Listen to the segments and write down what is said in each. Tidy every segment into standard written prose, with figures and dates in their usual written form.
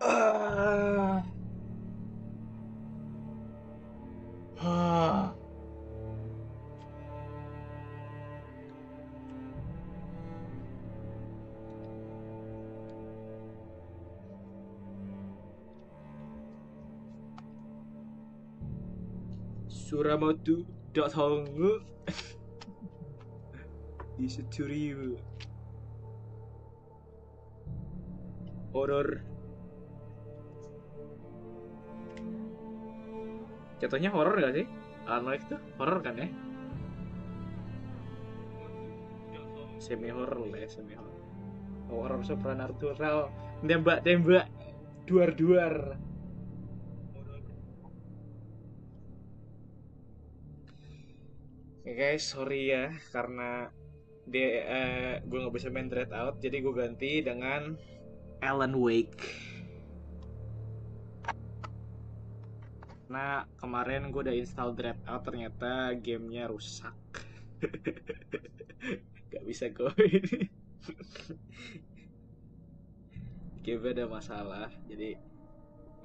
Ah. Ah. Suramadu.hong disetujui horor. Jatuhnya horor gak sih? Alan itu horor kan ya? Semi horor lah ya, semi horor. Horor supranatural, nembak-nembak, duar-duar. Oke guys, sorry ya karena gue nggak bisa main Dread Out, jadi gue ganti dengan Alan Wake. Nah, kemarin gue udah install Dread Out, ternyata gamenya rusak. Gak bisa gue ini. Game ada masalah, jadi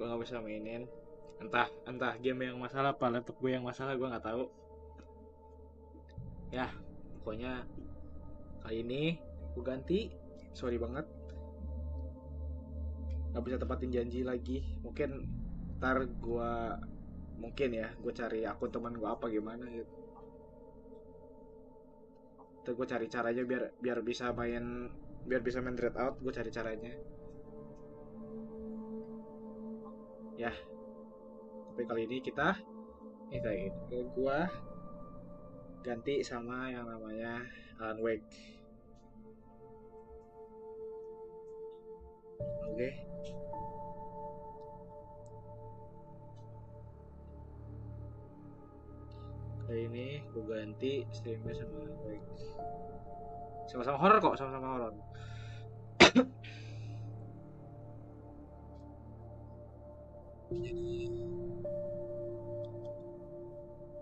gue nggak bisa mainin. Entah game yang masalah apa laptop gue yang masalah, gue nggak tahu. Ya, pokoknya kali ini gue ganti. Sorry banget, nggak bisa tepatin janji lagi. Mungkin ntar gue cari akun teman gue apa gimana gitu. Ntar gue cari caranya biar bisa main Dread Out. Gue cari caranya ya. Tapi kali ini gue ganti sama yang namanya Alan Wake. Oke. Kali ini gue ganti streamnya sama Alan Wake. Sama-sama horor kok, sama-sama horor.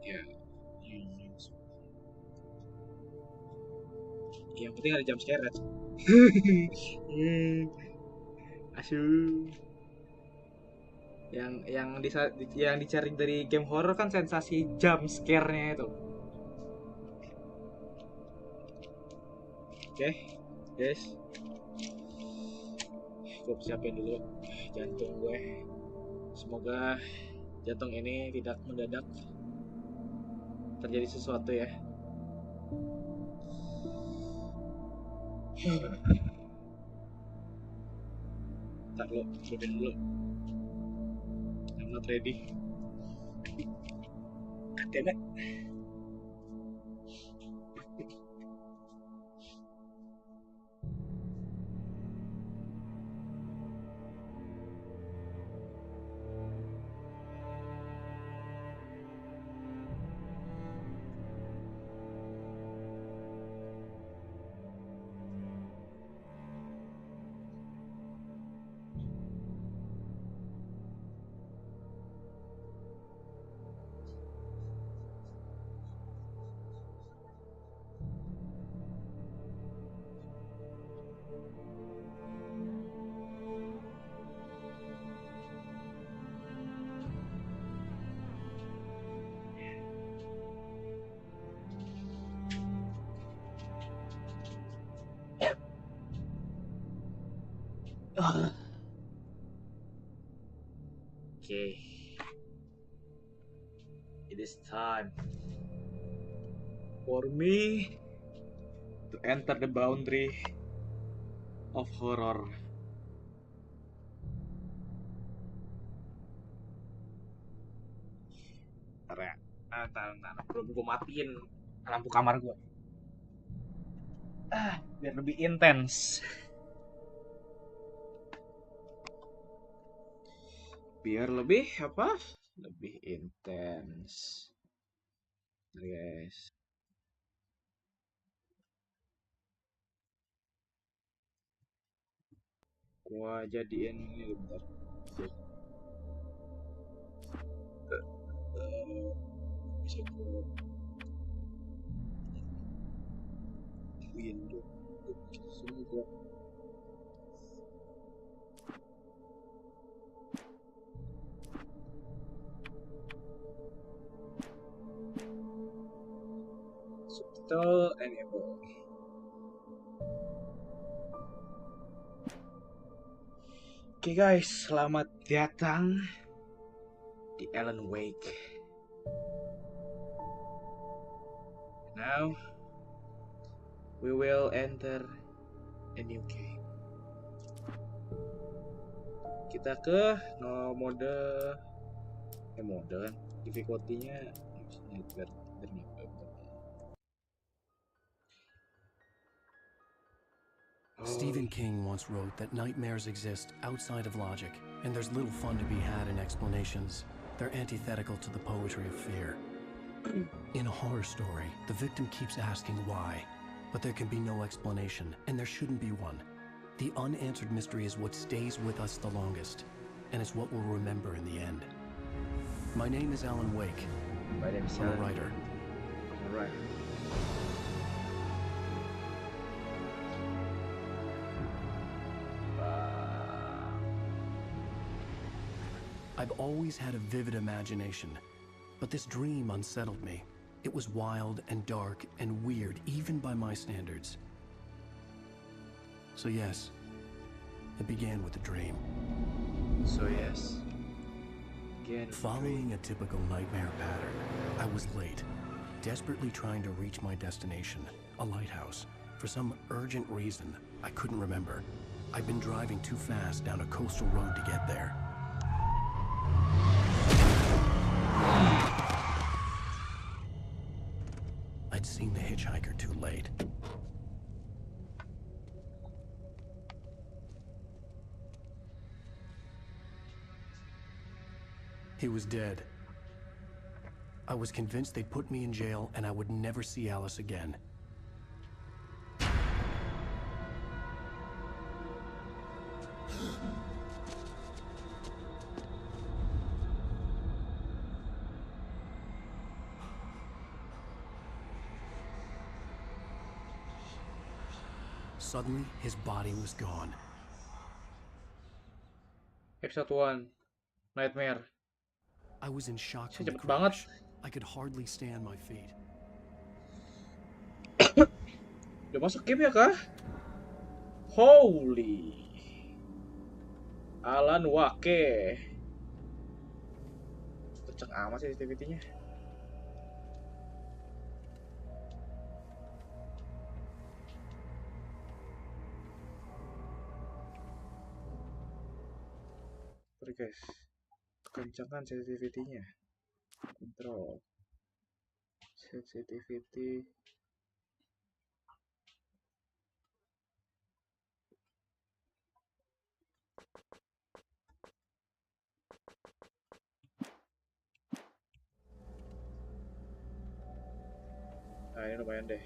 Ya, yang penting ada jump scare. Asyik. Yang dicari dari game horror kan sensasi jump scare-nya itu. Oke, guys. Gue siapin dulu jantung gue. Semoga jantung ini tidak mendadak terjadi sesuatu ya. Ntar lo, siapin dulu. I'm not ready. Damn it. Okay. It is time. For me to enter the boundary of horror. Ntar ya. Ntar. Belum gue matiin lampu kamar gue. Biar lebih intens. Biar lebih apa? Lebih intens. Guys. Gua jadiin ini bentar. Bisa ke window. Sini gua. Subtitle enable. Oke guys, selamat datang di Alan Wake. Now we will enter a new game. Kita ke mode kan difficulty-nya Stephen King once wrote that nightmares exist outside of logic, and there's little fun to be had in explanations. They're antithetical to the poetry of fear. In a horror story, the victim keeps asking why, but there can be no explanation, and there shouldn't be one. The unanswered mystery is what stays with us the longest, and it's what we'll remember in the end. My name is Alan Wake. My name is I'm a writer. All right. I've always had a vivid imagination, but this dream unsettled me. It was wild and dark and weird, even by my standards. So yes, it began with a dream. Following a typical nightmare pattern, I was late, desperately trying to reach my destination, a lighthouse. For some urgent reason, I couldn't remember. I'd been driving too fast down a coastal road to get there. I'd seen the hitchhiker too late. He was dead. I was convinced they'd put me in jail and I would never see Alice again. Suddenly, his body was gone. Episode 1 Nightmare. I was in shock from the Cepet banget. crash. I could hardly stand my feet. Udah masuk game ya kah? Holy Alan Wake. Kenceng amat sih sensitivity-nya. Sorry guys, kencangkan sensitivity-nya. Control sensitivity. Nah ini lumayan deh.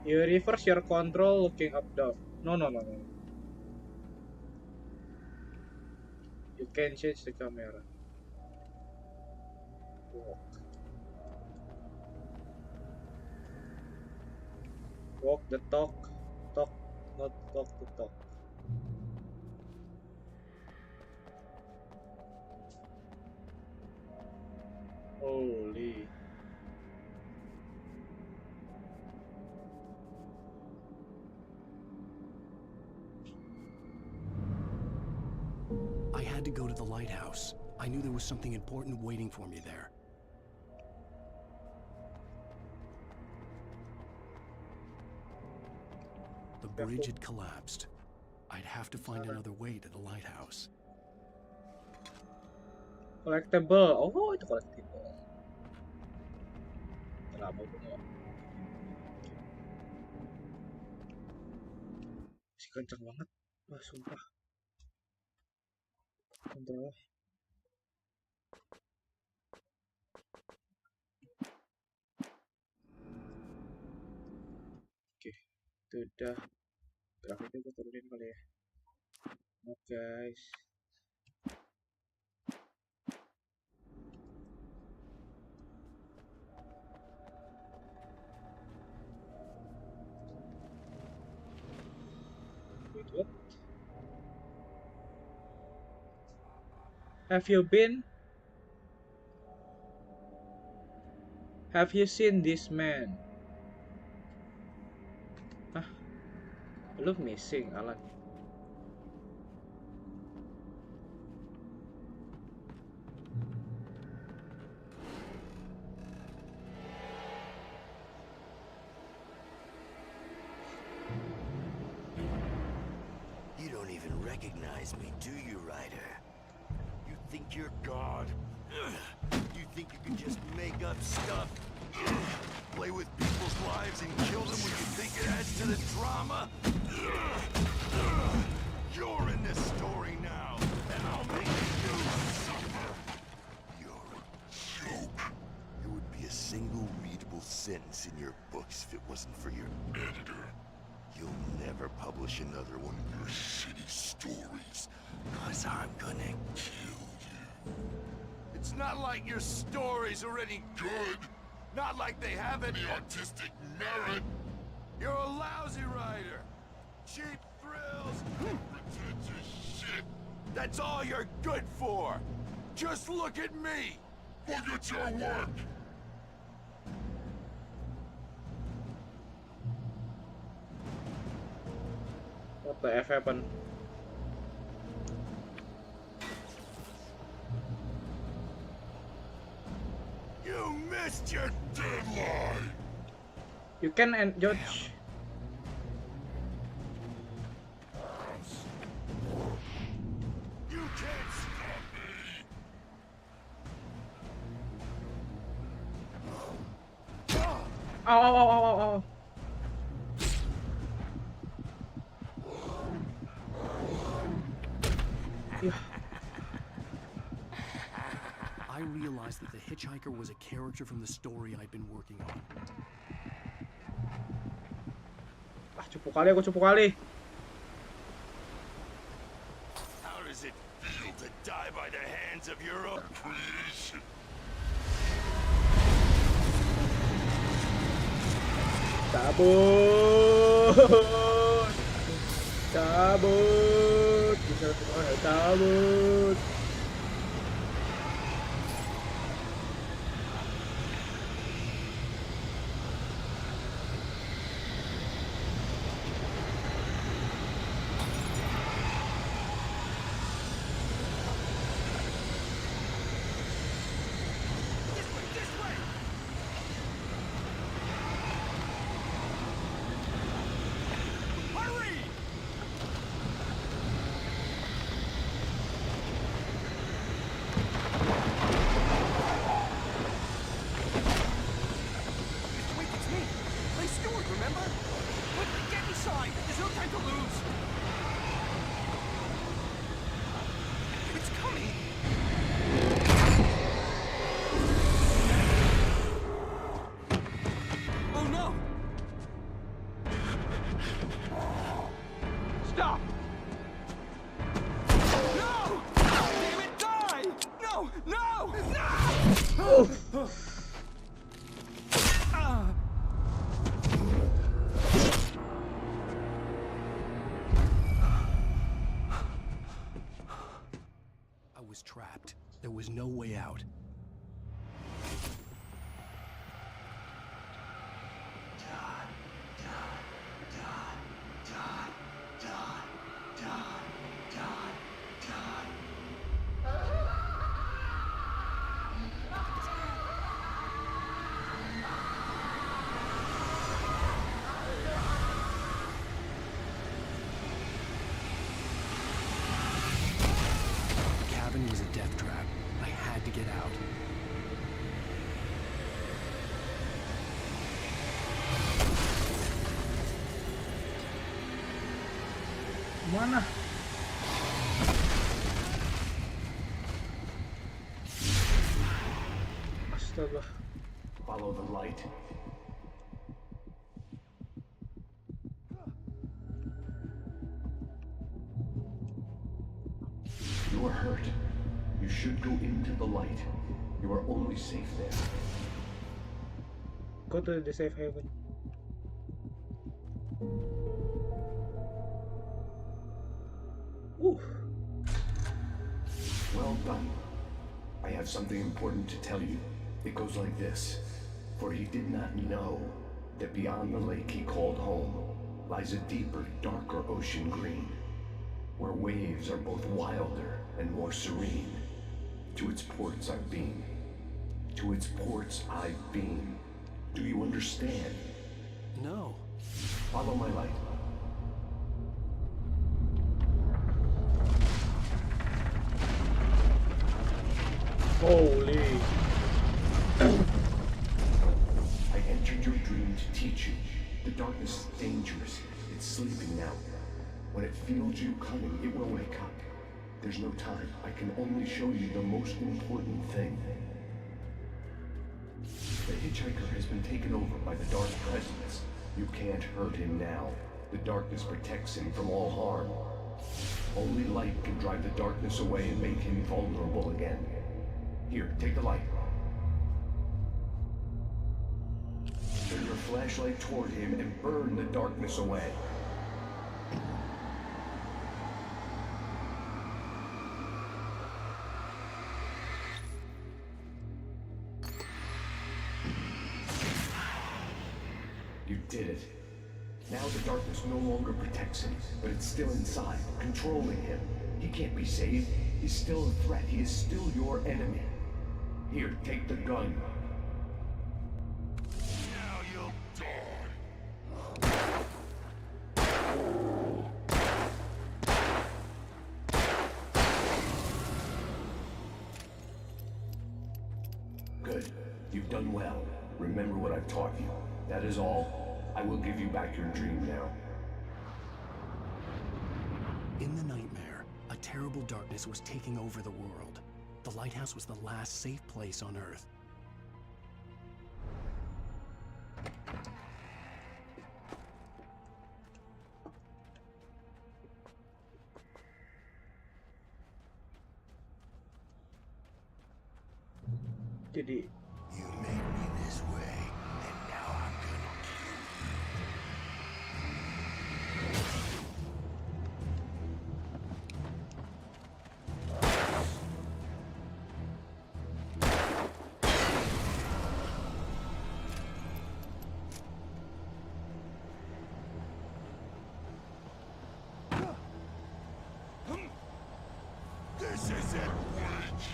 You reverse your control looking up down. No. You can change the camera. Walk the talk. Talk, not talk the talk. Holy. I had to go to the lighthouse. I knew there was something important waiting for me there. The bridge had collapsed. I'd have to find another way to the lighthouse. Collectible. Oh, itu collectible. Kenapa gue nggak? Masih kencang banget. Wah, sumpah. Kontrol. Oke, itu udah. Grafiknya gue turunin kali ya. Maaf guys. Wait, what? Have you seen this man? Hah? Lu missing, Alan. You don't even recognize me, do you, Ryder? You think you're God? You think you can just make up stuff? Play with people's lives and kill them when you think it adds to the drama? You're in this story now, and I'll make you suffer. You're a joke. There would be a single readable sentence in your books if it wasn't for your editor. You'll never publish another one of your shitty stories, 'cause I'm gonna kill you. It's not like your stories are any good. Not like they have any artistic merit. You're a lousy writer. Cheap thrills, pretentious shit. That's all you're good for. Just look at me. Look at your work. What the F happened? You missed your deadline. You can and judge. You can't stop me. Ow, ow, ow, ow, ow. Yeah. I realized that the hitchhiker was a character from the story I'd been working on. Ah, cupu kali aku, cupu kali. How does it feel to die by the hands of your own creation? Cabut. Cabut. Bisa cabut. Trapped. There was no way out. get out. Mana? Astaga. Follow the light. You are hurt. You should go into the light. You are only safe there. Go to the safe haven. Ooh. Well done. I have something important to tell you. It goes like this. For he did not know that beyond the lake he called home lies a deeper, darker ocean green, where waves are both wilder and more serene. To its ports I've been. To its ports I've been. Do you understand? No. Follow my light. Holy. I entered your dream to teach you. The darkness is dangerous. It's sleeping now. When it feels you coming, it will wake up. There's no time. I can only show you the most important thing. The hitchhiker has been taken over by the dark presence. You can't hurt him now. The darkness protects him from all harm. Only light can drive the darkness away and make him vulnerable again. Here, take the light. Turn your flashlight toward him and burn the darkness away. You did it. Now the darkness no longer protects him, but it's still inside, controlling him. He can't be saved. He's still a threat. He is still your enemy. Here, take the gun. Now you'll die. Good. You've done well. Remember what I've taught you. That is all. I will give you back your dream now. In the nightmare, a terrible darkness was taking over the world. The lighthouse was the last safe place on Earth. Jadi You made me this way, and now I'm gonna This isn't witch.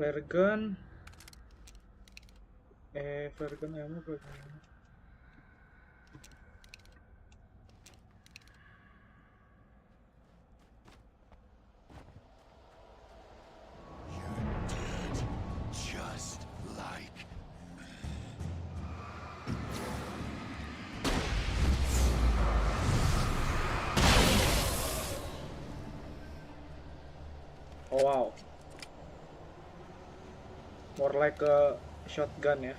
flare gun. Flare gun ammo apa? You're dead, just like me. Oh wow. More like a shotgun ya.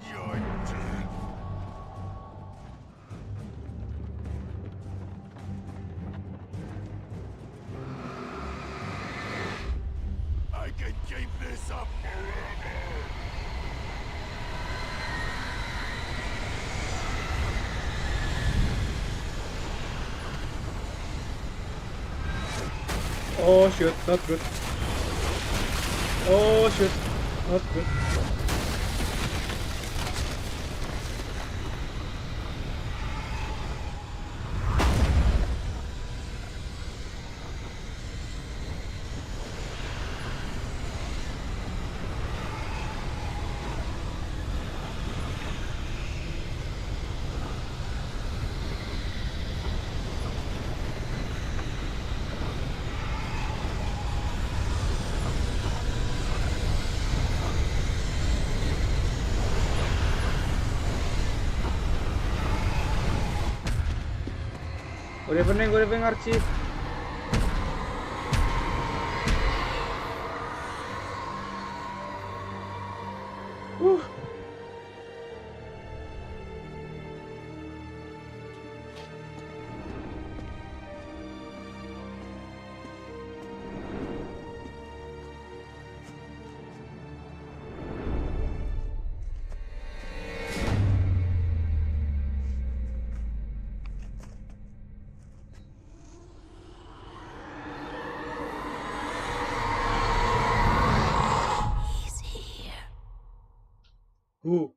You're dead. Oh shoot, not good. Oh shoot, not good. Good evening Archie. Who?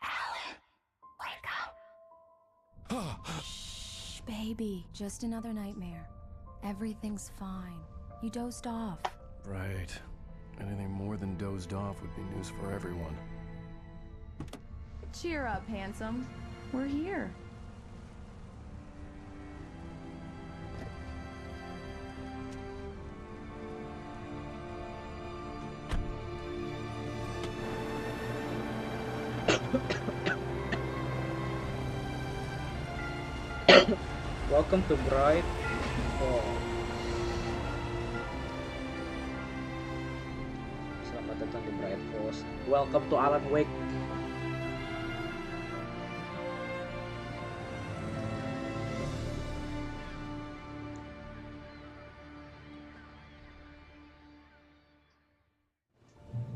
Shh, baby. Just another nightmare. Everything's fine. You dozed off. Right. Anything more than dozed off would be news for everyone. Cheer up, handsome. We're here. Welcome to Bright Falls. Selamat datang di Bright Falls. Welcome to Alan Wake.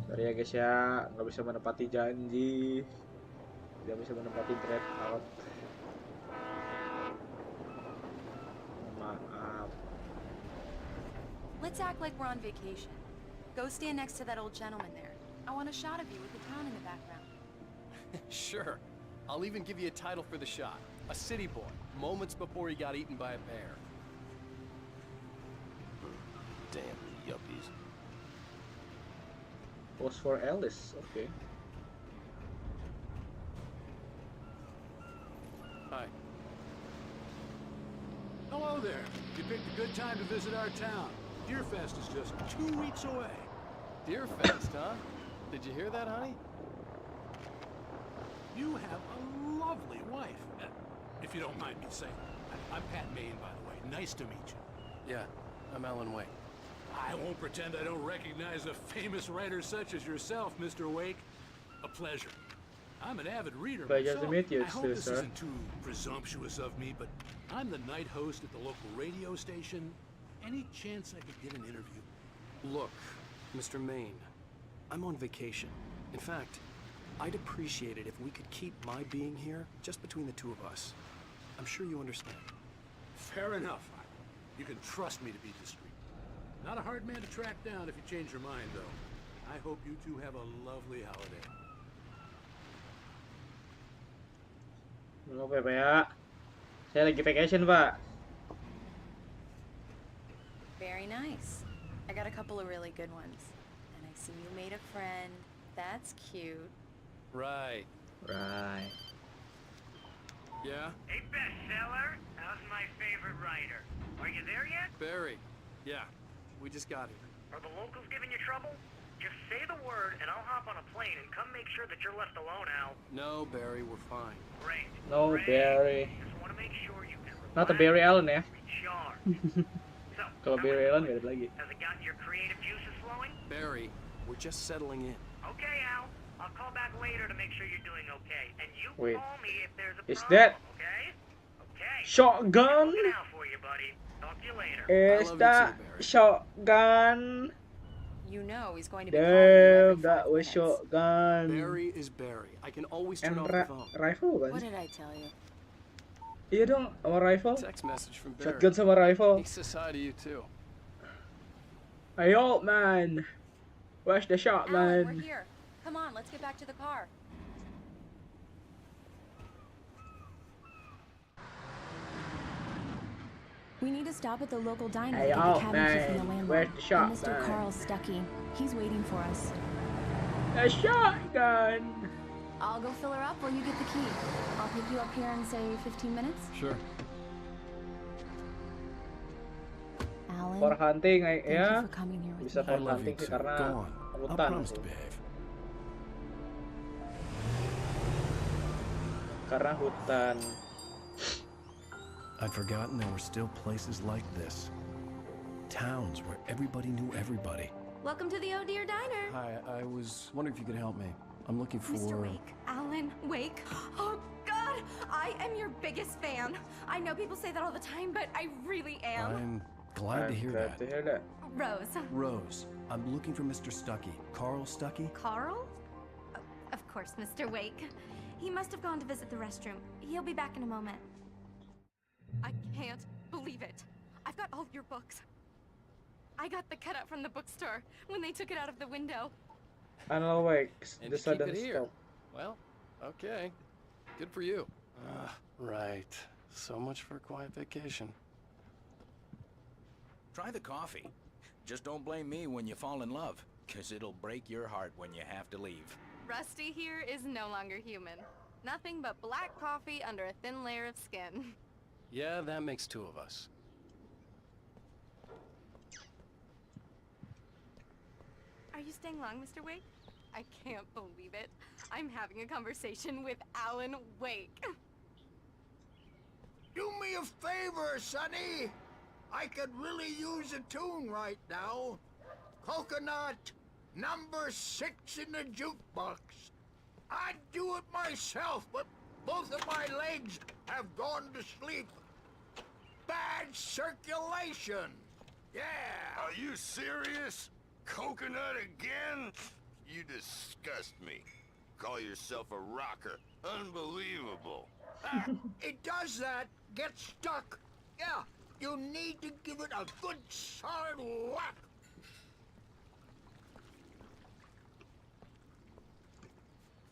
Sorry ya guys ya, nggak bisa menepati janji, tidak bisa menepati Dread Out. Let's act like we're on vacation. Go stand next to that old gentleman there. I want a shot of you with the town in the background. Sure. I'll even give you a title for the shot. A city boy, moments before he got eaten by a bear. Damn yuppies. Pose for Alice, okay. Hi. Hello there. You picked a good time to visit our town. Deerfest is just 2 weeks away. Deerfest, huh? Did you hear that, honey? You have a lovely wife. If you don't mind me saying. I'm Pat Maine, by the way. Nice to meet you. Yeah, I'm Alan Wake. I won't pretend I don't recognize a famous writer such as yourself, Mr. Wake. A pleasure. I'm an avid reader Pleasure to myself. meet you, I hope this sir. isn't too presumptuous of me, but I'm the night host at the local radio station. Any chance I could get an interview? Look, Mr. Maine, I'm on vacation. In fact, I'd appreciate it if we could keep my being here just between the two of us. I'm sure you understand. Fair enough. You can trust me to be discreet. Not a hard man to track down if you change your mind, though. I hope you two have a lovely holiday. Oke Pak ya, saya lagi vacation Pak. Very nice. I got a couple of really good ones. And I see you made a friend. That's cute. Right. Right. Yeah? Hey, bestseller, how's my favorite writer? Are you there yet? Barry. Yeah, we just got here. Are the locals giving you trouble? Just say the word and I'll hop on a plane and come make sure that you're left alone, Al. No, Barry, we're fine. Great. No Great. Barry. Just want to make sure you can Not a relax Barry Allen ya. and recharge. So, Kalau how Barry is Allen it? beda lagi. Has it got your creative juices flowing? Barry, we're just settling in. Okay, Al. I'll call back later to make sure you're doing okay. And you Wait. call me if there's a Is problem, that okay? Okay. shotgun? Looking out for you, buddy. Talk to you later. Is love you that too, Barry. shotgun? You You know he's going to be calling you every Damn, that 5 was minutes. shotgun. Barry is Barry. I can always turn And off the phone. rifle kan? What did I tell you? Iya dong, sama rifle. Text message from Barry. Shotgun sama rifle. He says hi to you too. Hey, old man. Where's the Alan, we're shotgun? here. Come on, let's get back to the car. We need to stop at the local diner Hey, to get the old cabin key from the man. landlord. Where's the And shotgun? Mr. Carl Stuckey. He's waiting for us. A shotgun. I'll go fill her up while you get the key. I'll pick you up here in, say, 15 minutes. Sure. Alan, For hunting, thank ya. you for coming here with Bisa me. I for love you hunting sih too. karena Go on. I hutan promise sih. to behave. Karena hutan. I'd forgotten there were still places like this. Towns where everybody knew everybody. Welcome to the Oh Dear Diner. Hi, I was wondering if you could help me. I'm looking for... Mr. Wake. Alan Wake. Oh, God! I am your biggest fan. I know people say that all the time, but I really am. I'm glad to hear that. To hear that. Rose. Rose, I'm looking for Mr. Stuckey. Carl Stuckey? Carl? Of course, Mr. Wake. He must have gone to visit the restroom. He'll be back in a moment. I can't believe it. I've got all your books. I got the cutout from the bookstore when they took it out of the window. Alan Wake, And the to keep sudden it here. stop. Well, okay. Good for you. Right. So much for a quiet vacation. Try the coffee. Just don't blame me when you fall in love, 'cause it'll break your heart when you have to leave. Rusty here is no longer human. Nothing but black coffee under a thin layer of skin. Yeah, that makes two of us. Are you staying long, Mr. Wake? I can't believe it. I'm having a conversation with Alan Wake. Do me a favor, Sonny. I could really use a tune right now. Coconut, number 6 in the jukebox. I'd do it myself, but both of my legs have gone to sleep. Bad circulation. Yeah. Are you serious? Coconut again? You disgust me. Call yourself a rocker. Unbelievable. It does that. Get stuck. Yeah, you need to give it a good solid whack.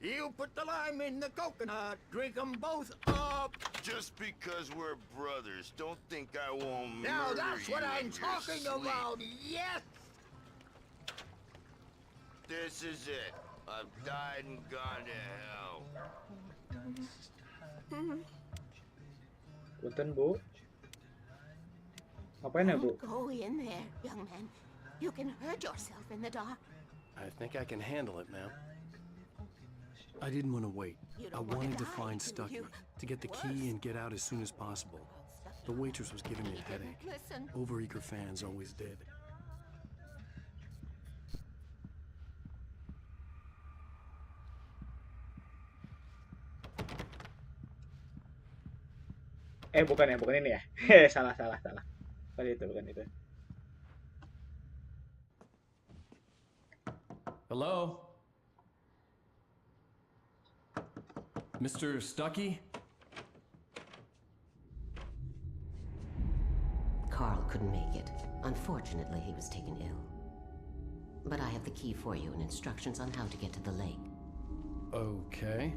You put the lime in the coconut, drink them both up. Just because we're brothers, don't think I won't Now murder that's you what in I'm your talking sleep. about, yes! This is it. I've died and gone to hell. Punten, Bu. Ngapain ya, Bu? Don't go in there, young man. You can hurt yourself in the dark. I think I can handle it, ma'am. I didn't want to wait. You I don't want wanted to to die, find do Stuckey, you? to get the key and get out as soon as possible. The waitress was giving me a headache. Listen. Overeager fans always did. Bukan ini ya. Salah. Bukan itu. Hello? Mr. Stuckey? Carl couldn't make it. Unfortunately, he was taken ill. But I have the key for you and instructions on how to get to the lake. Okay.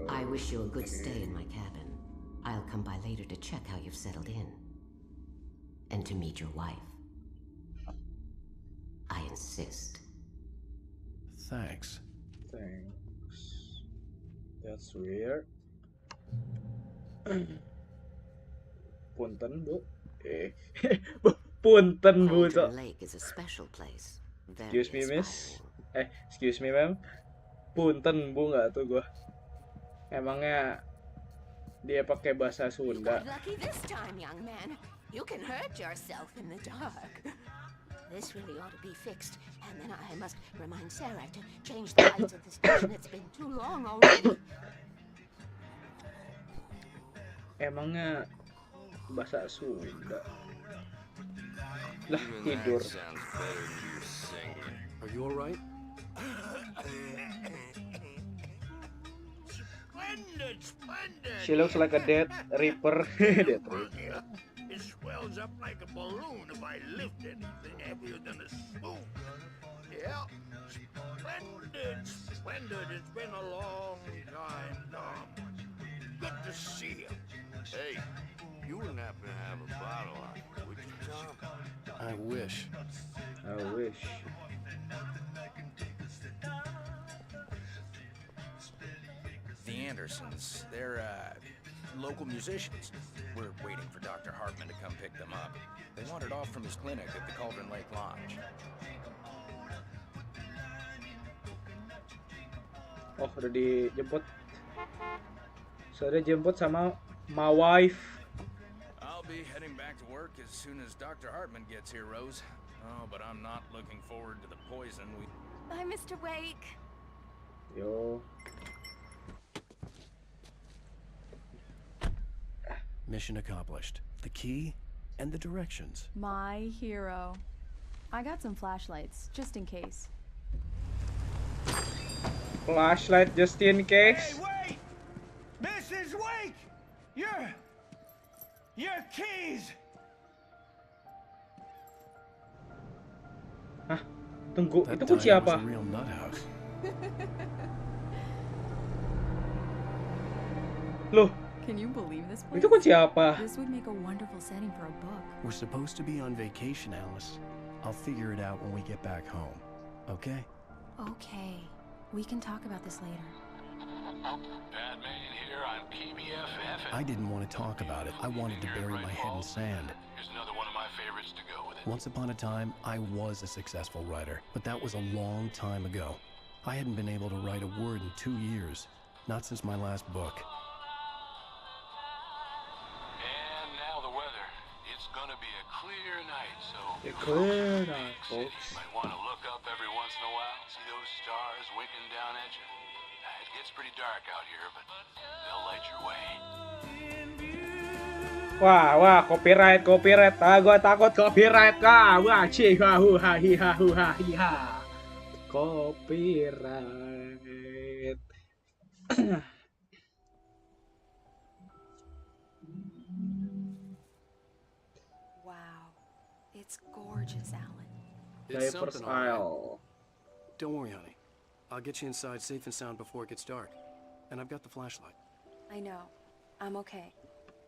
I wish you a good stay in my cabin. I'll come by later to check how you've settled in. And to meet your wife. I insist. Thanks. That's weird. Punten, Bu. Punten, Bu. Cauldron Lake is a special place. Very Excuse me, miss. inspiring. Excuse me, ma'am. Punten, Bu, nggak tuh gua. Emangnya dia pakai bahasa You Sunda? got lucky this time, young man. You can hurt yourself in the dark. This really ought to be fixed, and then I must remind Sarah to change the lights at the station. It's been too long already. Emangnya bahasa Sunda? Lah, Even tidur. that sounds better than you singing. Are Are you all right? Splendid, splendid. She looks like a dead reaper. Dead reaper. It swells up like a balloon if I lift anything heavier than a spoon. Yeah, splendid, splendid. It's been a long time, Dom. Good to see you. Hey, you wouldn't happen to have a bottle on you, would you, Tom? I wish. I wish. The Andersons, they're, local musicians. We're waiting for Dr. Hartman to come pick them up. They wandered off from his clinic at the Cauldron Lake Lodge. Oh, udah dijemput. Sudah dijemput sama my wife. I'll be heading back to work as soon as Dr. Hartman gets here, Rose. Oh, but I'm not looking forward to the poison we... Bye, Mr. Wake. Yo. Mission accomplished. The key and the directions. My hero. I got some flashlights, just in case. Flashlight just in case. Hey, wait! Mrs. Wake! Your keys! Hah? Tunggu, That itu kunci diner was apa? a real nut house. Loh, Can you believe this place? itu kunci apa? This would make a wonderful setting for a book. We're supposed to be on vacation, Alice. I'll figure it out when we get back home. Okay? Okay. We can talk about this later. Batman here on PBFF. I didn't want to talk about it. I wanted to bury my head in sand. Here's another one of my favorites to go with it. Once upon a time, I was a successful writer, but that was a long time ago. I hadn't been able to write a word in 2 years, not since my last book. And now the weather. It's gonna be a clear night, so... A clear night, folks. You might want to look up every once in a while, see those stars winking down at you. It gets pretty dark out here, but they'll light your way. Wah, copyright. Ah, gua takut copyright kah. Wah, cih, hu ha hi ha hu ha hi ha. Copyright. Wow. It's gorgeous, Alan. It's GeForce something, all right. Isle. Don't worry, honey. I'll get you inside safe and sound before it gets dark. And I've got the flashlight. I know. I'm okay.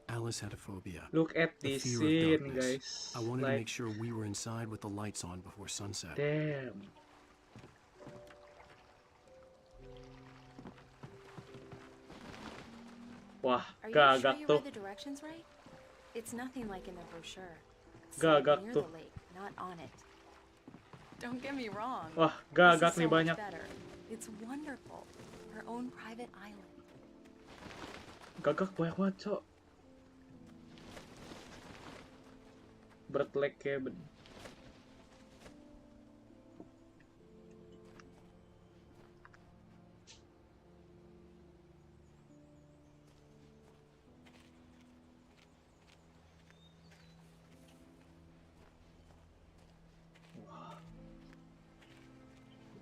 Alice had a phobia. Look at The this fear of scene, darkness. guys. I wanted to Like, make sure we were inside with the lights on before sunset. damn. Wah, Are you sure gagak you tuh. read the directions right? It's nothing like in the brochure. It's Gagak near tuh. the lake, not on it. Don't get me wrong. Wah, This gagak is nih so much banyak. better. It's wonderful. Our own private island. Gagak banyak banget, cok. Bird Lake Cabin.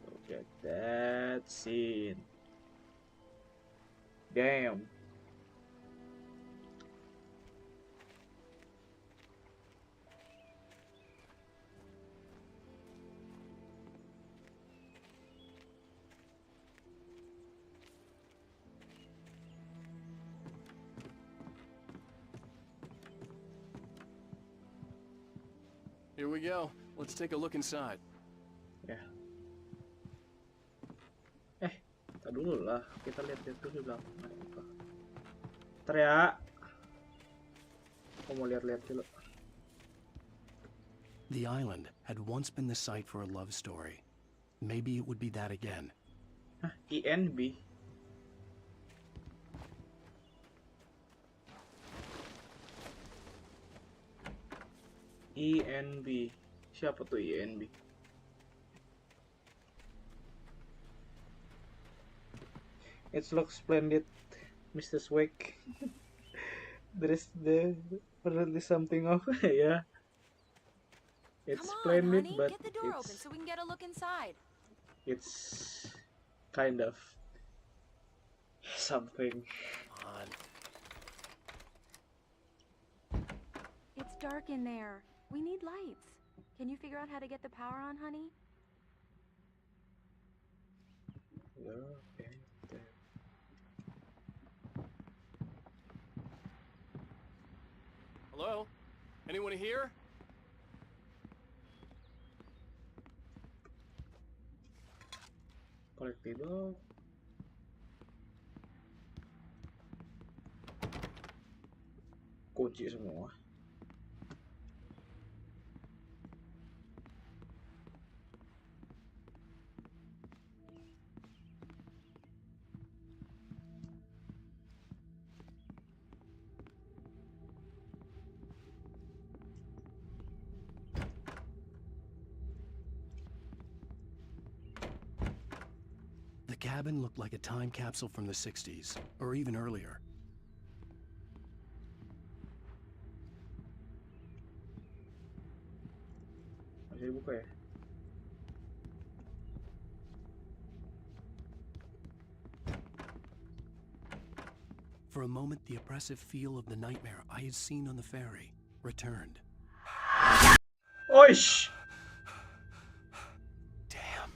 Look at that scene. Damn. Here we go. Let's take a look inside. Ya. Kita dulu lah. Kita lihat-lihat dulu di belakang. Ntar ya. Aku mau lihat-lihat dulu. The island had once been the site for a love story. Maybe it would be that again. Hah, INB. INB. Siapa tuh INB? It looks splendid, Mr. Spec. There is really something of yeah. It's Come on, splendid, honey, but get the door open it's so we can get a look inside. It's kind of something. It's dark in there. We need lights. Can you figure out how to get the power on, honey? Hello? Anyone here? Collectible. Kunci semua. The cabin looked like a time capsule from the 60s, or even earlier. Masih dibuka ya? For a moment, the oppressive feel of the nightmare I had seen on the ferry returned. Oish! Damn.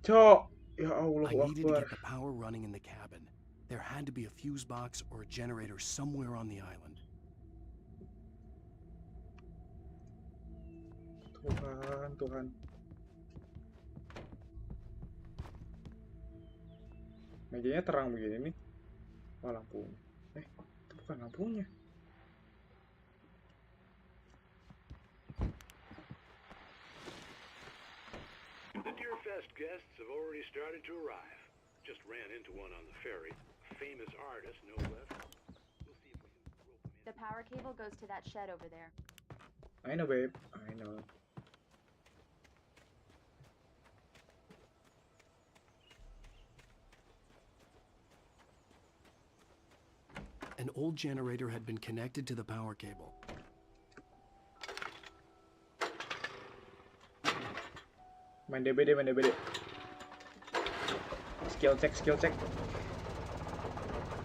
Cok! Ya I Allah needed to Akbar. get the power running in the cabin. There had to be a fuse box or a generator somewhere on the island. Tuhan, Tuhan. Mejanya terang begini nih. Oh, lampunya. Itu bukan lampunya. The Deerfest guests have already started to arrive. Just ran into one on the ferry. A famous artist, no less. We'll see if we can rope him in. The power cable goes to that shed over there. I know, babe. I know. An old generator had been connected to the power cable. Main DBD, main DBD. Skill check, skill check.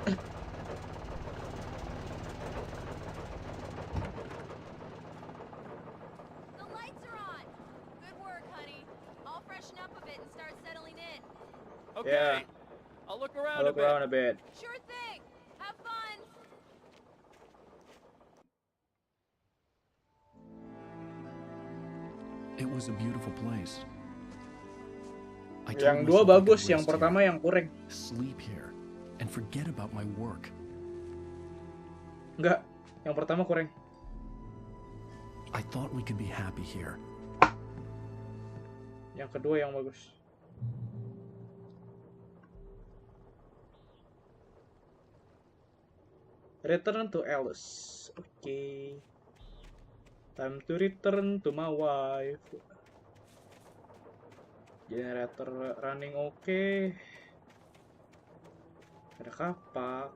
The lights are on. Good work, honey. I'll freshen up a bit and start settling in. Okay. Yeah. I'll look around I'll look a bit. around a bit. Sure thing. Have fun. It was a beautiful place. I Yang told dua myself I could bagus, yang rest pertama here, yang kurang. sleep here, and forget about my work. Enggak, yang pertama kurang. I thought we could be happy here. Yang kedua yang bagus. Return to Alice. Okay. Time to return to my wife. Generator running oke. Ada kapak.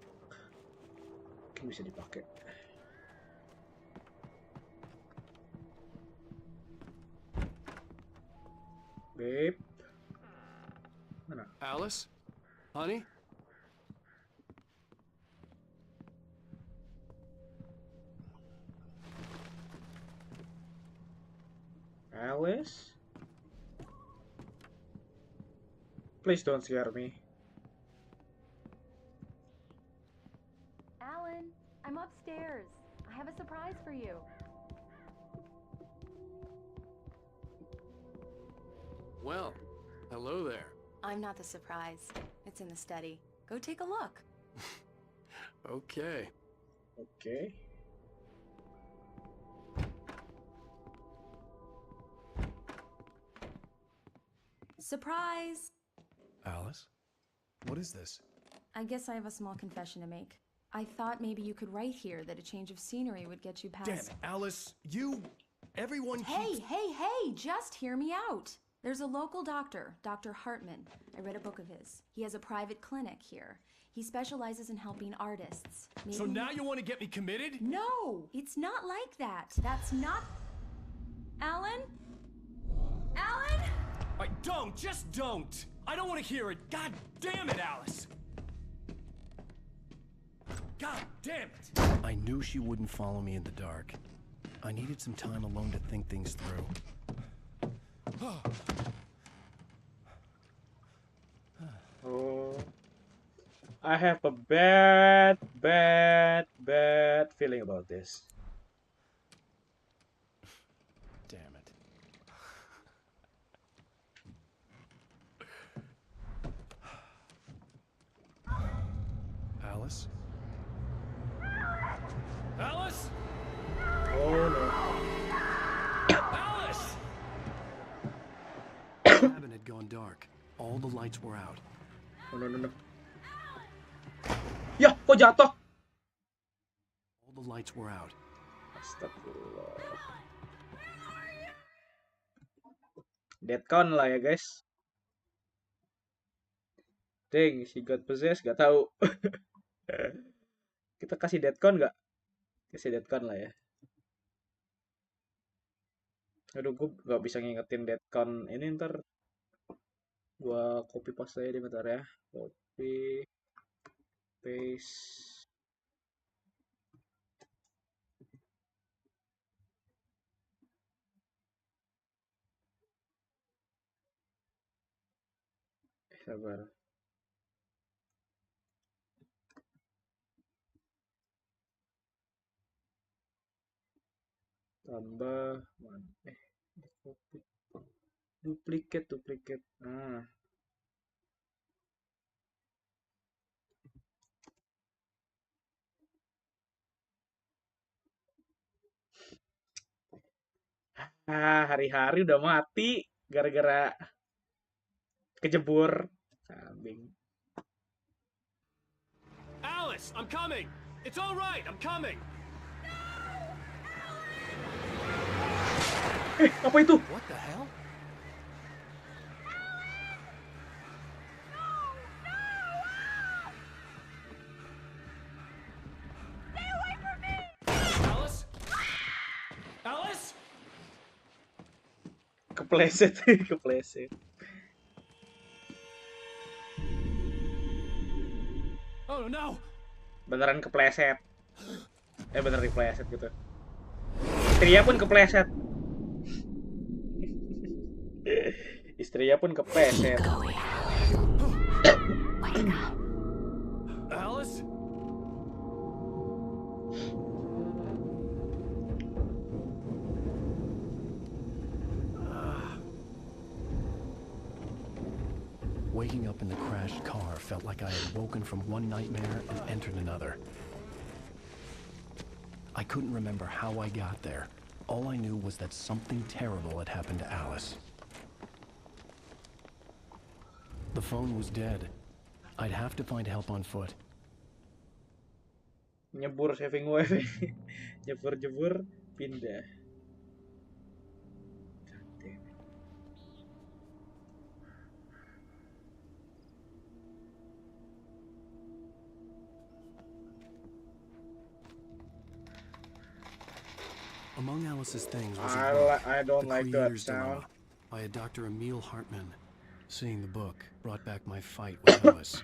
Mungkin bisa dipakai. Babe. Mana? Alice? Honey? Alice? Please don't scare me. Alan, I'm upstairs. I have a surprise for you. Well, hello there. I'm not the surprise. It's in the study. Go take a look. Okay. Okay. Surprise! Alice? What is this? I guess I have a small confession to make. I thought maybe you could write here that a change of scenery would get you past... Damn it, Alice, everyone Hey, just hear me out. There's a local doctor, Dr. Hartman. I read a book of his. He has a private clinic here. He specializes in helping artists. Maybe... So now you want to get me committed? No, it's not like that. That's not... Alan? Just don't. I don't want to hear it. God damn it, Alice. God damn it. I knew she wouldn't follow me in the dark. I needed some time alone to think things through. Oh, I have a bad feeling about this. Damn it. Alice? Alice? Oh no. Alice! The cabin had gone dark. All the lights were out. Oh no. Ya, kok jatuh? All the lights were out. Astagfirullah. Deadcon lah ya guys. Dang, she got possessed, gak tahu. Kita kasih deadcon nggak? Kasih deadcon lah ya. Aduh, gue nggak bisa ngingetin deadcon ini, ntar gua copy paste aja bentar ya. Copy paste. Sabar. Tambah mana? Copy. Duplicate. Ah. Hari-hari udah mati gara-gara kejebur. Kambing. Alice, I'm coming. It's all right. I'm coming. Apa itu? What the hell? Alice? Kepleset. Oh no. Beneran kepleset. Bener dipleset gitu. Istrinya pun kepleset. Istrinya pun kepleset. Alice? Waking up in the crashed car felt like I had woken from one nightmare and entered another. I couldn't remember how I got there. All I knew was that something terrible had happened to Alice. The phone was dead. I'd have to find help on foot. Nyebur saving wave. Nyebur pindah. Among Alice's things was I a book, don't The like that Creator's sound. Dilemma, by a Dr. Emil Hartman. Seeing the book brought back my fight with Alice.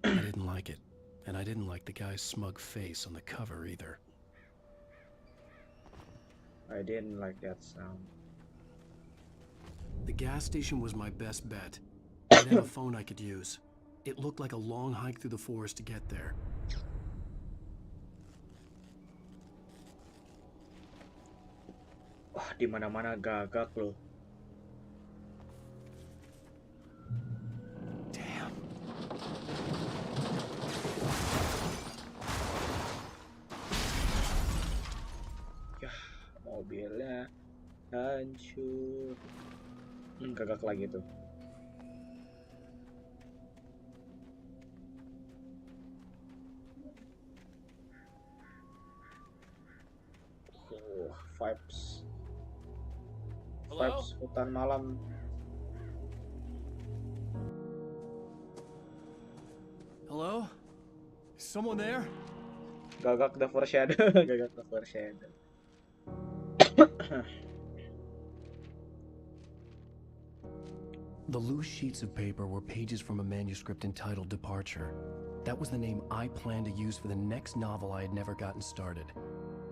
I didn't like it, and I didn't like the guy's smug face on the cover either. I didn't like that sound. The gas station was my best bet. I'd have a phone I could use. It looked like a long hike through the forest to get there. Wah, di mana-mana gagak loh. Damn. Ya, mobilnya hancur. Gagak lagi tuh. Vibes. Hello? Vibes hutan malam. Hello? Is someone there? Gagak the foreshadow. Gagak the foreshadow. The loose sheets of paper were pages from a manuscript entitled Departure. That was the name I planned to use for the next novel I had never gotten started.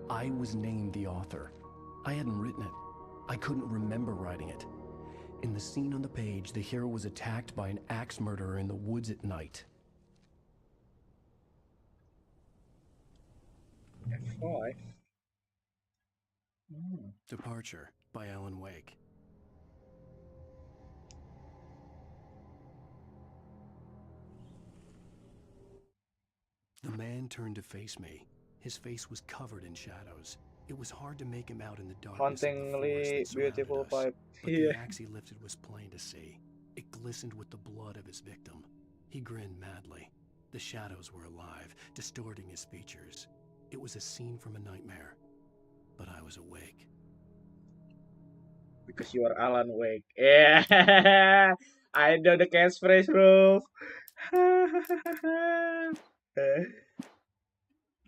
I was named the author. I hadn't written it. I couldn't remember writing it. In the scene on the page, the hero was attacked by an axe murderer in the woods at night. F5. Departure by Alan Wake. The man turned to face me. His face was covered in shadows. It was hard to make him out in the darkness of the forest Hauntingly that surrounded beautiful us. pipe. But Yeah. the axe he lifted was plain to see. It glistened with the blood of his victim. He grinned madly. The shadows were alive, distorting his features. It was a scene from a nightmare. But I was awake. Because you are Alan Wake. Yeah. I know the catchphrase, bro.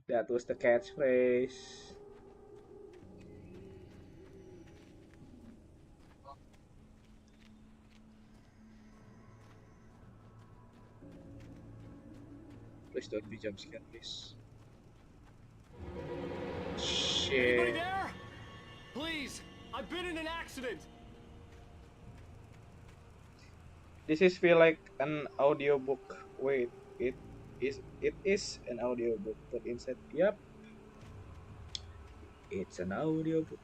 That was the catchphrase. Please don't be jump scared, please. Anybody Shit. there? Please, I've been in an accident. This is feel like an audiobook. Wait, it is an audiobook, but inside, yep, it's an audiobook.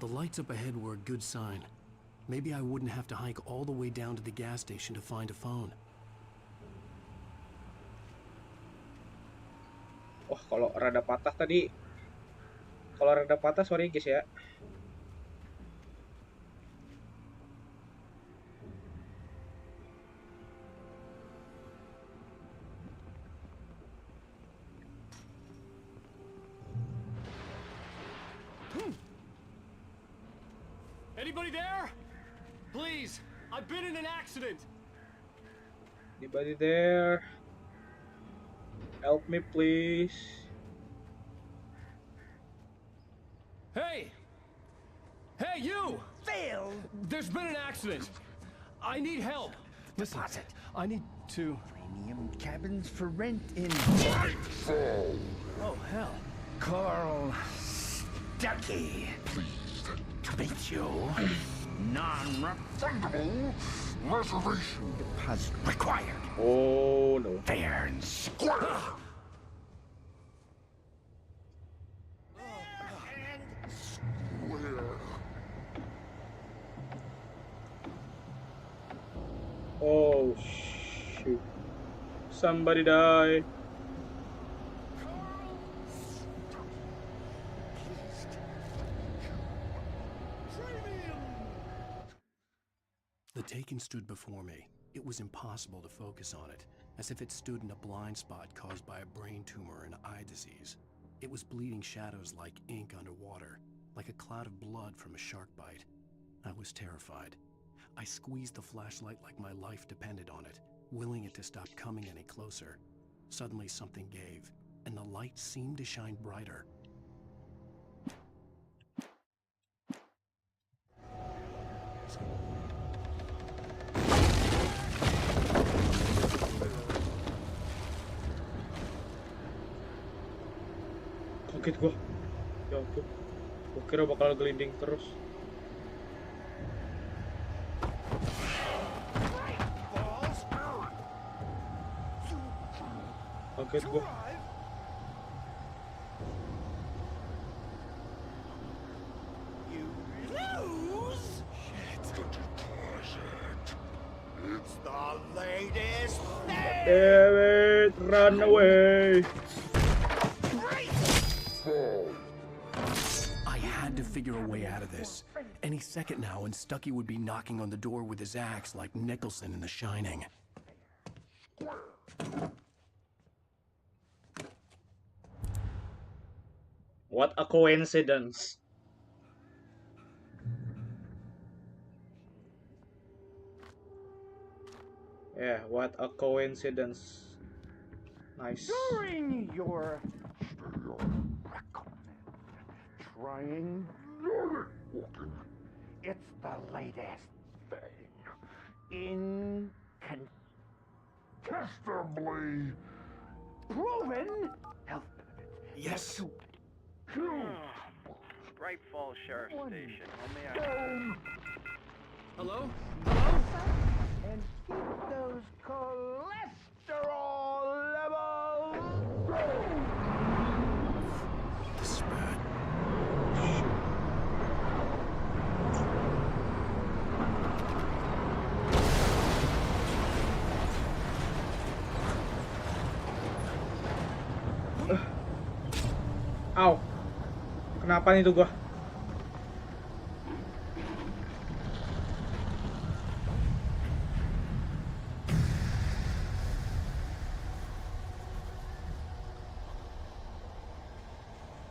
The lights up ahead were a good sign. Maybe I wouldn't have to hike all the way down to the gas station to find a phone. Oh, kalau rada patah tadi. Kalau rada patah, sorry guys ya. Anybody there? Please, I've been in an accident. Anybody there? Help me, please. Hey! Hey, you! Phil! There's been an accident. I need help. Listen, I need to... Premium cabins for rent in... Oh, hell. Carl Stuckey. Pleased to meet you. Non-refundable reservation deposit required. Oh, no. Fair and square. Oh, shoot. Somebody die. The Taken stood before me. It was impossible to focus on it, as if it stood in a blind spot caused by a brain tumor and eye disease. It was bleeding shadows like ink underwater, like a cloud of blood from a shark bite. I was terrified. I squeezed the flashlight like my life depended on it, willing it to stop coming any closer. Suddenly something gave, and the light seemed to shine brighter. Kaget gua. Ya ampun. Gua kira bakal gelinding terus. Kaget gua. It's the latest Damn it, run away. I had to figure a way out of this. Any second now, and Stuckey would be knocking on the door with his axe like Nicholson in The Shining. What a coincidence. Yeah, what a coincidence. Nice. During your trying it's the latest thing. Incontestably proven health benefits. Yes. Bright Falls Sheriff Station. How may I? Hello? And keep those cholesterol levels low. This is bad. Aw. Kenapa nih tuh gua?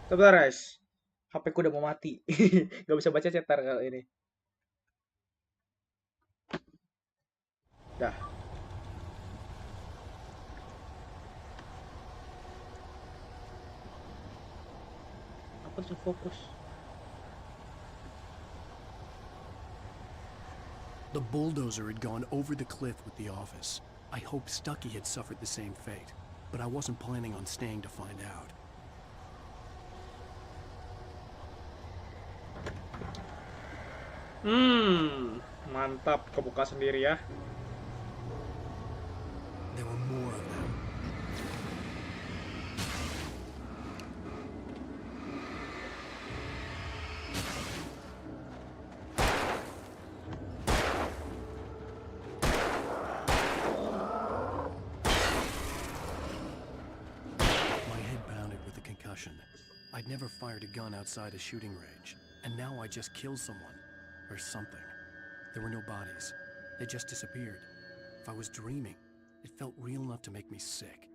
Sebentar guys, HP ku udah mau mati. Gak bisa baca cetar kali ini. Dah. Apa tuh fokus? The bulldozer had gone over the cliff with the office. I hoped Stucky had suffered the same fate, but I wasn't planning on staying to find out. Mantap, kebuka sendiri ya. There were more of them. My head pounded with a concussion. I'd never fired a gun outside a shooting range, and now I just killed someone. Or something. There were no bodies. They just disappeared. If I was dreaming, it felt real enough to make me sick.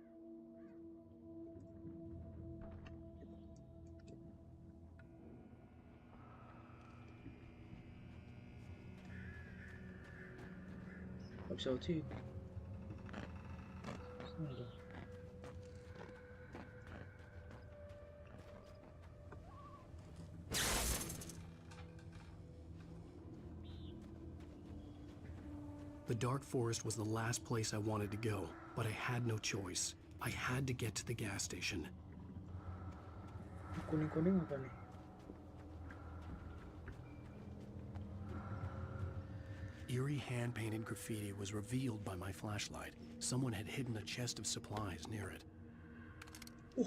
Gak bisa uci. The dark forest was the last place I wanted to go, but I had no choice. I had to get to the gas station. Kuning-kuning apa nih? Eerie hand-painted graffiti was revealed by my flashlight. Someone had hidden a chest of supplies near it.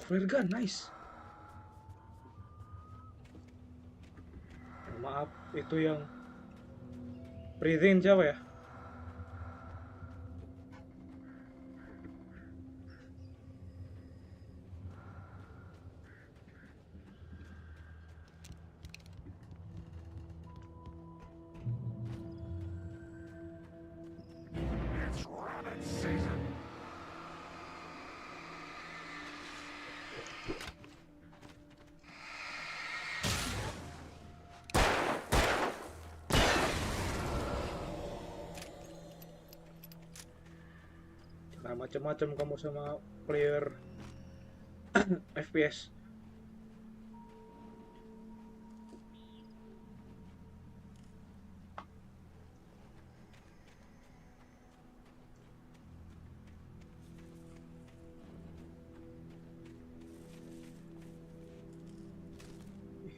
Flare gun, nice. Maaf, itu yang breathing siapa ya? Macam-macam kamu sama player FPS.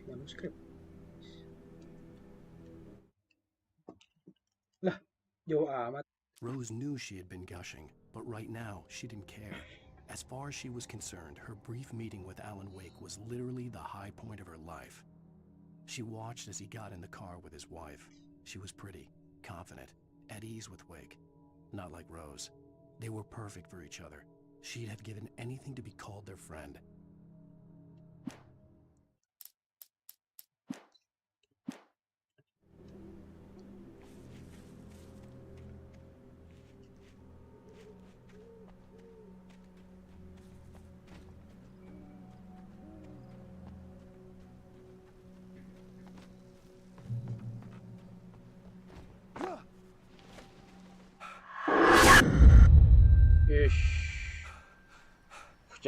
Manuskrip. Lah, jauh amat. Rose knew she had been gushing, but right now she didn't care. As far as she was concerned, her brief meeting with Alan Wake was literally the high point of her life. She watched as he got in the car with his wife. She was pretty, confident, at ease with Wake. Not like Rose. They were perfect for each other. She'd have given anything to be called their friend.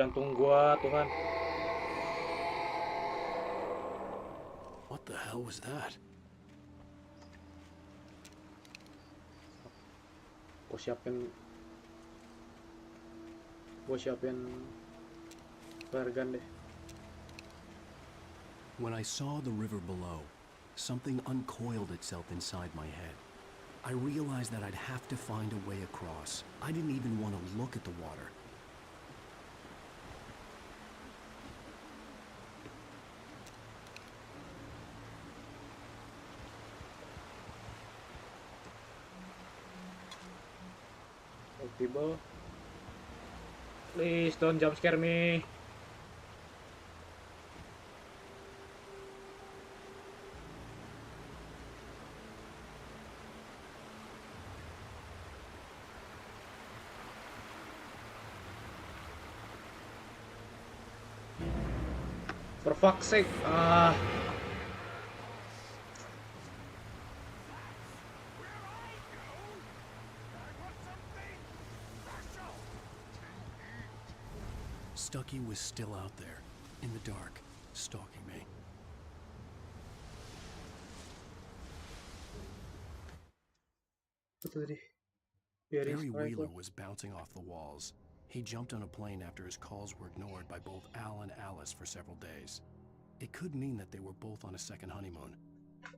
jantung gua, Tuhan. What the hell was that? Gue siapin flare gun deh. When I saw the river below, something uncoiled itself inside my head. I realized that I'd have to find a way across. I didn't even want to look at the water. Multiple. Please don't jump scare me. For fuck's sake. Stucky was still out there, in the dark, stalking me. Barry Wheeler was bouncing off the walls. He jumped on a plane after his calls were ignored by both Al and Alice for several days. It could mean that they were both on a second honeymoon,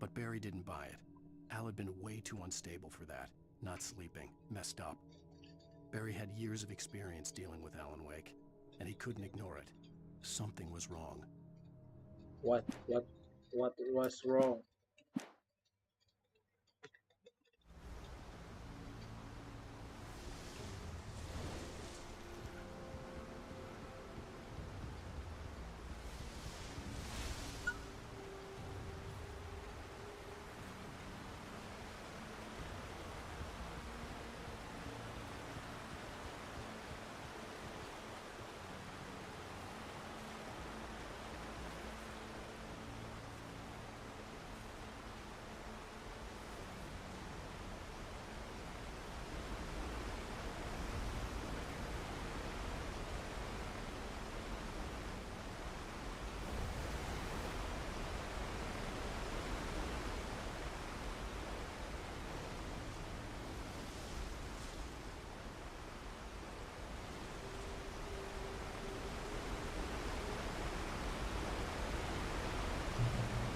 but Barry didn't buy it. Al had been way too unstable for that, not sleeping, messed up. Barry had years of experience dealing with Alan Wake, and he couldn't ignore it. Something was wrong. What was wrong?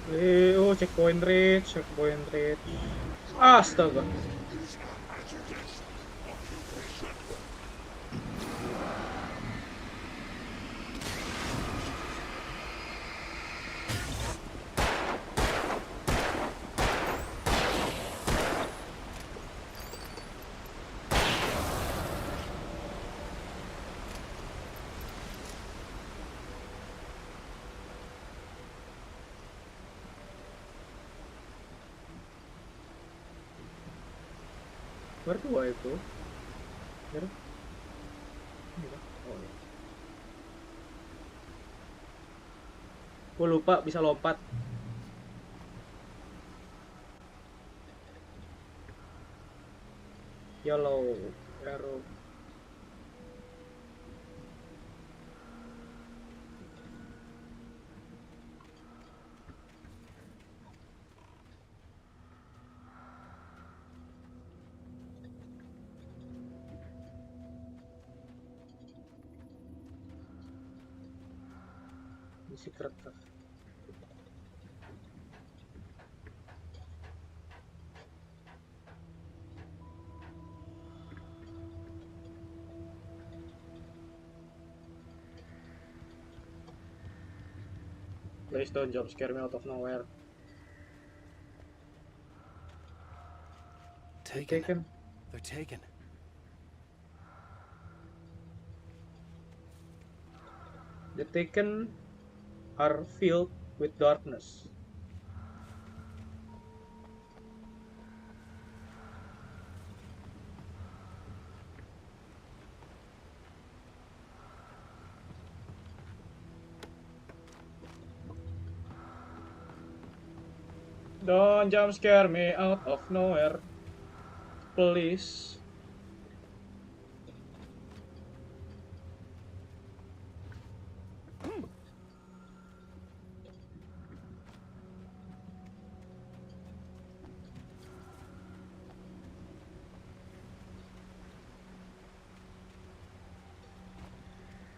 Oh, checkpoint reach. Astaga. Berdua itu. Oh, iya. Gue lupa bisa lompat. Yellow arrow. Secret kah? Please don't jump scare me out of nowhere. Taken. They're taken. The taken are filled with darkness. Don't jump scare me out of nowhere, please.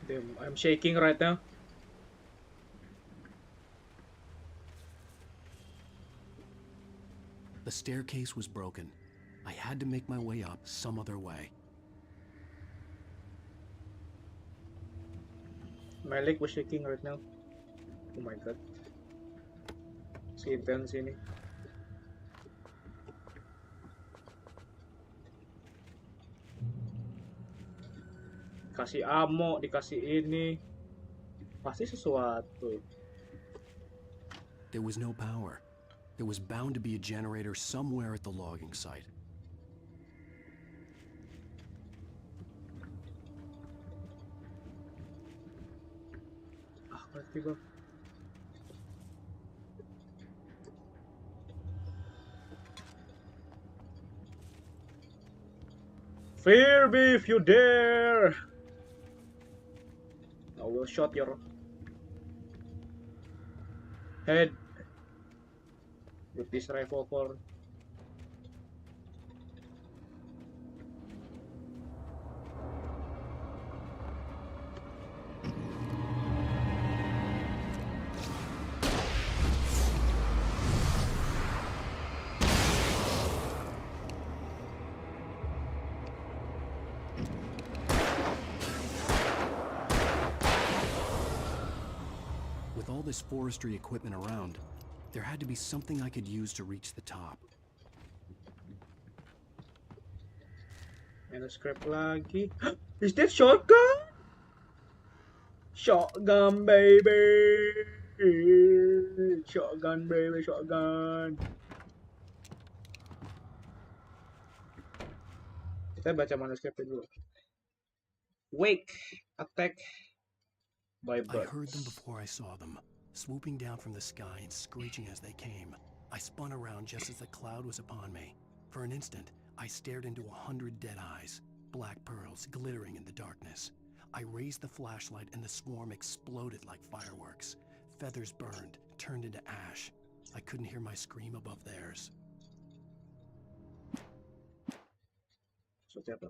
Damn, I'm shaking right now. The staircase was broken. I had to make my way up some other way. My leg was shaking right now. Oh my god. Si intense ini. Kasih ammo, dikasih ini. Pasti sesuatu. There was no power. There was bound to be a generator somewhere at the logging site. Ah, ngerti bang. Fear me if you dare! I will shot your head with this revolver. With all this forestry equipment around, there had to be something I could use to reach the top. Manuscript lagi. Is that shotgun? Shotgun baby. Shotgun baby, shotgun. Kita baca manuskripnya dulu. Wake, attack by I heard them birds. before I saw them, swooping down from the sky and screeching as they came. I spun around just as the cloud was upon me. For an instant, I stared into 100 dead eyes, black pearls glittering in the darkness. I raised the flashlight and the swarm exploded like fireworks. Feathers burned, turned into ash. I couldn't hear my scream above theirs. Seperti apa?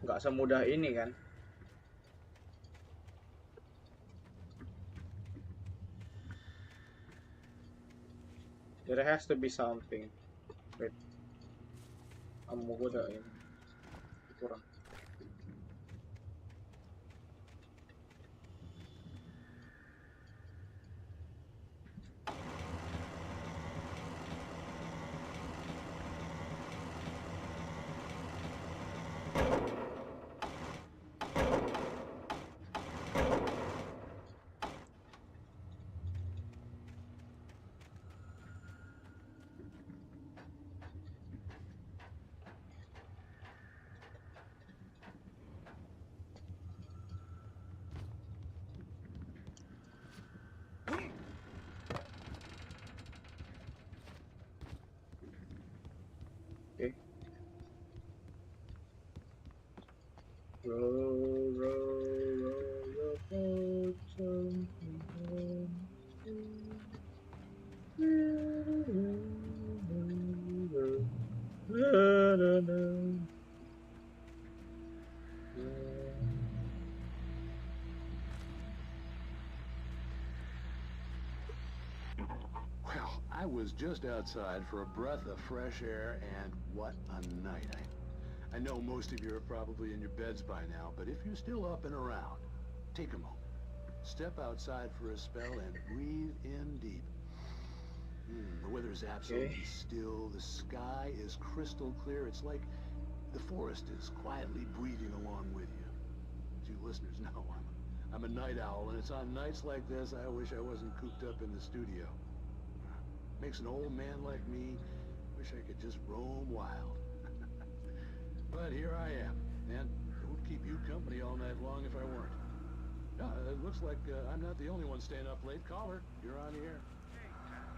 Nggak semudah ini kan? There has to be something. Wait. Ammo gue udah ini kurang. Okay. Roll, roll, roll your boat gently home. Well, I was just outside for a breath of fresh air, and what a night. I know most of you are probably in your beds by now, but if you're still up and around, take a moment. Step outside for a spell and breathe in deep. The weather is absolutely still. The sky is crystal clear. It's like the forest is quietly breathing along with you. As you listeners know, I'm a night owl, and it's on nights like this I wish I wasn't cooped up in the studio. Makes an old man like me wish I could just roam wild. But here I am, and it would keep you company all night long if I weren't. It looks like I'm not the only one staying up late. Caller, you're on the air. Hey,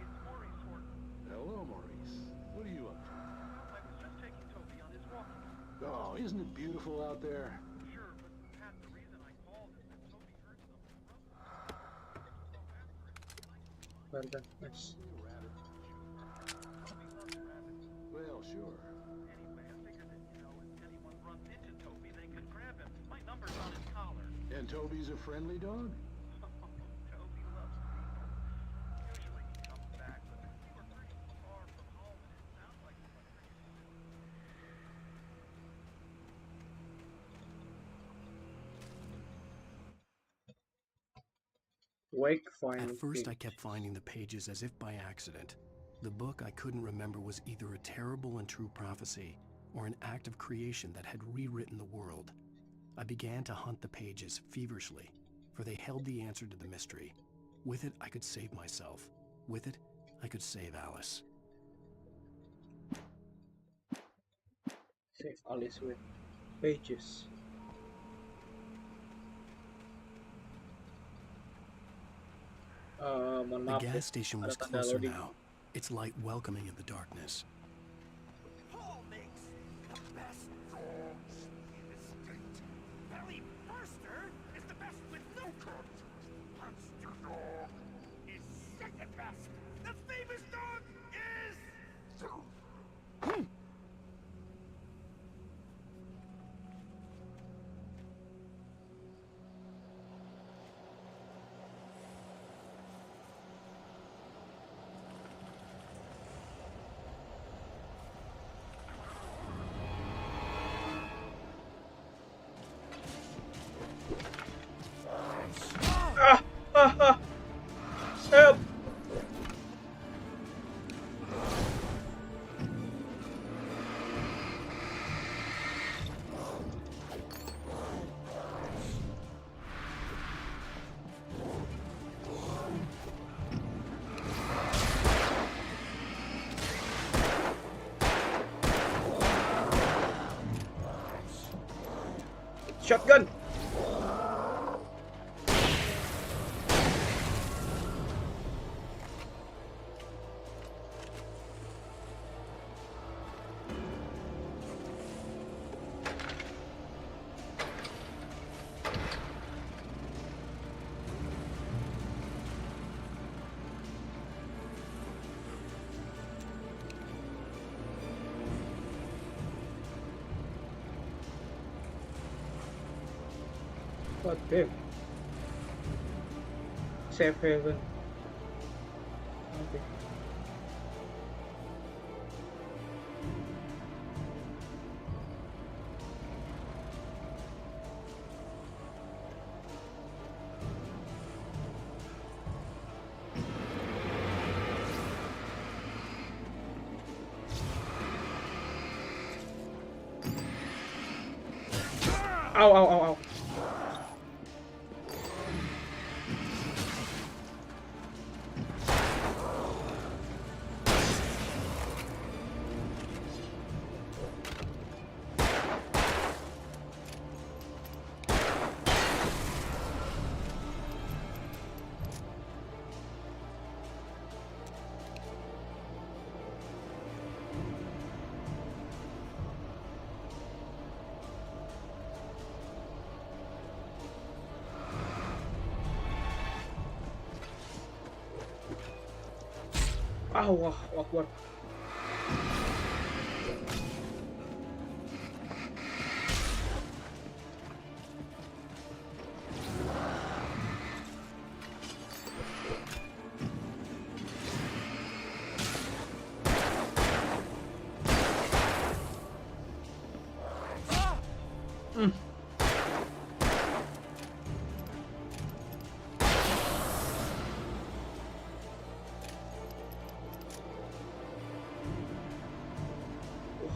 it's Maurice Horton. Hello, Maurice. What are you up to? I was just taking Toby on his walk. Oh, isn't it beautiful out there? Sure, but Pat, the reason I called is that Toby heard something. Well done. Nice. Well, sure. Anyway, I figured that, if anyone runs into Toby, they could grab him. My number's on his collar. And Toby's a friendly dog? Toby loves people. Usually he comes back, but we were pretty far from home, and it sounds like Wake finding. At first, I kept finding the pages as if by accident. The book I couldn't remember was either a terrible and true prophecy or an act of creation that had rewritten the world. I began to hunt the pages feverishly, for they held the answer to the mystery. With it, I could save myself. With it, I could save Alice. Save Alice with pages. The gas station was closer now, its light welcoming in the darkness. Paul makes the best dogs in the state. Belly Burster is the best with no cut. Monster Dog is second best. The famous dog is... Help! Shotgun! God damn. Safe haven. Okay. Ow, ow, ow, ow. Allah Akbar.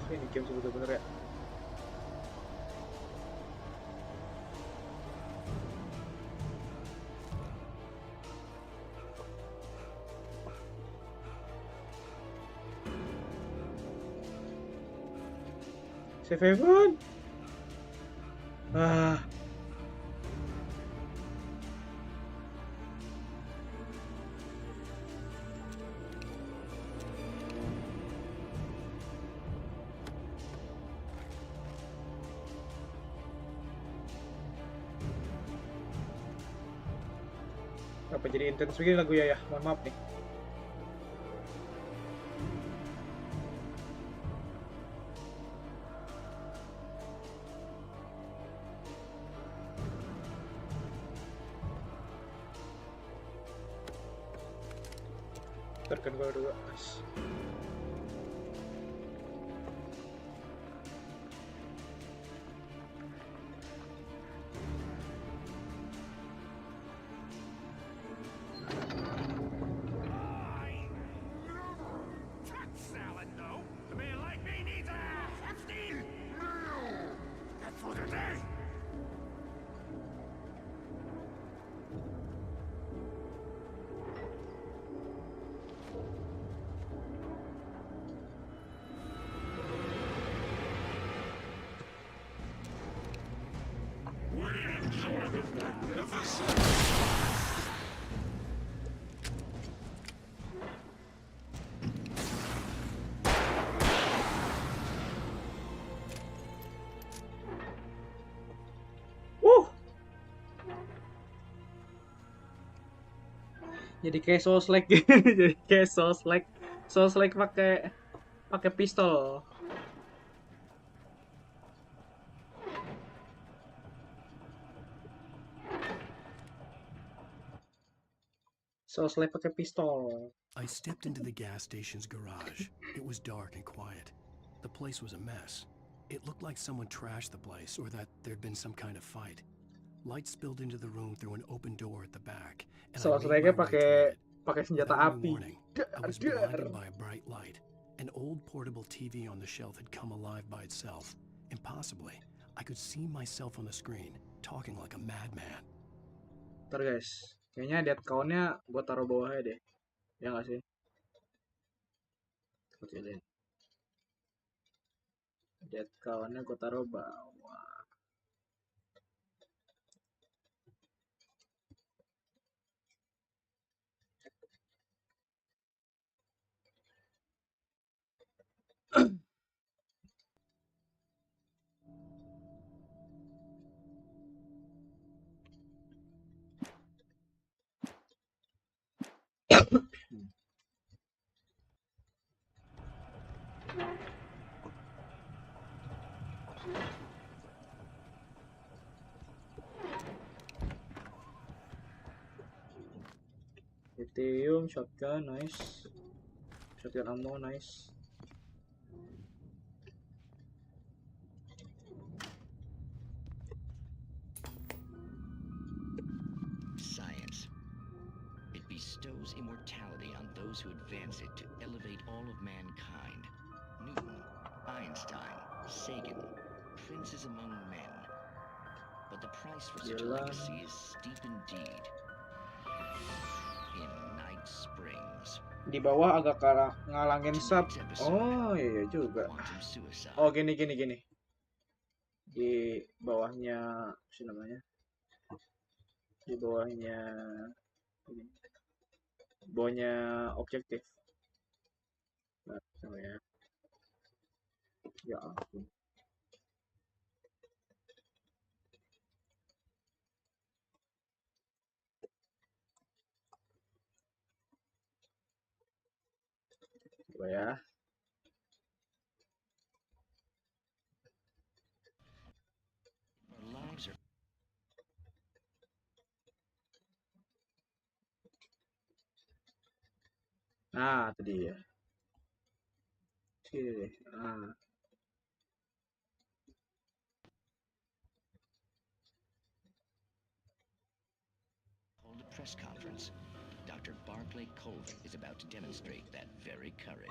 Ini game bener-bener ya. Save heaven. Apa jadi intens begini lagu ya? Mohon maaf nih. Terkan gua dulu. Jadi kayak Souls-like gitu. Jadi kayak Souls-like pakai pistol. Souls-like pakai pistol. I stepped into the gas station's garage. It was dark and quiet. The place was a mess. It looked like someone trashed the place or that there'd been some kind of fight. Light spilled into the room through an open door at the back. Souls-like pakai senjata api. I was blinded by a bright light. An old portable TV on the shelf had come alive by itself. Impossibly, I could see myself on the screen, talking like a madman. Ntar guys, kayaknya dead count-nya gue taruh bawahnya deh. Ya nggak sih? Kecilin. Dead count-nya gue taruh bawah. Lithium, shotgun, nice. Shotgun ammo, nice. Science. It bestows immortality on those who advance it to elevate all of mankind. Newton, Einstein, Sagan, princes among men. But the price for such a legacy is steep indeed. In Night Springs. Di bawah agak ngalangin sub. Oh iya juga. Oh gini. Di bawahnya apa namanya? Di bawahnya objektif. Nah, sama ya. Ya ampun. Coba ya. Nah, itu dia. Sini deh. Nah. Hold a press conference. Dr. Barclay Colvin is about to demonstrate that very courage.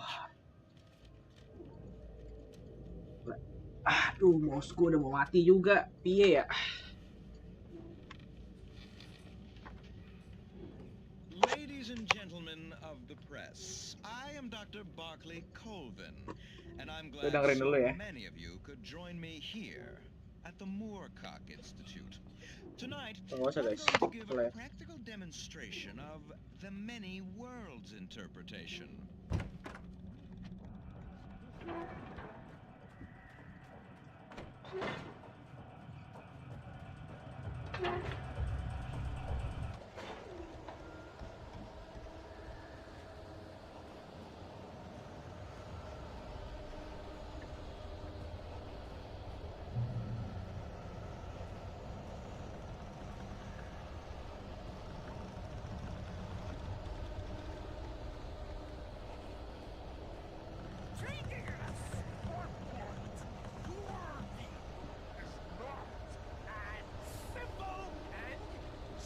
Aduh, mouse gue udah mau mati juga. Piye ya? Ladies and gentlemen of the press, I am Dr. Barclay Colvin, and I'm glad so many of you could join me here at the Moorcock Institute. Tonight, I'm going to give a practical demonstration of the many worlds interpretation.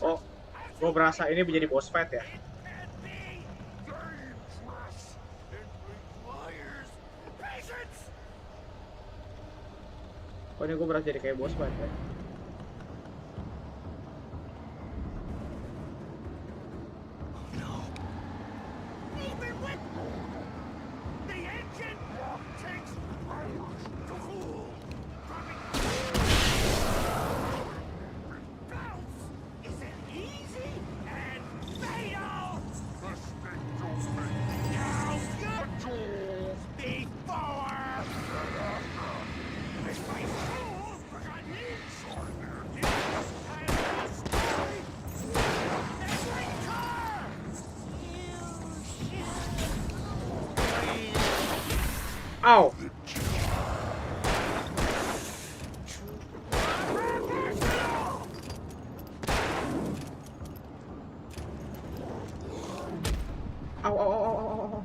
Oh, gue berasa ini menjadi boss fight ya. Oh, ini gue berasa jadi kayak boss fight ya. Ow! Ow, ow, ow, ow, ow, ow.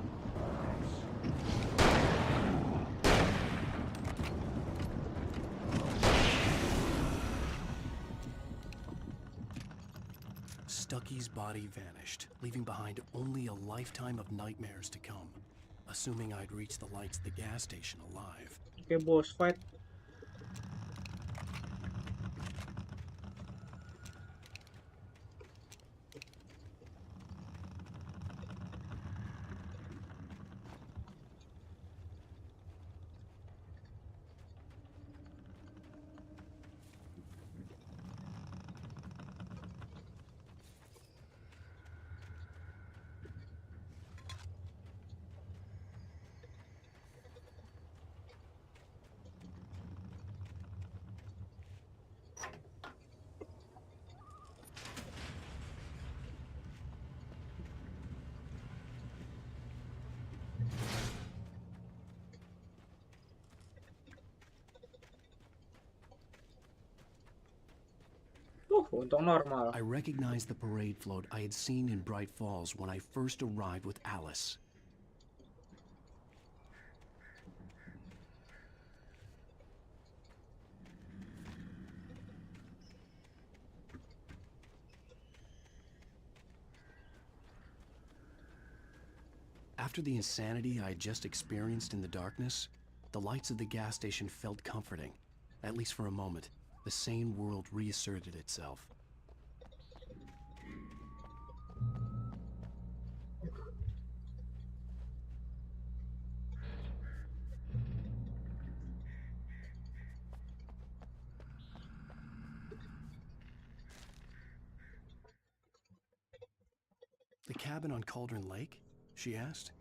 Stucky's body vanished, leaving behind only a lifetime of nightmares to come. Assuming I'd reach the lights at the gas station alive. Okay, boss fight. Untung normal. I recognized the parade float I had seen in Bright Falls when I first arrived with Alice. After the insanity I had just experienced in the darkness, the lights of the gas station felt comforting. At least for a moment, the sane world reasserted itself. The cabin on Cauldron Lake? She asked.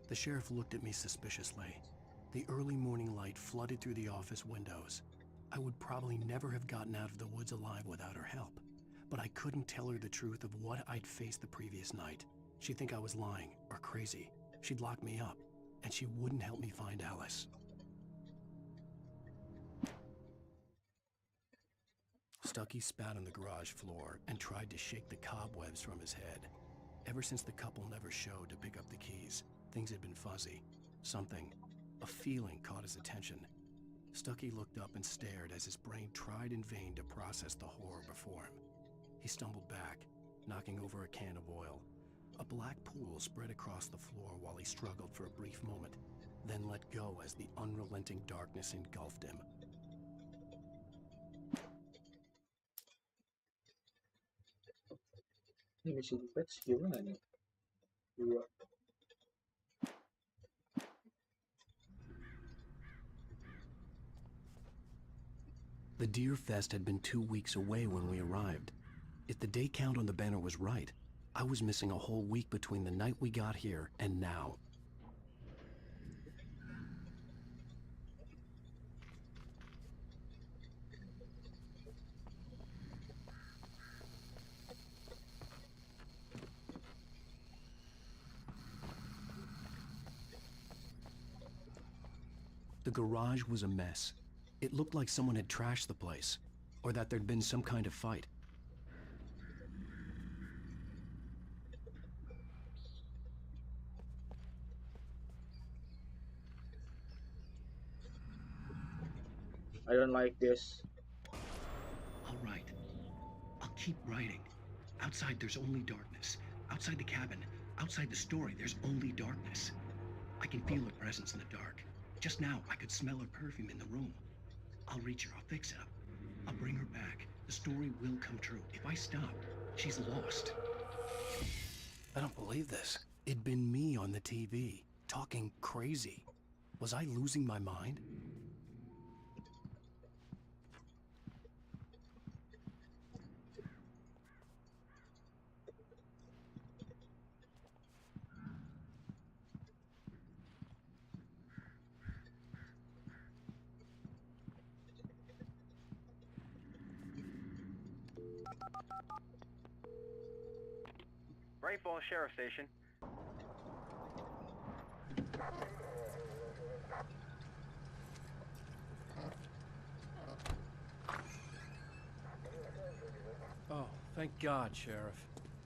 The sheriff looked at me suspiciously. The early morning light flooded through the office windows. I would probably never have gotten out of the woods alive without her help, but I couldn't tell her the truth of what I'd faced the previous night. She'd think I was lying or crazy. She'd lock me up, and she wouldn't help me find Alice. Stucky spat on the garage floor and tried to shake the cobwebs from his head. Ever since the couple never showed to pick up the keys, things had been fuzzy. Something, a feeling, caught his attention. Stucky looked up and stared as his brain tried in vain to process the horror before him. He stumbled back, knocking over a can of oil. A black pool spread across the floor while he struggled for a brief moment, then let go as the unrelenting darkness engulfed him. Ini si patch gimana nih? Dua. The Deer Fest had been 2 weeks away when we arrived. If the day count on the banner was right, I was missing a whole week between the night we got here and now. The garage was a mess. It looked like someone had trashed the place, or that there'd been some kind of fight. I don't like this. All right. I'll keep writing. Outside, there's only darkness. Outside the cabin, outside the story, there's only darkness. I can feel her presence in the dark. Just now, I could smell her perfume in the room. I'll reach her. I'll fix it up. I'll bring her back. The story will come true. If I stop, she's lost. I don't believe this. It'd been me on the TV, talking crazy. Was I losing my mind? Great Falls Sheriff Station. Oh, thank God, Sheriff.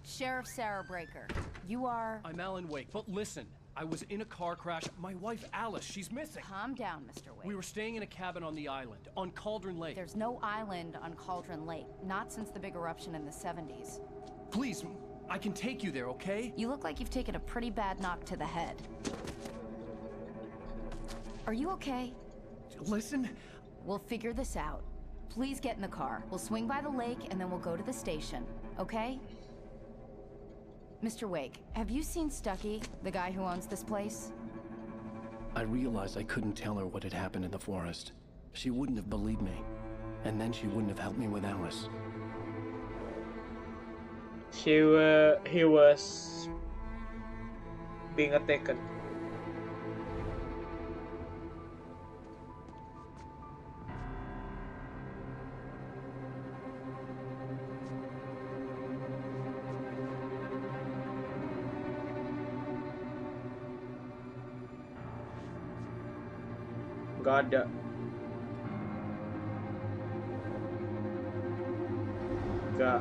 Sheriff Sarah Breaker. You are... I'm Alan Wake, but listen. I was in a car crash. My wife, Alice, she's missing. Calm down, Mr. Wake. We were staying in a cabin on the island, on Cauldron Lake. There's no island on Cauldron Lake. Not since the big eruption in the 70s. Please, I can take you there, okay? You look like you've taken a pretty bad knock to the head. Are you okay? Listen. We'll figure this out. Please get in the car. We'll swing by the lake and then we'll go to the station, okay? Mr. Wake, have you seen Stucky, the guy who owns this place? I realized I couldn't tell her what had happened in the forest. She wouldn't have believed me. And then she wouldn't have helped me with Alice. He was being attacked. Gak ada. Gak.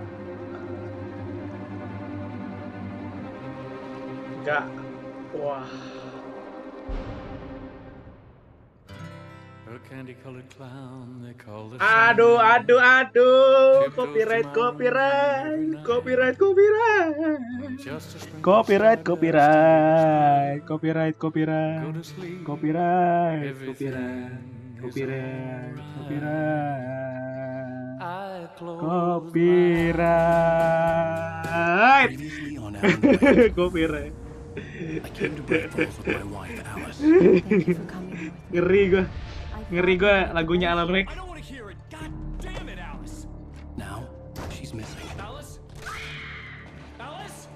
Wah. A candy-colored clown they call the Aduh. Copyright. Copyright. Ngeri gua lagunya Alan Wake. Now she's missing. Alice? Alice?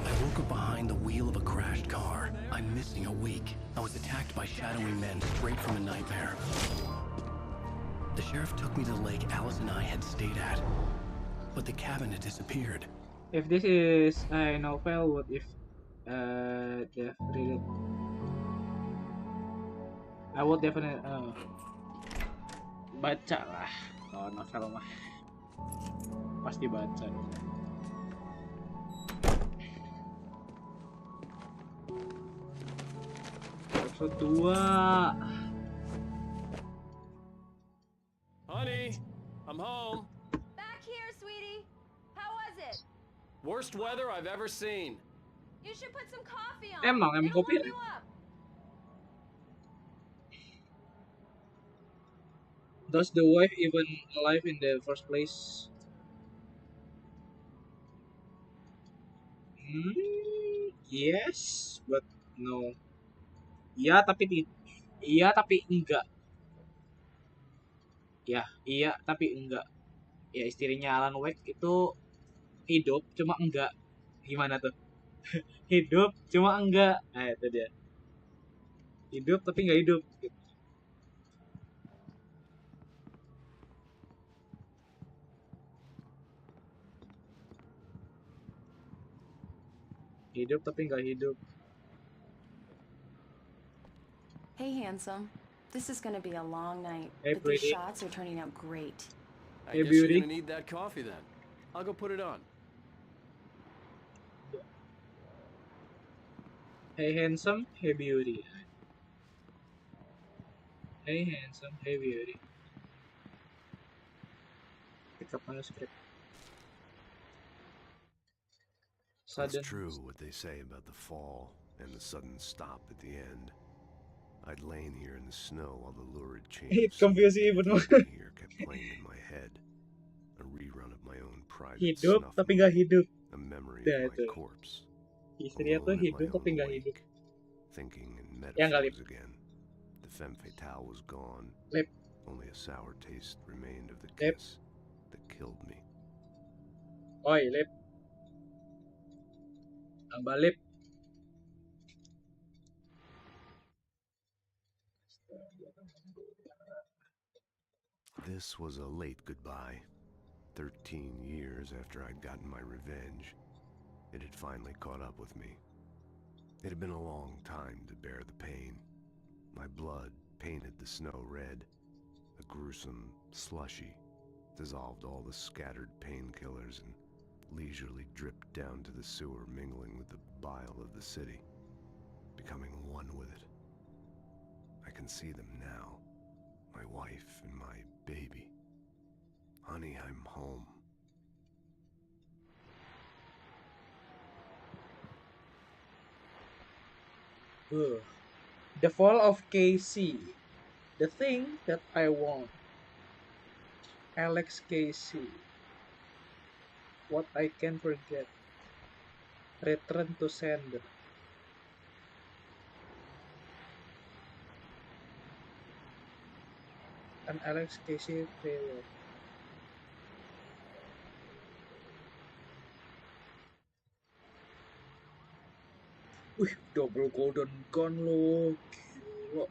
I woke up behind the wheel of a crashed car. I'm missing a week. I was attacked by shadowy men straight from a nightmare. The sheriff took me to the lake Alice and I had stayed at, but the cabin had disappeared. If this is a novel, what if they've read it? I would definitely baca lah. Kalau novel mah pasti baca. Episode 2. Honey, I'm home. Back here, sweetie. How was it? Worst weather I've ever seen. You should put some coffee on. Emang It'll kopi. warm you up. Does the wife even alive in the first place? Yes, but no. Iya tapi enggak. Iya tapi enggak. Ya istrinya Alan Wake itu hidup cuma enggak. Gimana tuh? Hidup cuma enggak. Nah itu dia. Hidup tapi enggak hidup. Hidup tapi nggak hidup. Hey, handsome. This is gonna be a long night, Hey, but these pretty. shots are turning out great. I Hey, guess beauty. you're gonna need that coffee then. I'll go put it on. Hey handsome, hey beauty. Hey handsome, hey beauty. Pick up manuscript. Sudden. It's true what they say about the fall and the sudden stop at the end. I'd lain here in the snow while the lurid change here kept playing in my head. A rerun of my own private Hidup snuff tapi nggak movie. hidup. A memory Nah, of my itu. corpse. Istrinya tuh Alone at my hidup tapi own nggak hidup. wake, thinking in Ya nggak, Lip. metaphors again. The femme fatale was gone. Lip. Only a sour taste remained of the Lip. kiss that killed me. Oi, Lip. Tambah Lip. This was a late goodbye. 13 years after I'd gotten my revenge, it had finally caught up with me. It had been a long time to bear the pain. My blood painted the snow red. A gruesome slushy dissolved all the scattered painkillers and leisurely dripped down to the sewer, mingling with the bile of the city, becoming one with it. I can see them now, my wife and my baby. Honey, I'm home. The Fall of Casey. The Thing That I Want. Alex Casey. What I Can Forget. Return to Sender. An Alex Casey trailer. Wih, double golden gun lo. Gila.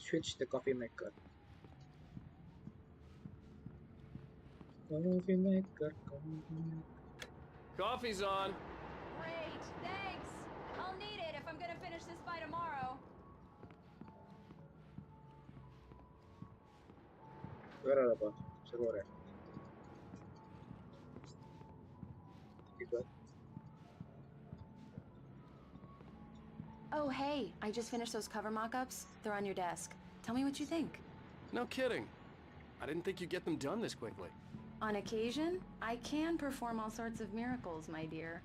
Switch the coffee maker. Coffee maker, coffee maker. Coffee's on. Great, thanks. I'll need it if I'm gonna finish this by tomorrow. Suara apa? Suara. Gitu. Oh, hey, I just finished those cover mock-ups. They're on your desk. Tell me what you think. No kidding. I didn't think you'd get them done this quickly. On occasion, I can perform all sorts of miracles, my dear.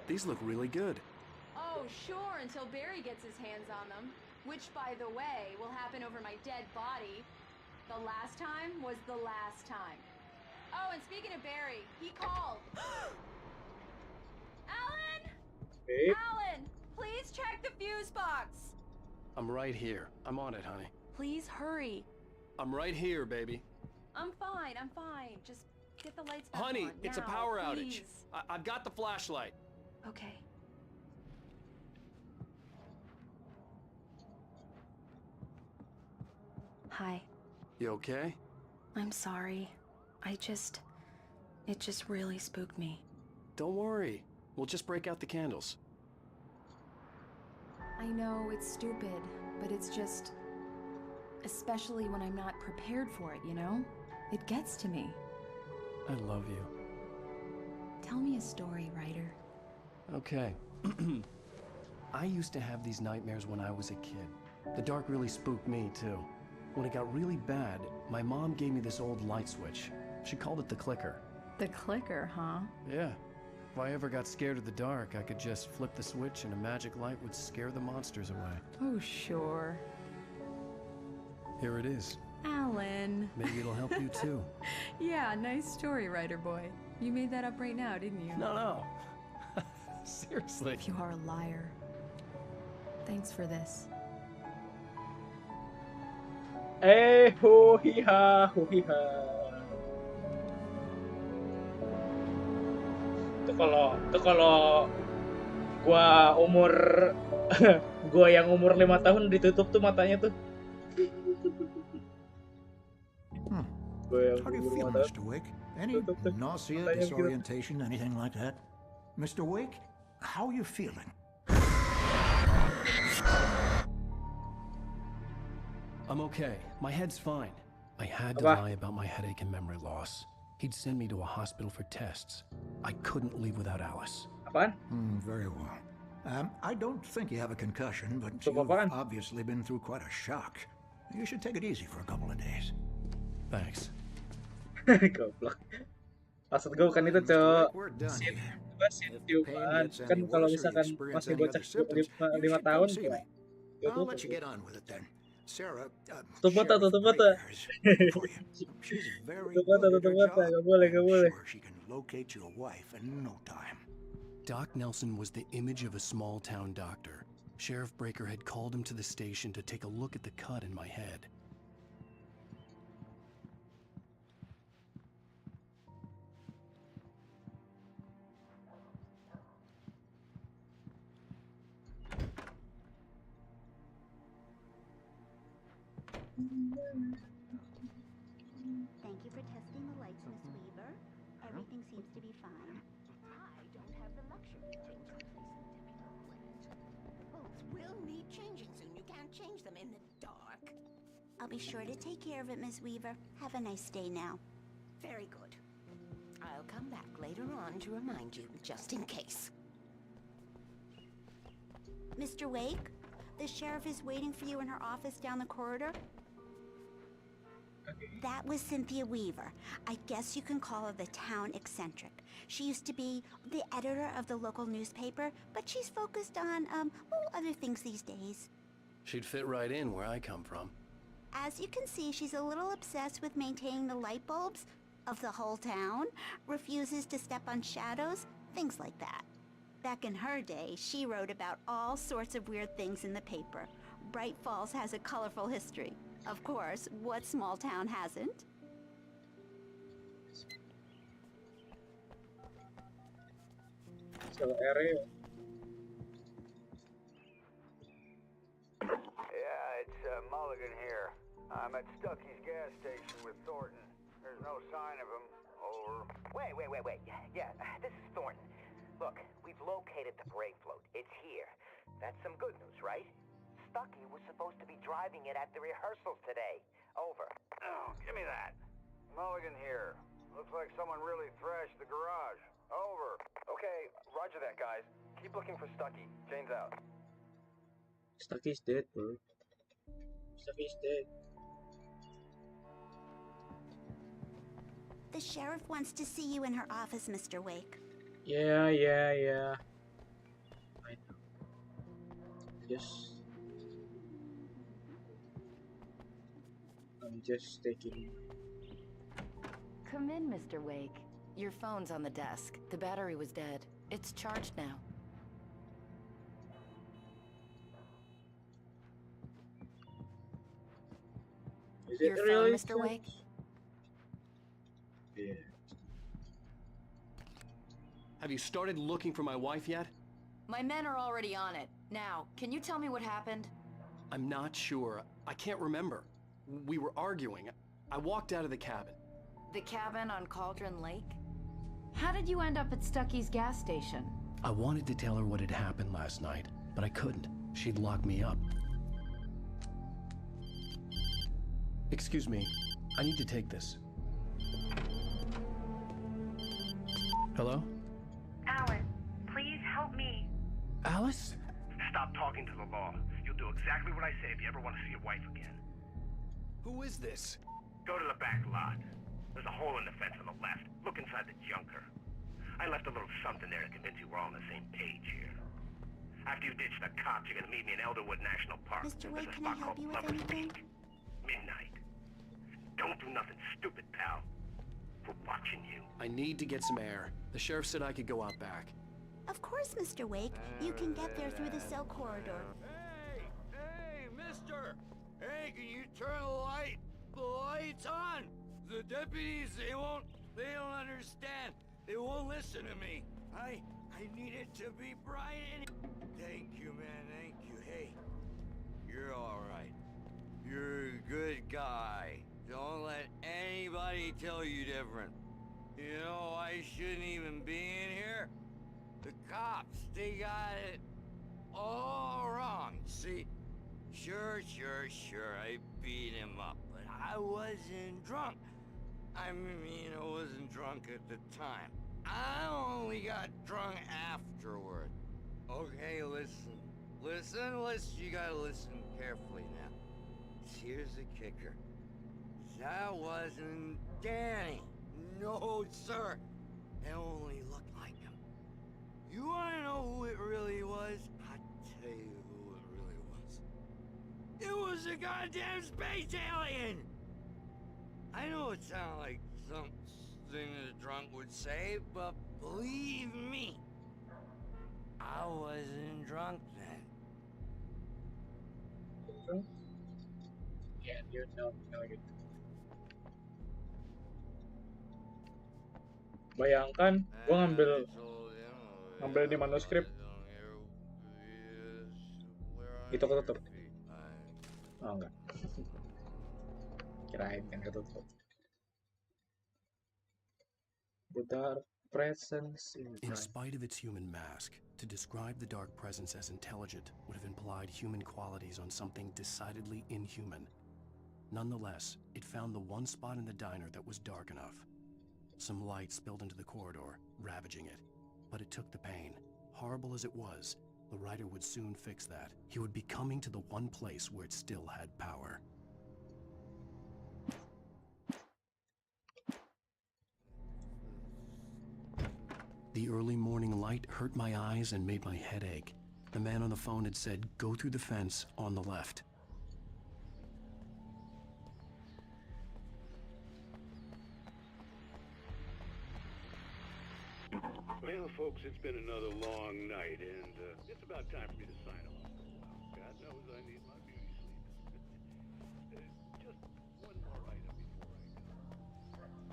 These look really good. Oh, sure, until Barry gets his hands on them. Which, by the way, will happen over my dead body. The last time was the last time. Oh, and speaking of Barry, he called. Alan! Hey. Alan, please check the fuse box. I'm right here. I'm on it, honey. Please hurry. I'm right here, baby. I'm fine, I'm fine. Just get the lights back Honey, on. it's a now, power please. outage. I've got the flashlight. Okay. Hi. You okay? I'm sorry. It just really spooked me. Don't worry. We'll just break out the candles. I know it's stupid, but it's just... Especially when I'm not prepared for it, you know? It gets to me. I love you. Tell me a story, writer. Okay. I used to have these nightmares when I was a kid. The dark really spooked me, too. When it got really bad, my mom gave me this old light switch. She called it the clicker. The clicker, huh? Yeah. If I ever got scared of the dark, I could just flip the switch and a magic light would scare the monsters away. Oh, sure. Here it is. Alan. Maybe it'll help you, too. Yeah, nice story, writer boy. You made that up right now, didn't you? No. Seriously. You are a liar. Thanks for this. Ho hi ha, ho hi ha. Itu kalau gua umur gua yang umur 5 tahun ditutup tuh matanya tuh. How do you feel, Mr. Wake? Any nausea, disorientation, anything like that? Mr. Wake, how are you feeling? I'm okay. My head's fine. I had to lie about my headache and memory loss. He'd send me to a hospital for tests. I couldn't leave without Alice. Apaan? Very well. I don't think you have a concussion, but Tutup you've apaan? obviously been through quite a shock. You should take it easy for a couple of days. Thanks. Goblok. Maksud gue bukan itu, Cok. We're done Scene, here. scene If the pain tiupaan. gets Kan any kalau worse or you misalkan experience masih any bocah other symptoms, you 5 should come tahun, see ya me. I'll let you get on with it then. Sarah, tutup mata, Sheriff tutup mata. Breaker is waiting for you. She's very Tutup mata, good at tutup her mata. job. Gak boleh, gak I'm boleh. sure she can locate your wife in no time. Doc Nelson was the image of a small-town doctor. Sheriff Breaker had called him to the station to take a look at the cut in my head. Thank you for testing the lights, Miss Weaver. Everything seems to be fine. I don't have the luxury of being complacent, Deputy. The bolts will need changing soon. You can't change them in the dark. I'll be sure to take care of it, Miss Weaver. Have a nice day now. Very good. I'll come back later on to remind you, just in case. Mr. Wake, the sheriff is waiting for you in her office down the corridor. That was Cynthia Weaver. I guess you can call her the town eccentric. She used to be the editor of the local newspaper, but she's focused on, other things these days. She'd fit right in where I come from. As you can see, she's a little obsessed with maintaining the light bulbs of the whole town, refuses to step on shadows, things like that. Back in her day, she wrote about all sorts of weird things in the paper. Bright Falls has a colorful history. Of course, what small town hasn't? Yeah, it's Mulligan here. I'm at Stucky's gas station with Thornton. There's no sign of him. Over. Wait. Yeah, this is Thornton. Look, we've located the parade float. It's here. That's some good news, right? Stucky was supposed to be driving it at the rehearsals today. Over. Oh, give me that. Mulligan here. Looks like someone really thrashed the garage. Over. Okay, roger that, guys. Keep looking for Stucky. Jane's out. Stucky's dead, bro. Stucky's dead. The sheriff wants to see you in her office, Mr. Wake. Yeah. I know. I'm just taking. Come in, Mr. Wake. Your phone's on the desk. The battery was dead. It's charged now. Is Your it phone, really Mr. Wake? Yeah. Have you started looking for my wife yet? My men are already on it. Now, can you tell me what happened? I'm not sure. I can't remember. We were arguing. I walked out of the cabin. The cabin on Cauldron Lake? How did you end up at Stucky's gas station? I wanted to tell her what had happened last night, but I couldn't. She'd lock me up. Excuse me. I need to take this. Hello? Alan, please help me. Alice? Stop talking to the law. You'll do exactly what I say if you ever want to see your wife again. Who is this? Go to the back lot. There's a hole in the fence on the left. Look inside the junker. I left a little something there to convince you we're all on the same page here. After you ditch the cops, you're gonna meet me in Elderwood National Park. Mr. There's Wake, a can I spot help called you with Lover's anything? Peak. Midnight. Don't do nothing stupid, pal. We're watching you. I need to get some air. The sheriff said I could go out back. Of course, Mr. Wake. You can get there through the cell corridor. Hey, mister! Hey, can you turn the light? The light's on! The deputies, they don't understand. They won't listen to me. I need it to be bright and... Thank you, man, thank you. Hey, you're alright. You're a good guy. Don't let anybody tell you different. You know, I shouldn't even be in here. The cops, they got it all wrong. See, sure, I beat him up, but I wasn't drunk. I mean, I wasn't drunk at the time. I only got drunk afterward. Okay, listen. Listen, you gotta listen carefully now. Here's the kicker. That wasn't Danny. No, sir. It only looked like him. You wanna know who it really was? I'll tell you who it really was. It was a goddamn space alien! I know it sounds like something a drunk would say, but believe me, I wasn't drunk then. Yeah, you know gitu. Bayangkan, gua ngambil di manuskrip itu ketutup. Oh enggak. Kirain kan ketutup. The dark presence In spite of its human mask, to describe the dark presence as intelligent would have implied human qualities on something decidedly inhuman. Nonetheless, it found the one spot in the diner that was dark enough. Some light spilled into the corridor, ravaging it. But it took the pain. Horrible as it was, the writer would soon fix that. He would be coming to the one place where it still had power. The early morning light hurt my eyes and made my head ache. The man on the phone had said, "Go through the fence on the left." Well, folks, it's been another long night, and it's about time for me to sign off for a while. God knows I need my beauty sleep. Just one more item before I go.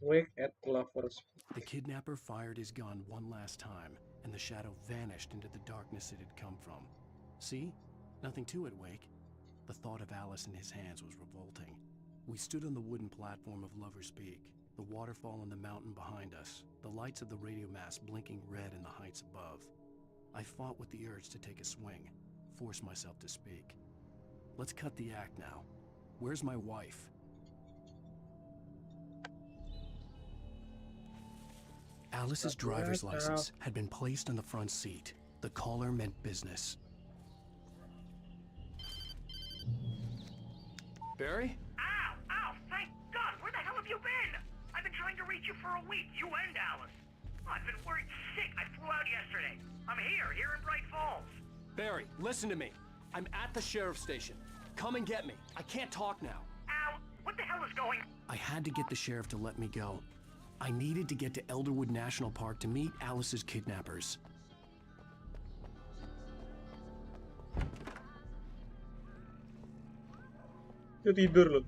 Wake at Lovers. The kidnapper fired his gun one last time, and the shadow vanished into the darkness it had come from. See? Nothing to it, Wake. The thought of Alice in his hands was revolting. We stood on the wooden platform of Lover's Peak, the waterfall in the mountain behind us, the lights of the radio mast blinking red in the heights above. I fought with the urge to take a swing, force myself to speak. Let's cut the act now. Where's my wife? Alice's driver's license had been placed on the front seat. The caller meant business. Barry? Ow! Ow! Thank God! Where the hell have you been? I've been trying to reach you for a week, you and Alice. I've been worried sick. I flew out yesterday. I'm here in Bright Falls. Barry, listen to me. I'm at the sheriff's station. Come and get me. I can't talk now. Ow! What the hell is going on? I had to get the sheriff to let me go. I needed to get to Elderwood National Park to meet Alice's kidnappers. Dia tidur loh.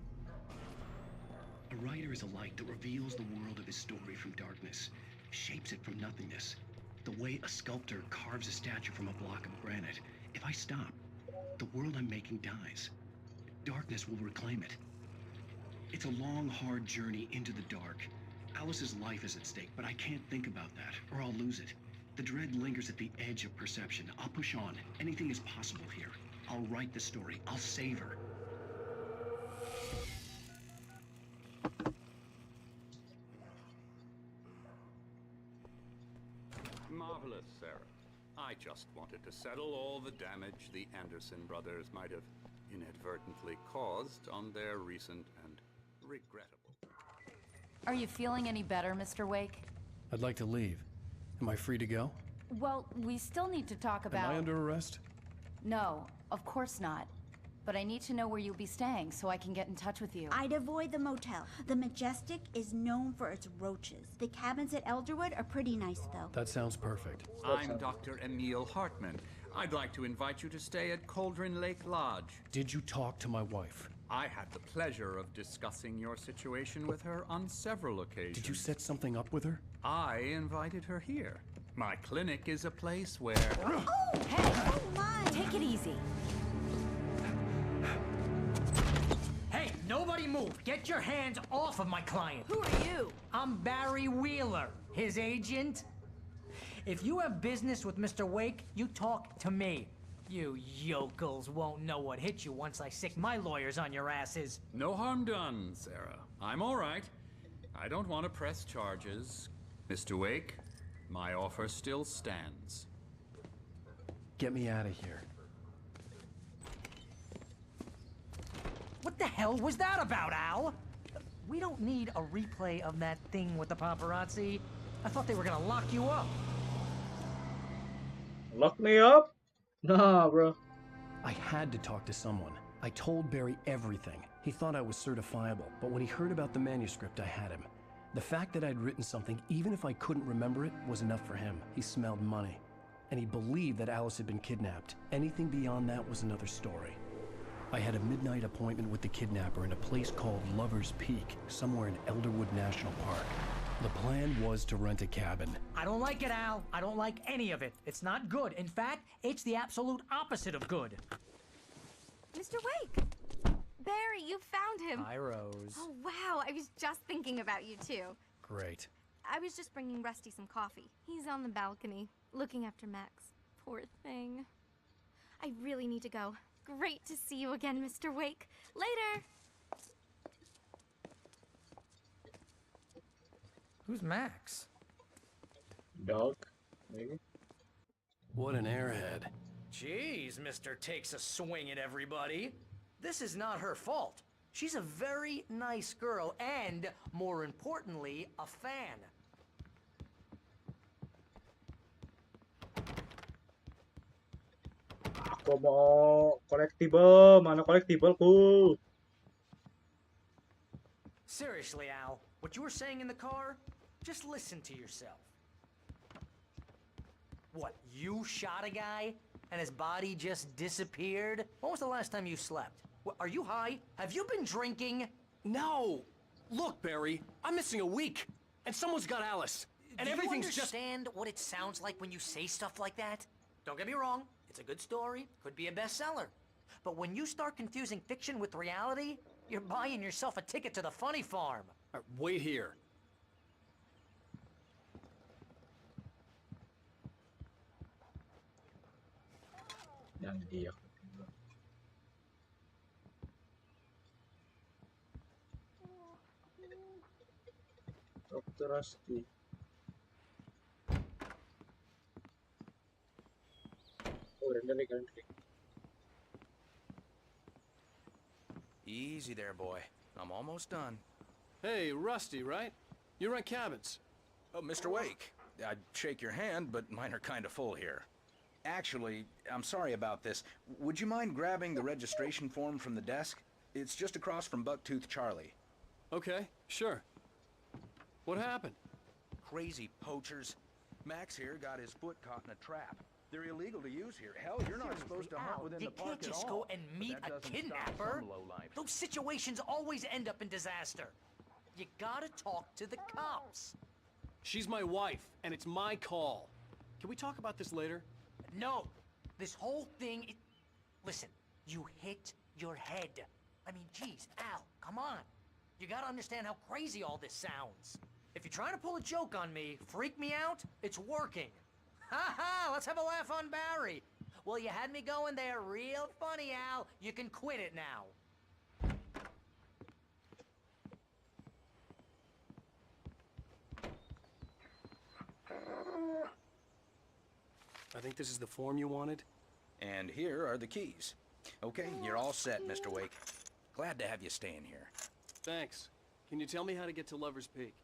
A writer is a light that reveals the world of his story from darkness, shapes it from nothingness. The way a sculptor carves a statue from a block of granite. If I stop, the world I'm making dies. Darkness will reclaim it. It's a long, hard journey into the dark. Alice's life is at stake, but I can't think about that, or I'll lose it. The dread lingers at the edge of perception. I'll push on. Anything is possible here. I'll write the story. I'll save her. Marvelous, Sarah. I just wanted to settle all the damage the Anderson brothers might have inadvertently caused on their recent and regrettable... Are you feeling any better, Mr. Wake? I'd like to leave. Am I free to go? Well, we still need to talk about... Am I under arrest? No, of course not. But I need to know where you'll be staying so I can get in touch with you. I'd avoid the motel. The Majestic is known for its roaches. The cabins at Elderwood are pretty nice, though. That sounds perfect. I'm Dr. Emil Hartman. I'd like to invite you to stay at Cauldron Lake Lodge. Did you talk to my wife? I had the pleasure of discussing your situation with her on several occasions. Did you set something up with her? I invited her here. My clinic is a place where... Oh, hey! Oh, my! Take it easy. Hey, nobody move! Get your hands off of my client! Who are you? I'm Barry Wheeler, his agent. If you have business with Mr. Wake, you talk to me. You yokels won't know what hit you once I sick my lawyers on your asses. No harm done, Sarah. I'm all right. I don't want to press charges. Mr. Wake, my offer still stands. Get me out of here. What the hell was that about, Al? We don't need a replay of that thing with the paparazzi. I thought they were gonna lock you up. Lock me up? Nah, bro. I had to talk to someone. I told Barry everything. He thought I was certifiable, but when he heard about the manuscript, I had him. The fact that I'd written something, even if I couldn't remember it, was enough for him. He smelled money. And he believed that Alice had been kidnapped. Anything beyond that was another story. I had a midnight appointment with the kidnapper in a place called Lover's Peak, somewhere in Elderwood National Park. The plan was to rent a cabin. I don't like it, Al. I don't like any of it. It's not good. In fact, it's the absolute opposite of good. Mr. Wake! Barry, you found him. Hi, Rose. Oh, wow. I was just thinking about you, too. Great. I was just bringing Rusty some coffee. He's on the balcony, looking after Max. Poor thing. I really need to go. Great to see you again, Mr. Wake. Later! Who's Max? Dog, maybe? What an airhead. Jeez, Mr. Takes a swing at everybody. This is not her fault. She's a very nice girl and, more importantly, a fan. Aku mau collectible, mana collectibleku? Seriously, Al, what you were saying in the car? Just listen to yourself. What, you shot a guy and his body just disappeared? When was the last time you slept? What, are you high? Have you been drinking? No! Look, Barry, I'm missing a week, and someone's got Alice, and everything's just... Do you understand what it sounds like when you say stuff like that? Don't get me wrong, it's a good story, could be a bestseller. But when you start confusing fiction with reality, you're buying yourself a ticket to the funny farm. Wait here. Yang dia. Dr. Rusty. Oh, render currently. Easy there, boy. I'm almost done. Hey, Rusty, right? You rent cabins. Oh, Mr. Wake. I'd shake your hand, but mine are kind of full here. Actually, I'm sorry about this. Would you mind grabbing the registration form from the desk? It's just across from Bucktooth Charlie. Okay, sure. What happened? Crazy poachers. Max here got his foot caught in a trap. They're illegal to use here. Hell, you're not supposed to hunt within the park at all. You can't just go and meet a kidnapper. Those situations always end up in disaster. You gotta talk to the cops. She's my wife, and it's my call. Can we talk about this later? No. This whole thing... Listen, you hit your head. I mean, geez, Al, come on. You gotta understand how crazy all this sounds. If you're trying to pull a joke on me, freak me out, it's working. Ha ha! Let's have a laugh on Barry. Well, you had me going there real funny, Al. You can quit it now. I think this is the form you wanted. And here are the keys. Okay, you're all set, Mr. Wake. Glad to have you staying here. Thanks. Can you tell me how to get to Lover's Peak?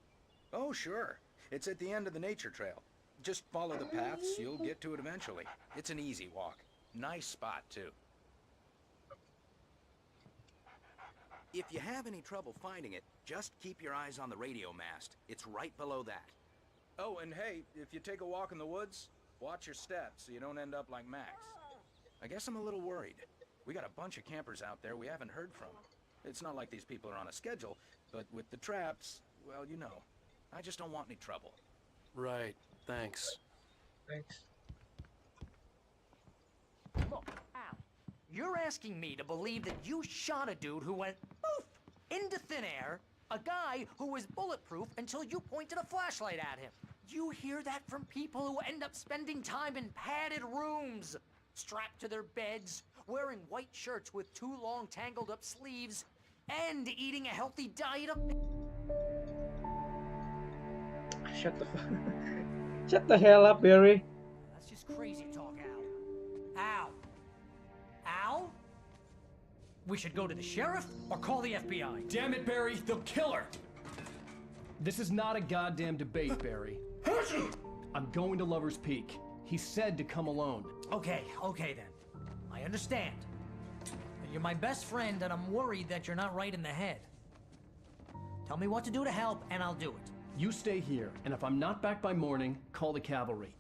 Oh, sure. It's at the end of the nature trail. Just follow the paths, you'll get to it eventually. It's an easy walk. Nice spot, too. If you have any trouble finding it, just keep your eyes on the radio mast. It's right below that. Oh, and hey, if you take a walk in the woods, watch your steps so you don't end up like Max. I guess I'm a little worried. We got a bunch of campers out there we haven't heard from. It's not like these people are on a schedule, but with the traps, well, you know. I just don't want any trouble. Right, thanks. Thanks. Look, Al, you're asking me to believe that you shot a dude who went poof into thin air, a guy who was bulletproof until you pointed a flashlight at him. You hear that from people who end up spending time in padded rooms, strapped to their beds, wearing white shirts with too long tangled up sleeves, and eating a healthy diet of... Shut the fuck. Shut the hell up, Barry. That's just crazy talk, Al. Al. Al? We should go to the sheriff or call the FBI. Damn it, Barry, they'll kill her! This is not a goddamn debate, Barry. I'm going to Lover's Peak. He said to come alone. Okay then. I understand. You're my best friend, and I'm worried that you're not right in the head. Tell me what to do to help, and I'll do it. You stay here, and if I'm not back by morning, call the cavalry.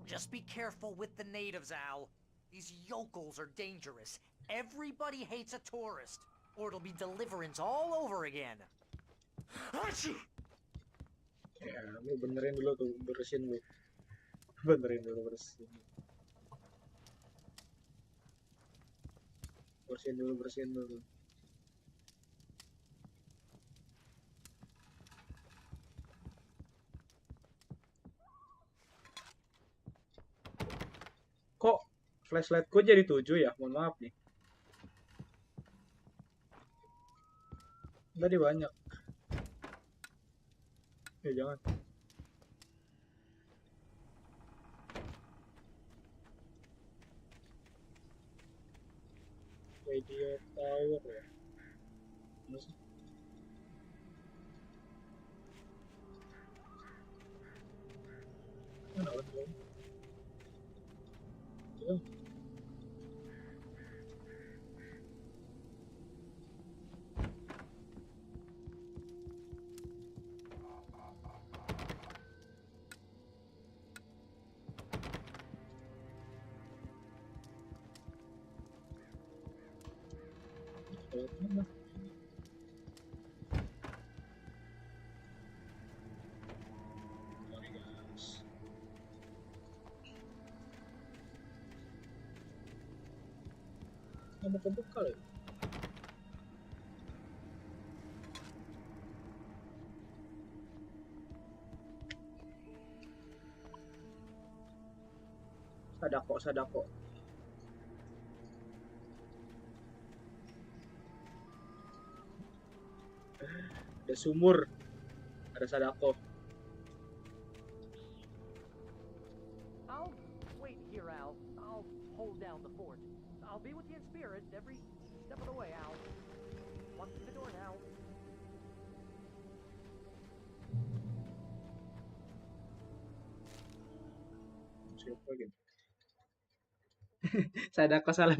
Just be careful with the natives, Al. These yokels are dangerous. Everybody hates a tourist, or it'll be Deliverance all over again. Ya, lu benerin dulu tuh, bersihin lu. Benerin dulu, bersihin. Bersihin dulu. Kok flashlightku jadi 7 ya? Mohon maaf nih. Tadi banyak. Ya jangan. Radio tower ya. Mana sih? Mana orang? Ya. Mana? Sorry guys. Kamu kebuka ya? Sadako. Ada sumur, ada sadako. I'll wait here, Al. I'll hold down the fort. I'll be with you in spirit every step of the way, Al. Walk through the door now. Siapa gitu? Sadako salah.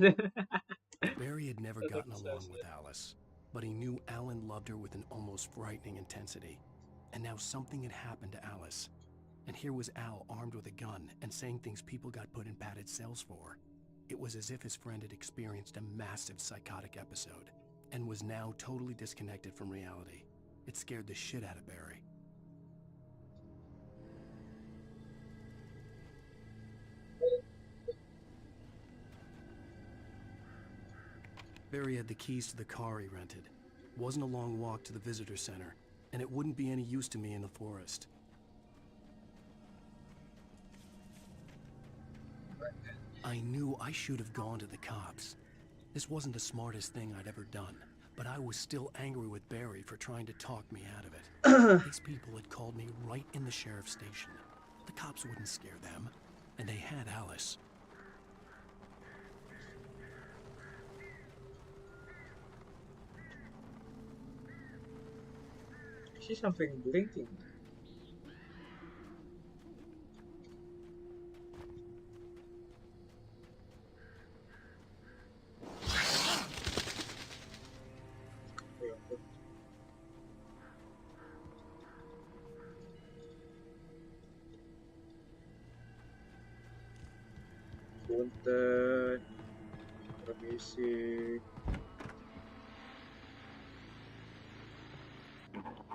Barry had never gotten along with Alice, but he knew Alan loved her with an almost frightening intensity. And now something had happened to Alice. And here was Al armed with a gun and saying things people got put in padded cells for. It was as if his friend had experienced a massive psychotic episode and was now totally disconnected from reality. It scared the shit out of Barry. Barry had the keys to the car he rented. It wasn't a long walk to the visitor center, and it wouldn't be any use to me in the forest. I knew I should have gone to the cops. This wasn't the smartest thing I'd ever done, but I was still angry with Barry for trying to talk me out of it. These people had called me right in the sheriff's station. The cops wouldn't scare them, and they had Alice. I see something blinking. Punten, permisi.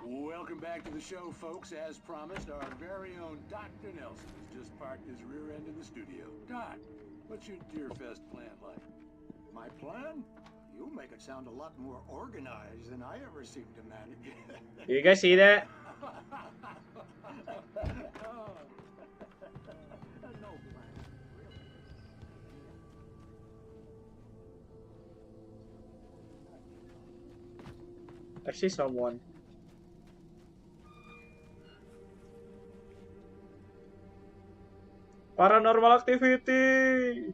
Welcome back to the show, folks. As promised, our very own Dr. Nelson has just parked his rear end in the studio. Doc, what's your Deerfest plan like? My plan? You make it sound a lot more organized than I ever seem to manage. You guys see that? No plan, really. I see someone. Paranormal activity.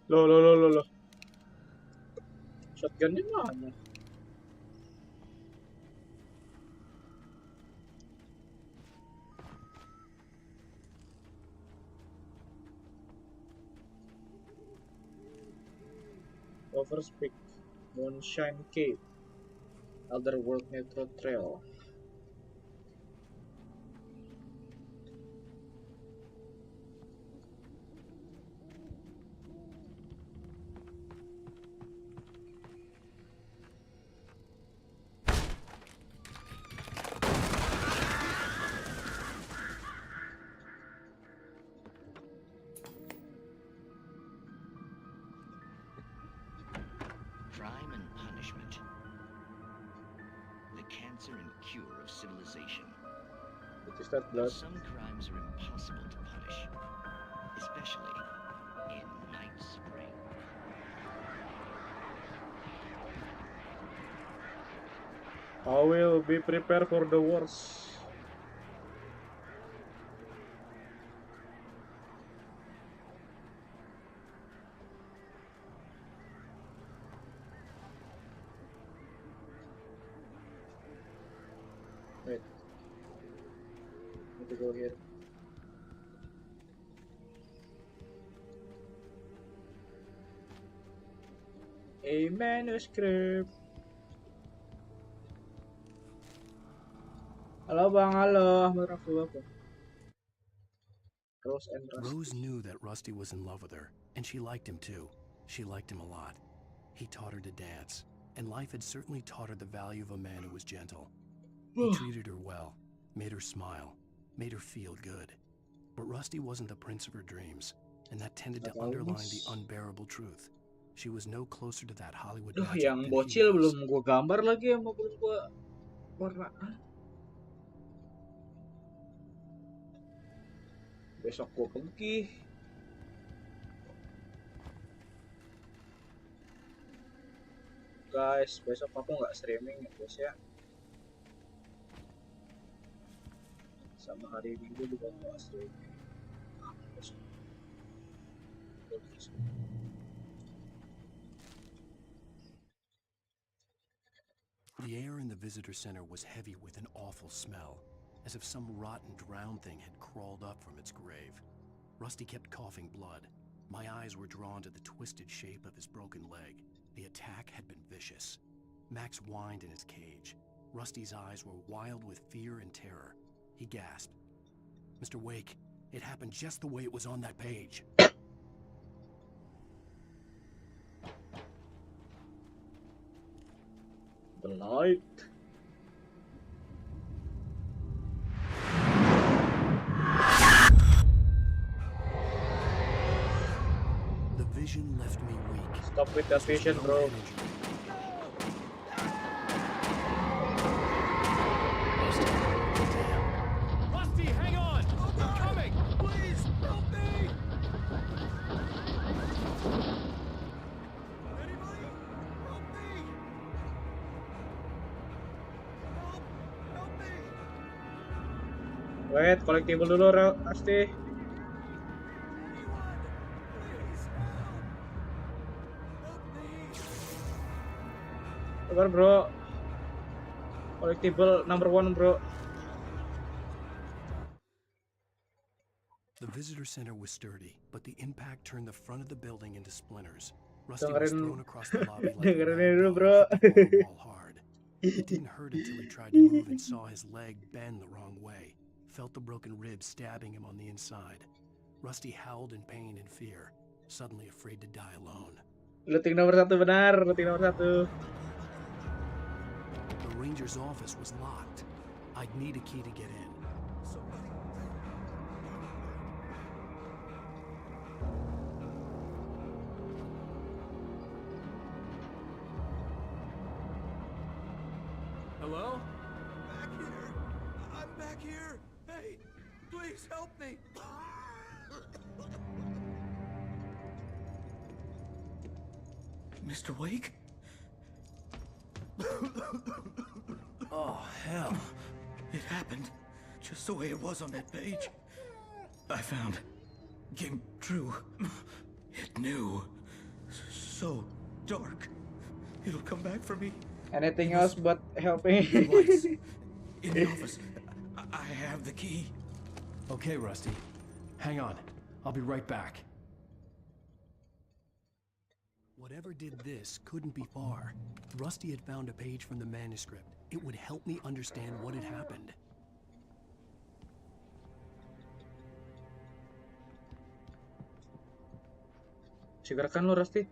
Loh. Shotgunnya mana? Overspeak, Moonshine Cave, Elderworld Metro Trail. Crime and punishment. The cancer and cure of civilization. What is that, blood? Some crimes are impossible to punish, especially in Night Spring. I will be prepared for the worst. Wait. Need to go here. A manuscript. Halo bang, halo. Rose and Rusty. Rose knew that Rusty was in love with her, and she liked him too. She liked him a lot. He taught her to dance, and life had certainly taught her the value of a man who was gentle. He treated her well, made her smile, made her feel good. But Rusty wasn't the prince of her dreams, and that tended to underline the unbearable truth. She was no closer to that Hollywood magic Yang than he bocil was. belum gua gambar lagi sama belum gua warna. Besok gua pergi. Guys, besok aku nggak streaming ya guys ya. Sama hari Minggu juga nggak streaming. The air in the visitor center was heavy with an awful smell, as if some rotten drowned thing had crawled up from its grave. Rusty kept coughing blood. My eyes were drawn to the twisted shape of his broken leg. The attack had been vicious. Max whined in his cage. Rusty's eyes were wild with fear and terror. He gasped. Mr. Wake, it happened just the way it was on that page. The light. The vision left me weak. Stop with that vision, bro. Rusty, hang on! I'm coming! Please, help me! Anybody? Help me! Help me! Wait, collectible dulu, Rusty. Sabar, bro. Collectible number 1, bro. The visitor center was sturdy, but the impact turned the front of the building into splinters. Rusty was Dengerin, thrown across the lobby like a dengerin dulu, rag doll bro. and hit the far wall hard. It didn't hurt until he tried to move and saw his leg bend the wrong way. Felt the broken ribs stabbing him on the inside. Rusty howled in pain and fear, suddenly afraid to die alone. Looting nomor 1 benar, looting nomor 1. The ranger's office was locked. I'd need a key to get in. Hello? Back here. I'm back here. Hey, please help me. Mr. Wake? Oh, hell. It happened just the way it was on that page. I found. Came true. It knew. So dark. It'll come back for me. Anything else but helping? Lights. In the office. I have the key. Okay, Rusty. Hang on. I'll be right back. Whatever did this couldn't be far. Rusty had found a page from the manuscript. It would help me understand what had happened. Sigarakan lo, Rusty.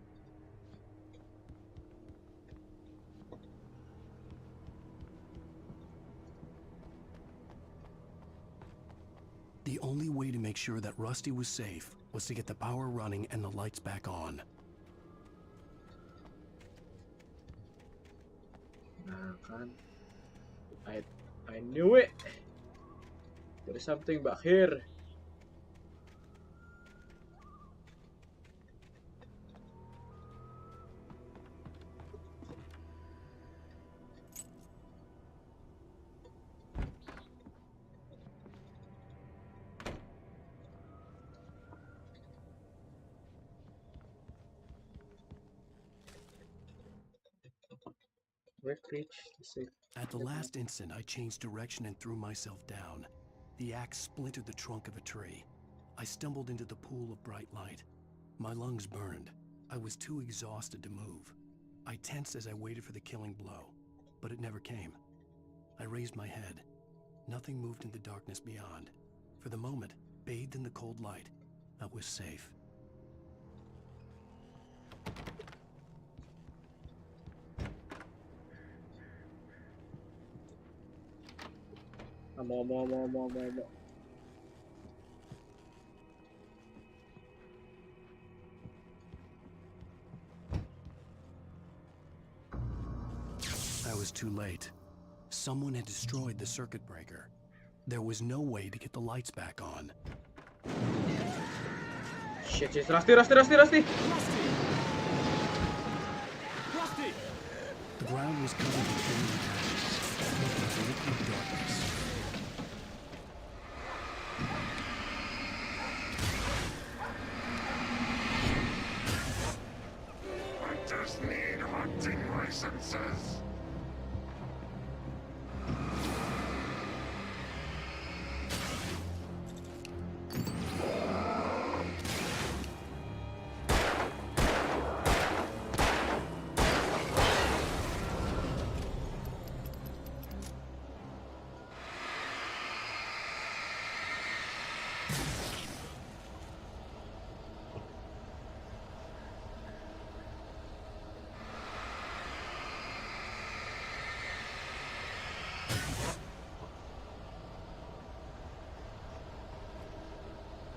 The only way to make sure that Rusty was safe was to get the power running and the lights back on. Nah, kan. I knew it. There's something back here. At the last instant, I changed direction and threw myself down. The axe splintered the trunk of a tree. I stumbled into the pool of bright light. My lungs burned. I was too exhausted to move. I tensed as I waited for the killing blow, but it never came. I raised my head. Nothing moved in the darkness beyond. For the moment, bathed in the cold light, I was safe. Mau. I was too late. Someone had destroyed the circuit breaker. There was no way to get the lights back on. Shit, Rusty! Rusty! The ground was covered in flaming ashes, smoking into liquid darkness. Hunters need hunting licenses.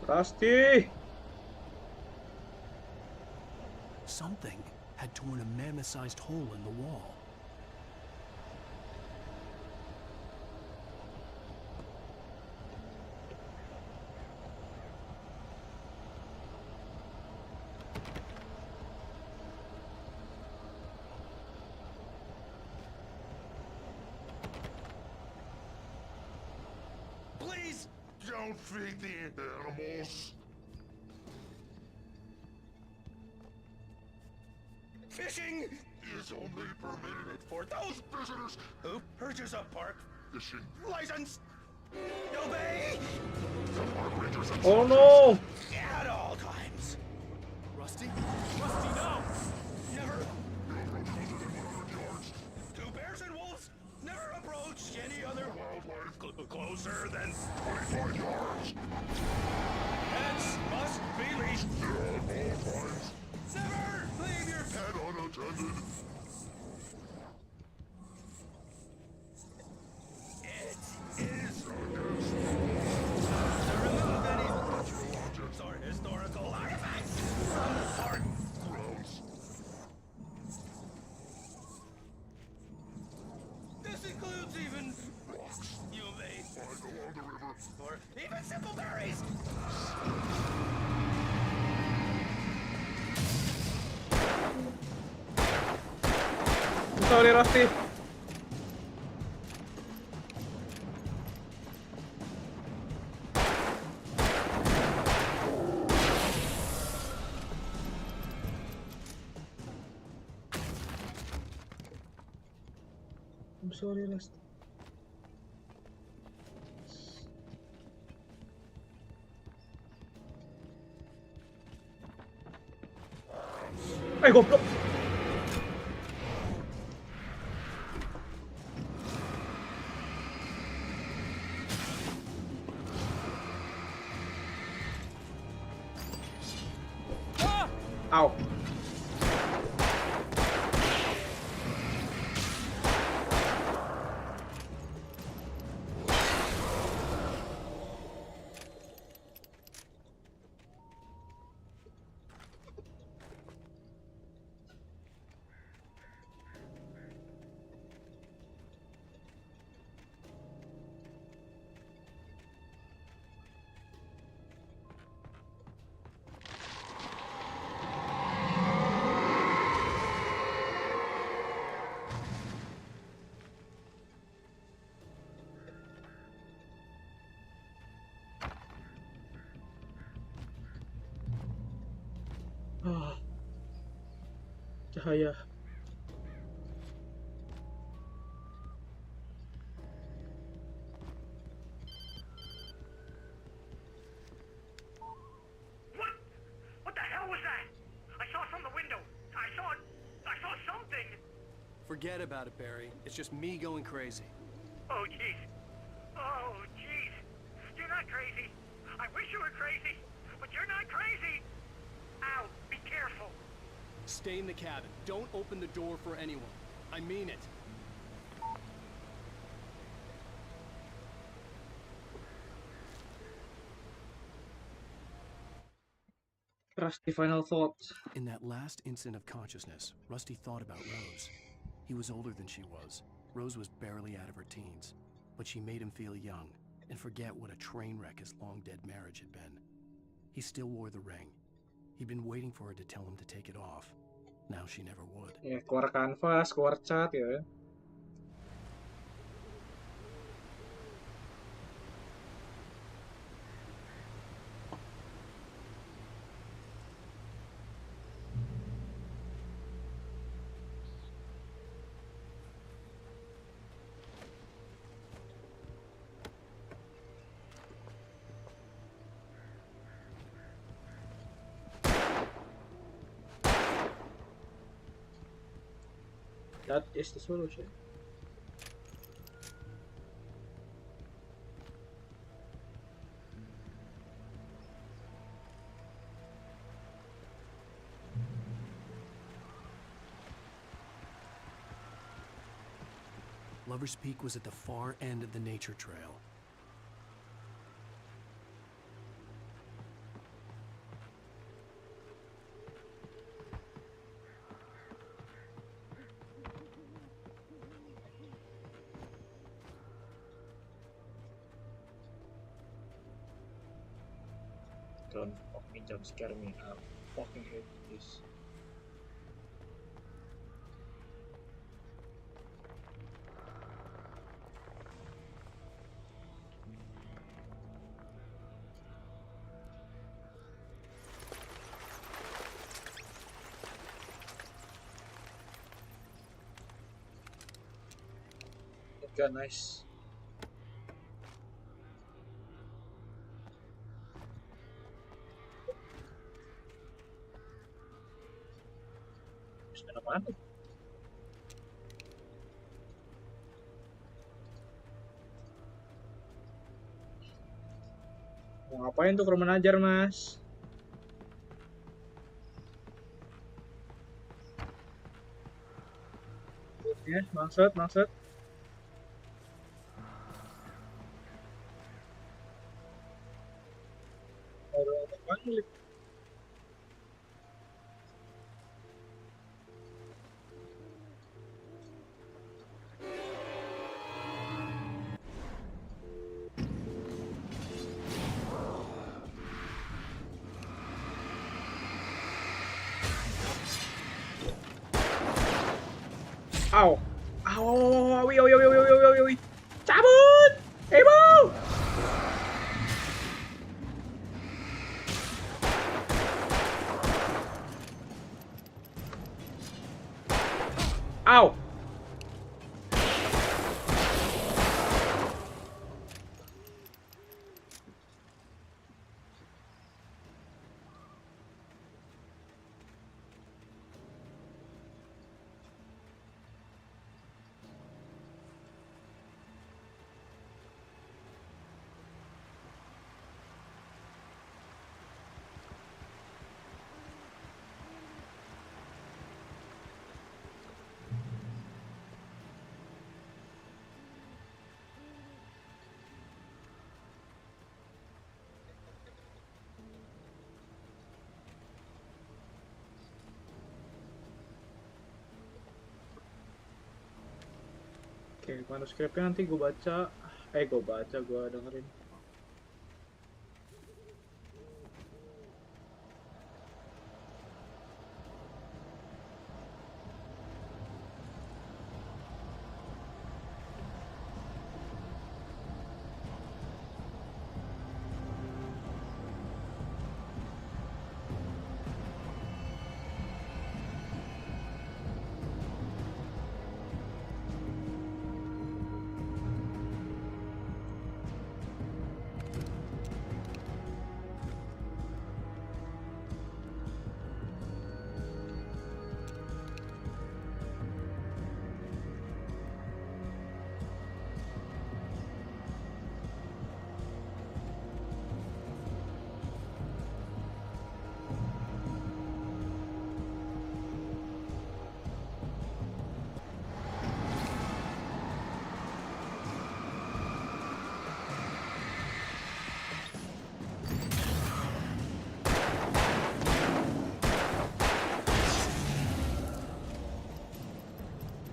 Rusty! Something had torn a mammoth-sized hole in the wall. Please don't feed the animals. Fishing is only permitted for those visitors who purchase a park fishing license. Obey the park rangers. Oh no! at all times. Rusty? Rusty, no! Historical artifacts from the fort. This includes even UV or even simple berries. Sorry, Rusty. I'm sorry, Rusty. Goblok. Ow. Cahaya. What the hell was that? I saw from the window. I saw something. Forget about it, Barry. It's just me going crazy. Oh, jeez. Oh, jeez. You're not crazy. I wish you were crazy, but you're not crazy. Ow, be careful. Stay in the cabin. Don't open the door for anyone. I mean it. Rusty, final thoughts. In that last instant of consciousness, Rusty thought about Rose. He was older than she was. Rose was barely out of her teens, but she made him feel young and forget what a train wreck his long-dead marriage had been. He still wore the ring. He'd been waiting for her to tell him to take it off. Now she never would. Ya, keluar kanvas, keluar cat ya. That is the solution. Lover's Peak was at the far end of the nature trail. Don't fucking jump scare me. I fucking hate this. Okay, nice. Apaan tuh? Mau ngapain tuh ke rumah Najar, Mas? Ya, maksud. Baru ada panggil. Au. Au, wi. Cabut! Ibu! Au! Oke, manuskripnya nanti gue dengerin.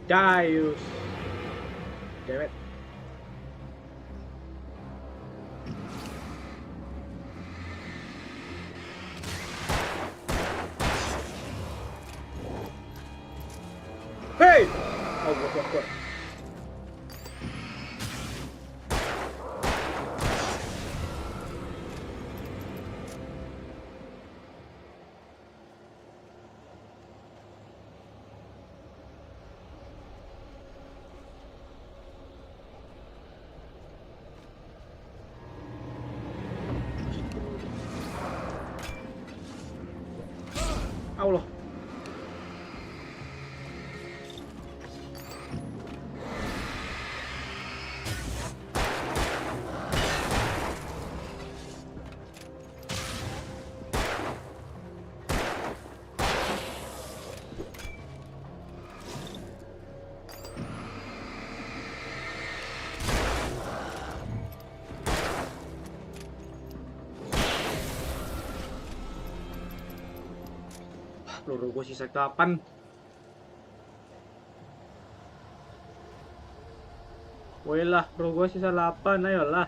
Darius. Damn it. Hey! Oh, what. Allah. Peluru gue sisa kapan? Woi lah, peluru gue sisa 8, ayolah.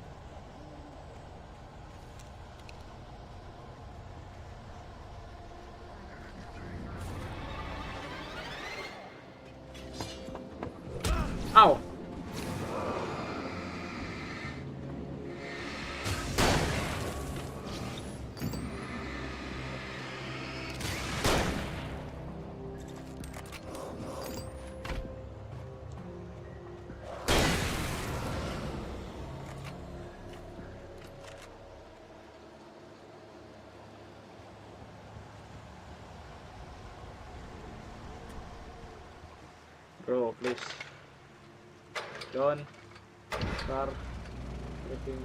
Au. Bro, please. Don't start breaking.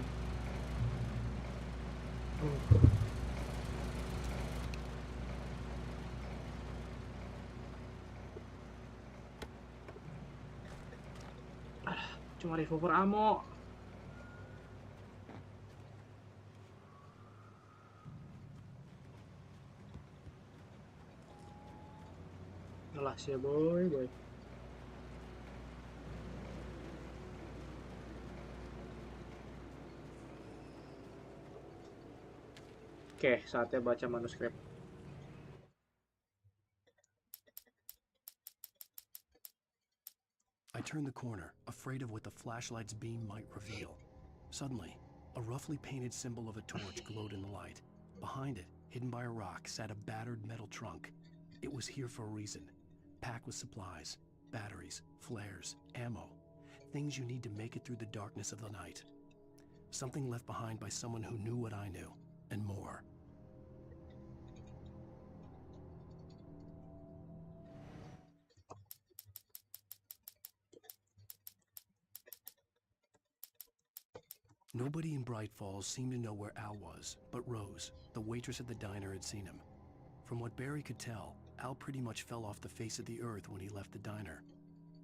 cuma revolver ammo. Alah sih boy. Oke, saatnya baca manuskrip. I turned the corner, afraid of what the flashlight's beam might reveal. Suddenly, a roughly painted symbol of a torch glowed in the light. Behind it, hidden by a rock, sat a battered metal trunk. It was here for a reason. Packed with supplies, batteries, flares, ammo. Things you need to make it through the darkness of the night. Something left behind by someone who knew what I knew, and more. Nobody in Bright Falls seemed to know where Al was, but Rose, the waitress at the diner, had seen him. From what Barry could tell, Al pretty much fell off the face of the earth when he left the diner.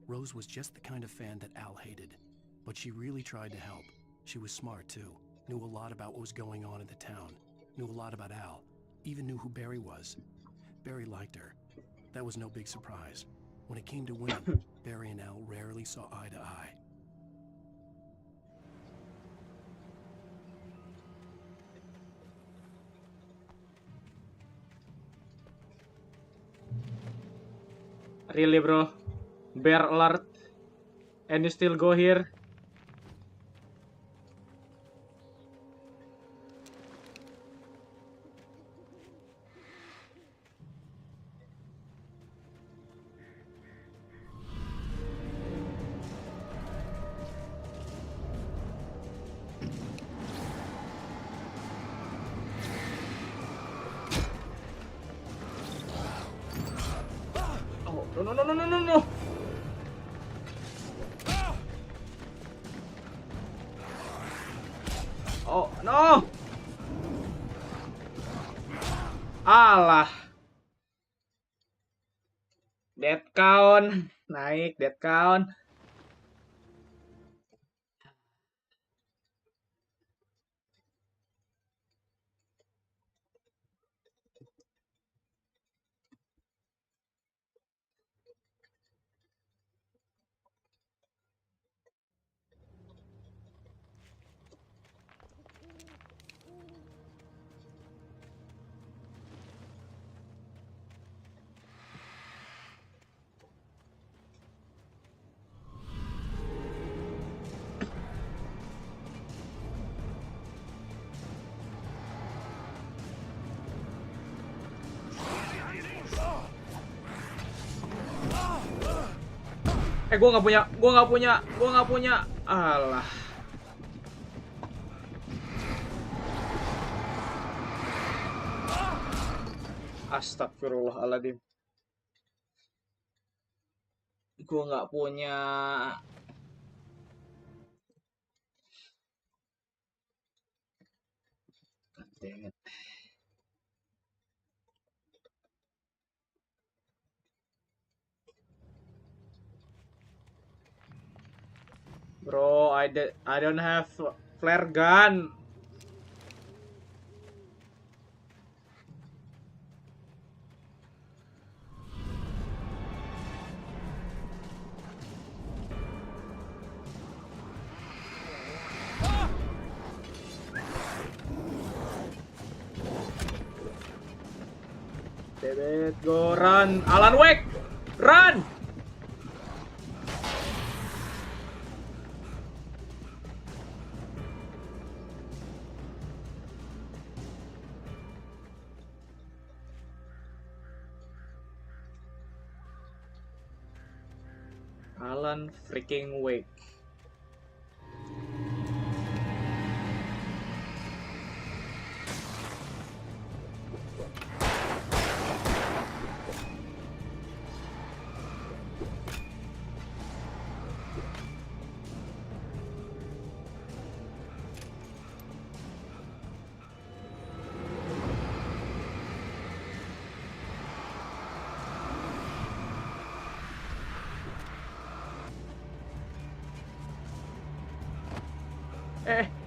Rose was just the kind of fan that Al hated, but she really tried to help. She was smart too, knew a lot about what was going on in the town, knew a lot about Al, even knew who Barry was. Barry liked her. That was no big surprise. When it came to women, Barry and Al rarely saw eye to eye. Really bro, bear alert, and you still go here? No. Oh, no. Alah. Dead count. Naik dead count. Gue nggak punya. Alah. Astagfirullahaladzim. Gue nggak punya. God damn it. Bro, I don't have flare gun. Bebet, go run, Alan Wake, run! Alan freaking Wake.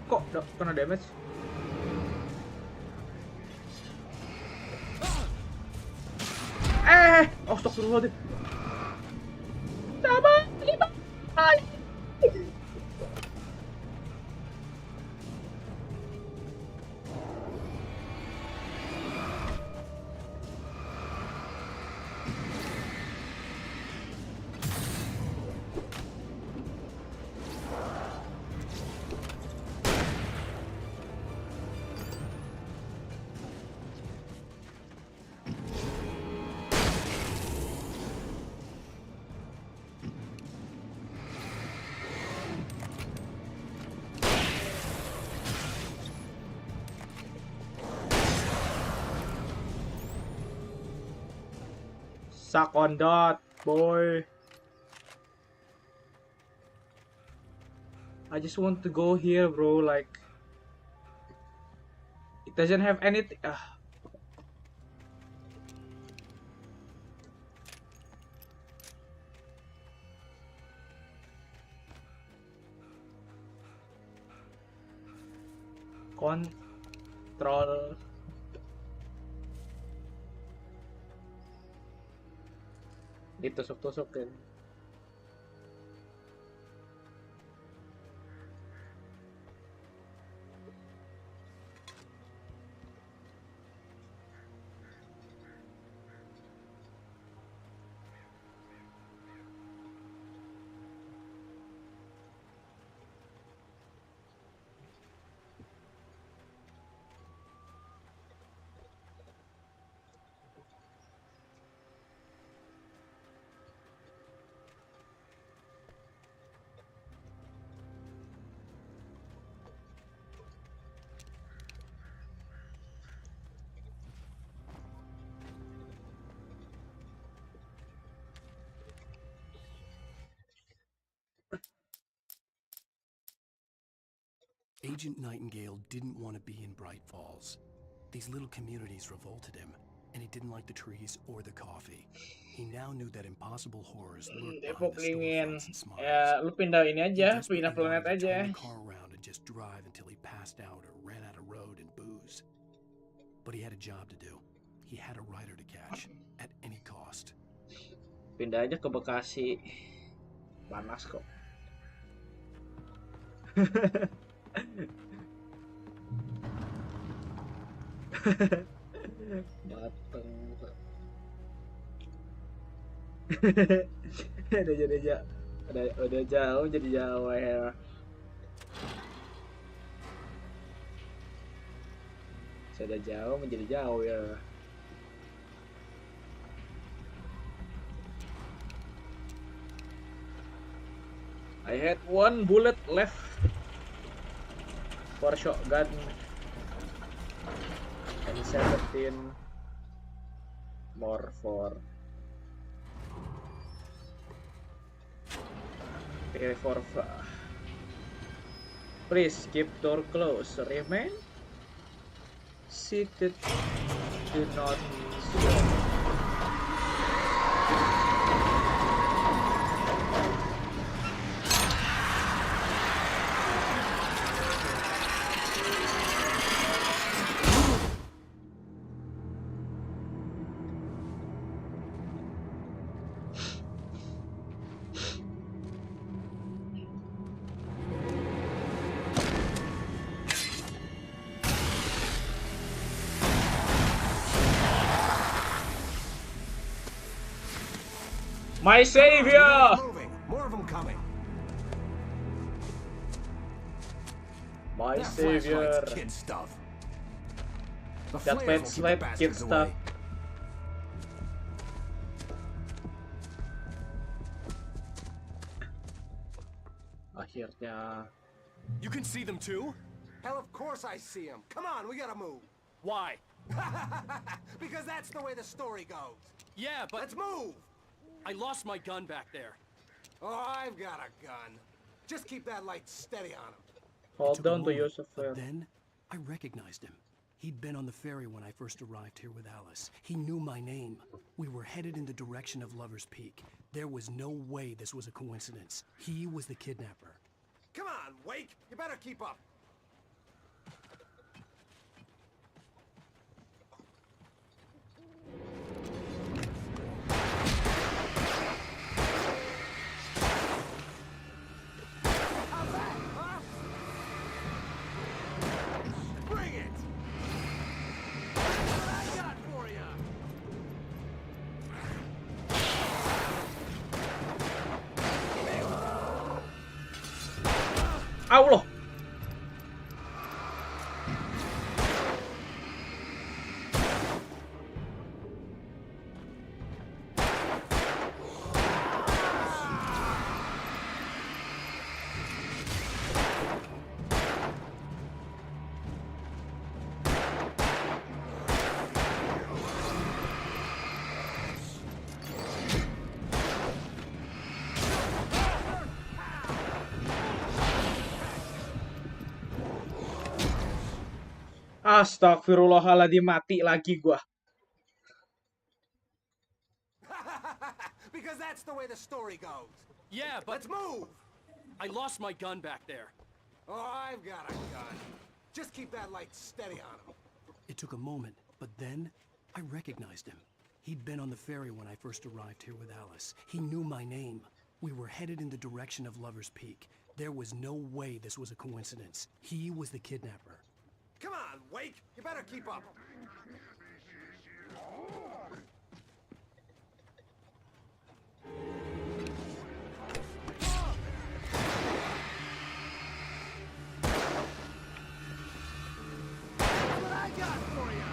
Kok kena damage? Astagfirullahaladzim. Sabar, 5 kali. Suck on that, boy. I just want to go here, bro. Like, it doesn't have anything. Control. Ditusuk-tusuk kan. Agent Nightingale didn't want to be in Bright Falls. These little communities revolted him, and he didn't like the trees or the coffee. He now knew that impossible horrors lurked behind the storefronts and smiles. Ya, lu pindah ini aja, He pindah planet desperately wanted to aja. turn the car around and just drive until he passed out or ran out of road and booze. But he had a job to do. He had a rider to catch at any cost. Pindah aja ke Bekasi. Panas kok. Mateng. udah jauh jadi jauh ya. Sudah jauh menjadi jauh ya. I had 1 bullet left for shotgun and 17 more for revolver. Please keep door closed. Remain seated. Do not stop. My savior! More of them coming. My savior. Kid stuff. That flashlight kid stuff. Akhirnya. You can see them too? Hell, of course I see them. Come on, we gotta move. Why? Because that's the way the story goes. Yeah, but... Let's move! I lost my gun back there. Oh, I've got a gun. Just keep that light steady on him. Hold on to Yusuf. But then, I recognized him. He'd been on the ferry when I first arrived here with Alice. He knew my name. We were headed in the direction of Lover's Peak. There was no way this was a coincidence. He was the kidnapper. Come on, Wake, you better keep up. Allah. Astagfirullahaladzim, mati lagi gua. Because that's the way the story goes. Yeah, but... Let's move! I lost my gun back there. Oh, I've got a gun. Just keep that light steady on him. It took a moment, but then I recognized him. He'd been on the ferry when I first arrived here with Alice. He knew my name. We were headed in the direction of Lover's Peak. There was no way this was a coincidence. He was the kidnapper. Come on, Wake! You better keep up. What I got for you?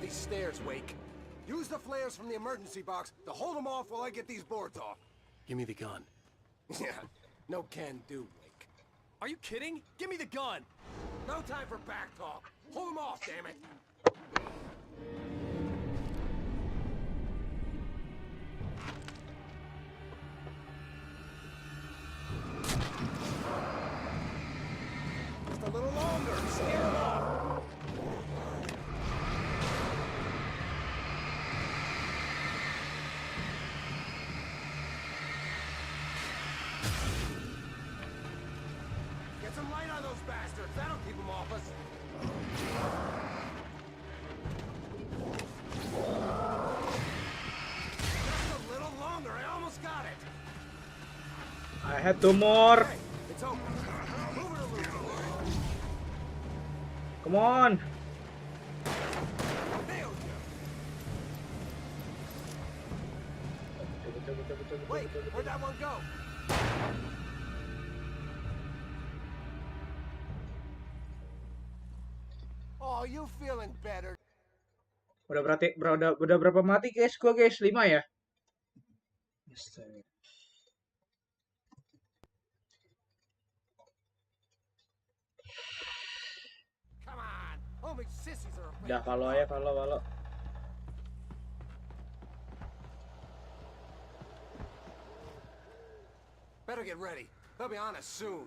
These stairs, Wake. Use the flares from the emergency box to hold them off while I get these boards off. Give me the gun. Yeah, no can do, Wake. Are you kidding? Give me the gun! No time for back talk. Hold them off, damn it. Just a little longer. Scare them off. Some light on those bastards. That'll keep them off us. Just a little longer. I almost got it. I had two more. Hey, it's open. Move it a little. Come on. Nailed you. Wait, where'd that one go? Oh, you feeling better? Udah berarti udah berapa mati guys? Gua guys 5 ya. Come on. Only sissies are afraid. Udah kalau ya kalau. Better get ready. They'll be on us soon.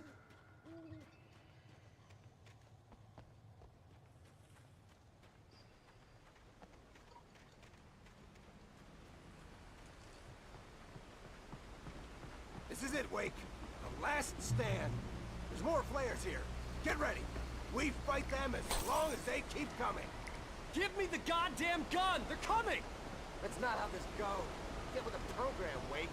This is it, Wake. The last stand. There's more flares here. Get ready. We fight them as long as they keep coming. Give me the goddamn gun! They're coming! That's not how this goes. Get with the program, Wake.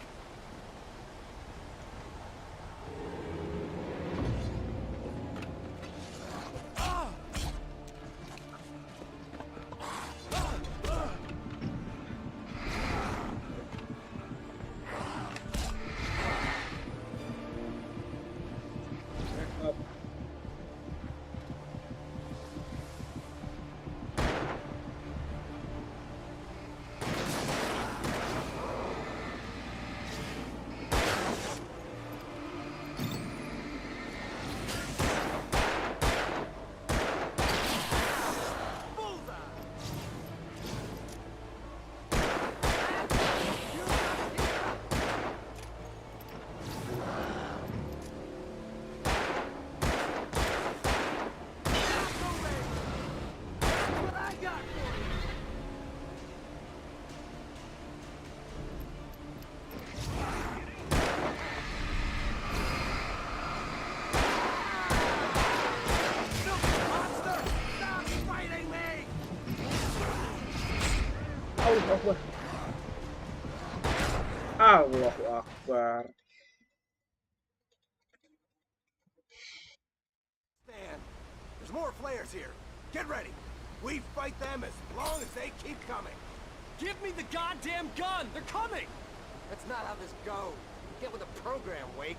Allahu Akbar. Stand. There's more flares here. Get ready. We fight them as long as they keep coming. Give me the goddamn gun! They're coming! That's not how this goes. Get with the program, Wake.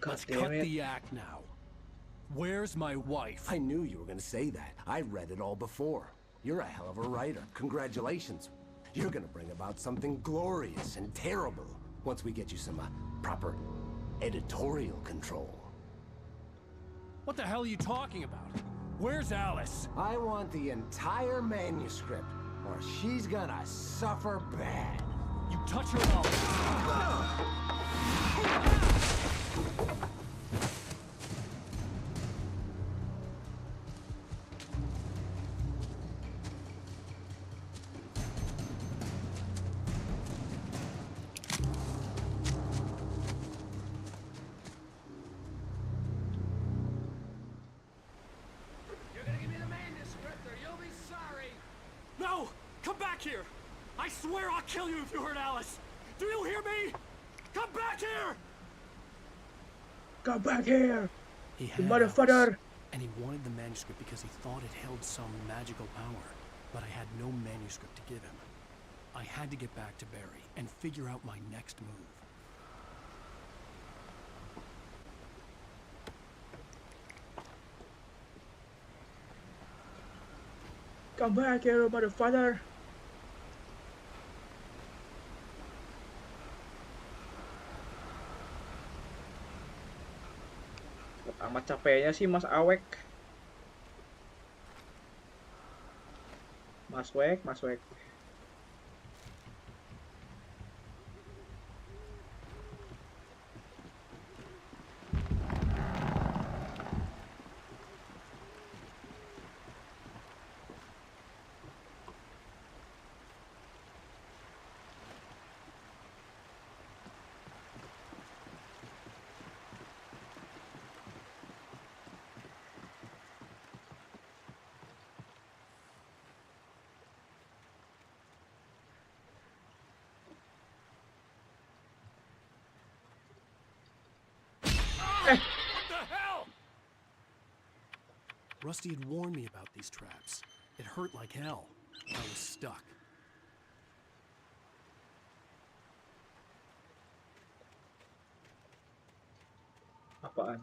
Let's cut the act now. Where's my wife? I knew you were gonna say that. I read it all before. You're a hell of a writer. Congratulations. You're gonna bring about something glorious and terrible once we get you some proper editorial control. What the hell are you talking about? Where's Alice? I want the entire manuscript, or she's gonna suffer bad. You touch her up. You're gonna give me the manuscript or you'll be sorry. No! Come back here! I swear I'll kill you if you hurt Alice! Do you hear me? Come back here! Come back here! He You had motherfucker! Alice, and he wanted the manuscript because he thought it held some magical power. But I had no manuscript to give him. I had to get back to Barry and figure out my next move. Come back here, motherfucker! Amat capeknya sih Mas Awek. Mas Wek, Mas Wek. Rusty had warned me about these traps. It hurt like hell. I was stuck. Apaan?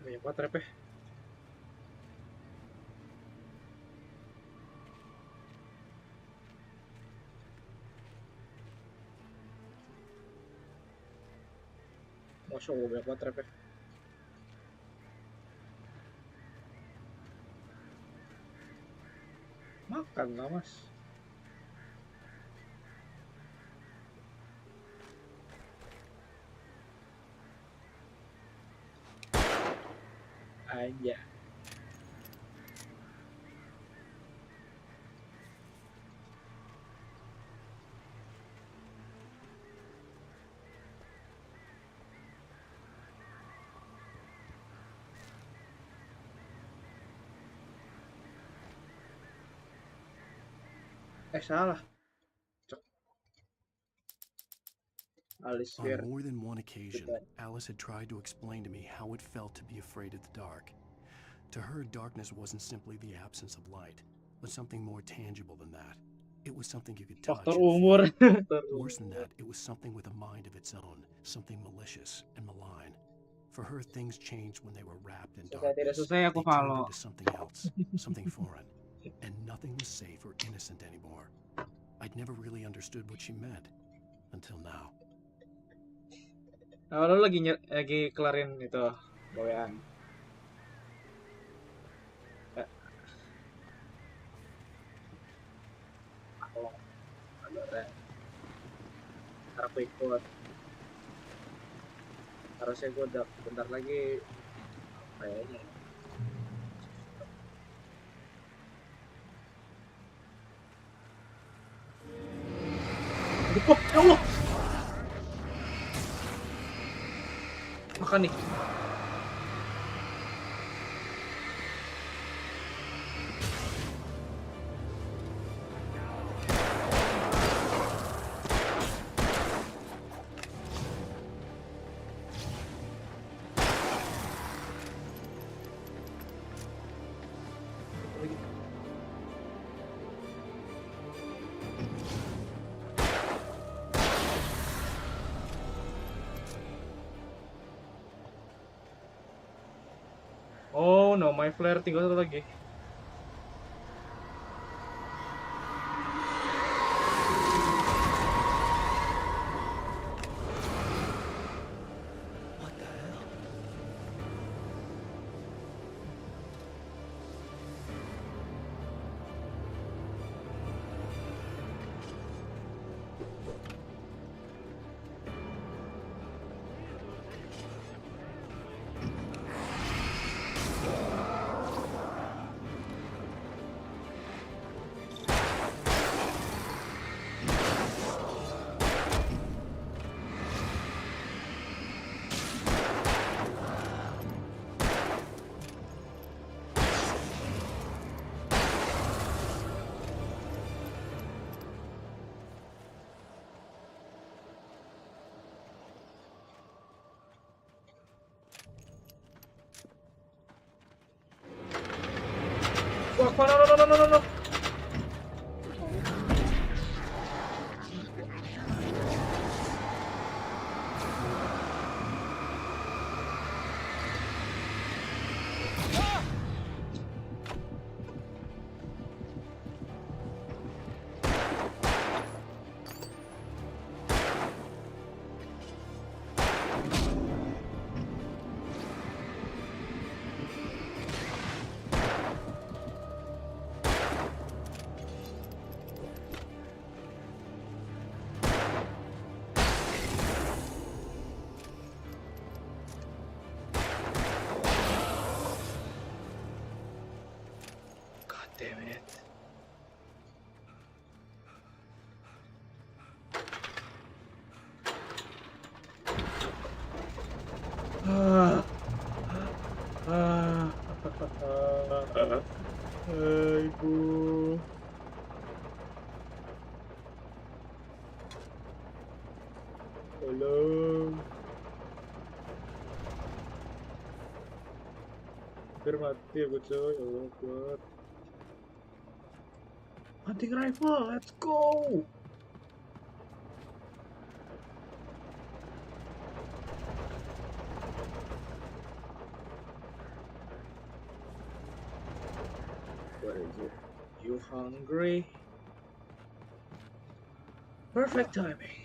Banyak banget trap ya. Masya Allah, banyak banget trap ya. Makan lah mas. Aja. Salah. On more than one occasion, Alice had tried to explain to me how it felt to be afraid of the dark. To her, darkness wasn't simply the absence of light, but something more tangible than that. It was something you could touch. Faktor umur. Worse than that, it was something with a mind of its own, something malicious and malign. For her, things changed when they were wrapped in darkness. They turned into something else, something foreign, and nothing was safe or innocent anymore. I'd never really understood what she meant until now. Nah, lo lagi kelarin itu gawean. aku ikut. Harusnya gue udah bentar lagi kayaknya. Oh, ya Allah. Makan nih. Oh no, my flare tinggal satu lagi. Wah, no. Damn it. Ibu. Tolong. Hampir mati aku coy, ya Allah kuat. Hunting rifle, let's go! What is it? You hungry? Perfect timing.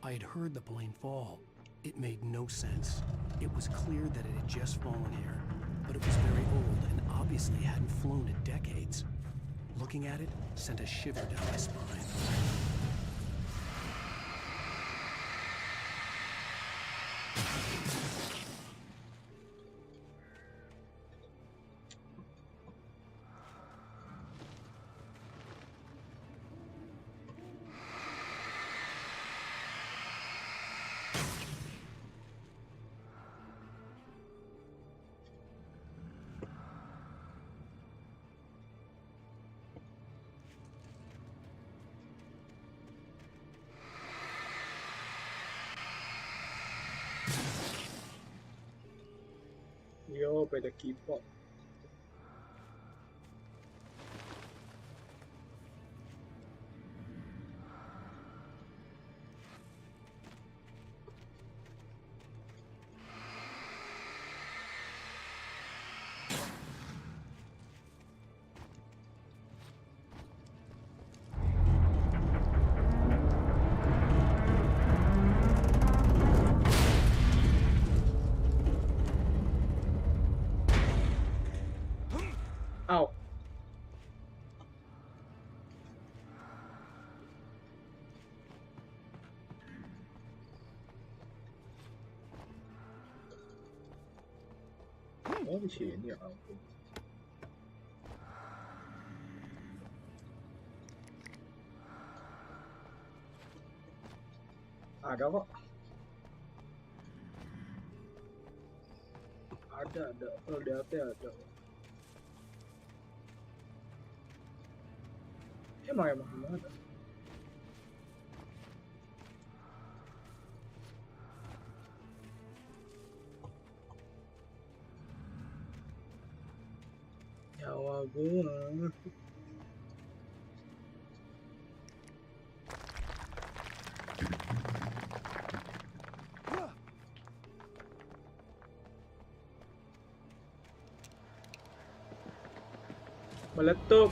I had heard the plane fall. It made no sense. It was clear that it had just fallen here, but it was very old and obviously hadn't flown in decades. Looking at it sent a shiver down my spine. Yo, better keep up. Oh di sini ya ampun. Ada kok. Ada. Kalau di HP ada. Emang ada. Nyawa gua. Meletup.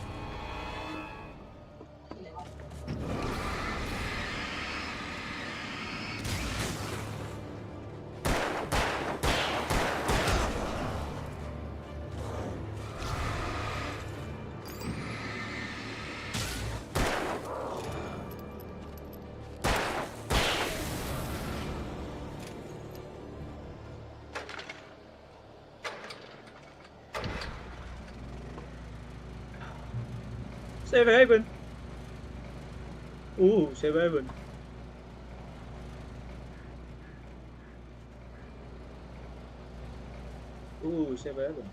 Save haven. Save haven. Save haven.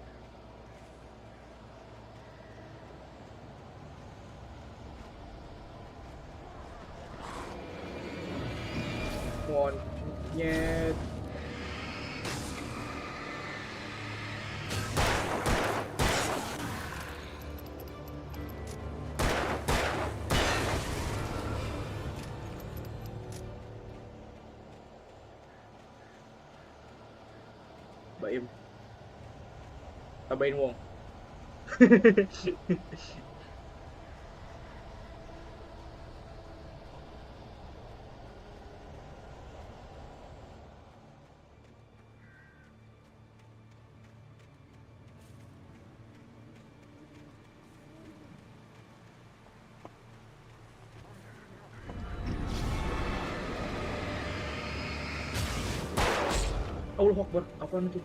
Monyet. Baim. Tambahin wong. Allah Akbar, apaan itu?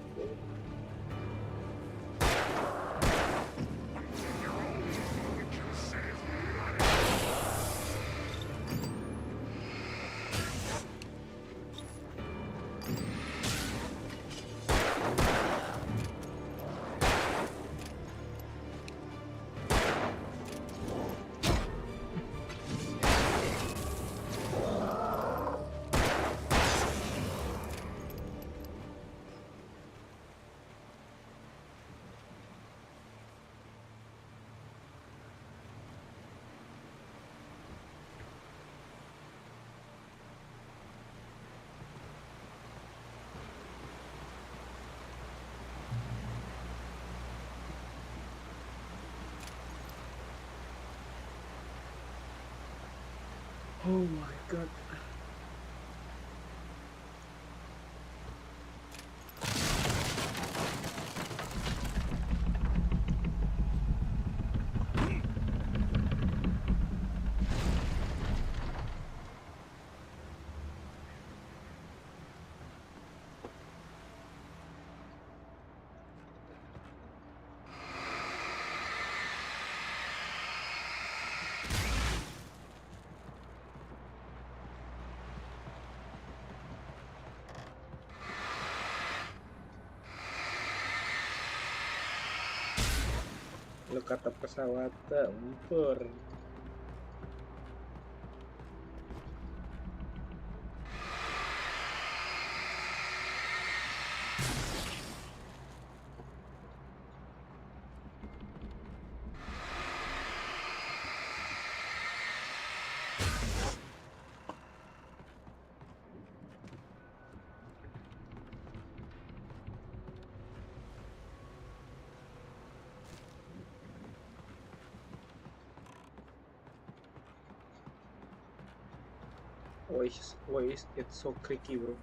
Oh my god. Lu kata pesawat tempur. Why is it so creaky, bro?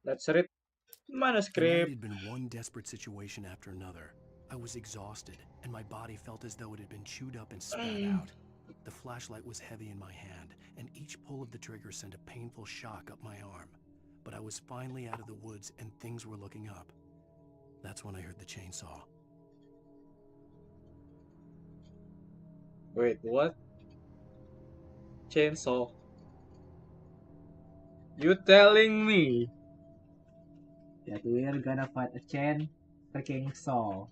Let's read. The night Manuscript. had been one desperate situation after another. I was exhausted, and my body felt as though it had been chewed up and spat out. The flashlight was heavy in my hand, and each pull of the trigger sent a painful shock up my arm. But I was finally out of the woods, and things were looking up. That's when I heard the chainsaw. Wait, what? Chainsaw? You telling me that we're gonna fight a chain freaking saw?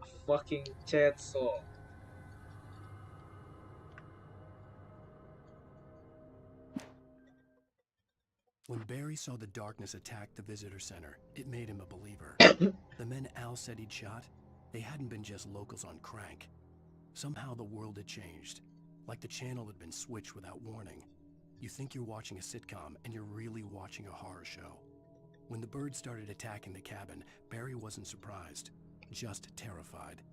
A fucking chainsaw. When Barry saw the darkness attack the visitor center, it made him a believer. The men Al said he'd shot, they hadn't been just locals on crank. Somehow the world had changed, like the channel had been switched without warning. You think you're watching a sitcom, and you're really watching a horror show. When the birds started attacking the cabin, Barry wasn't surprised, just terrified.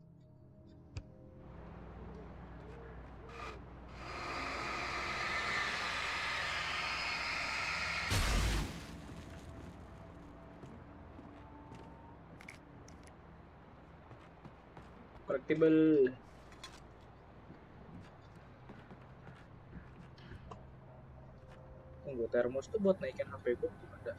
Collectible. Tunggu, termos tuh buat naikin HP gue ada.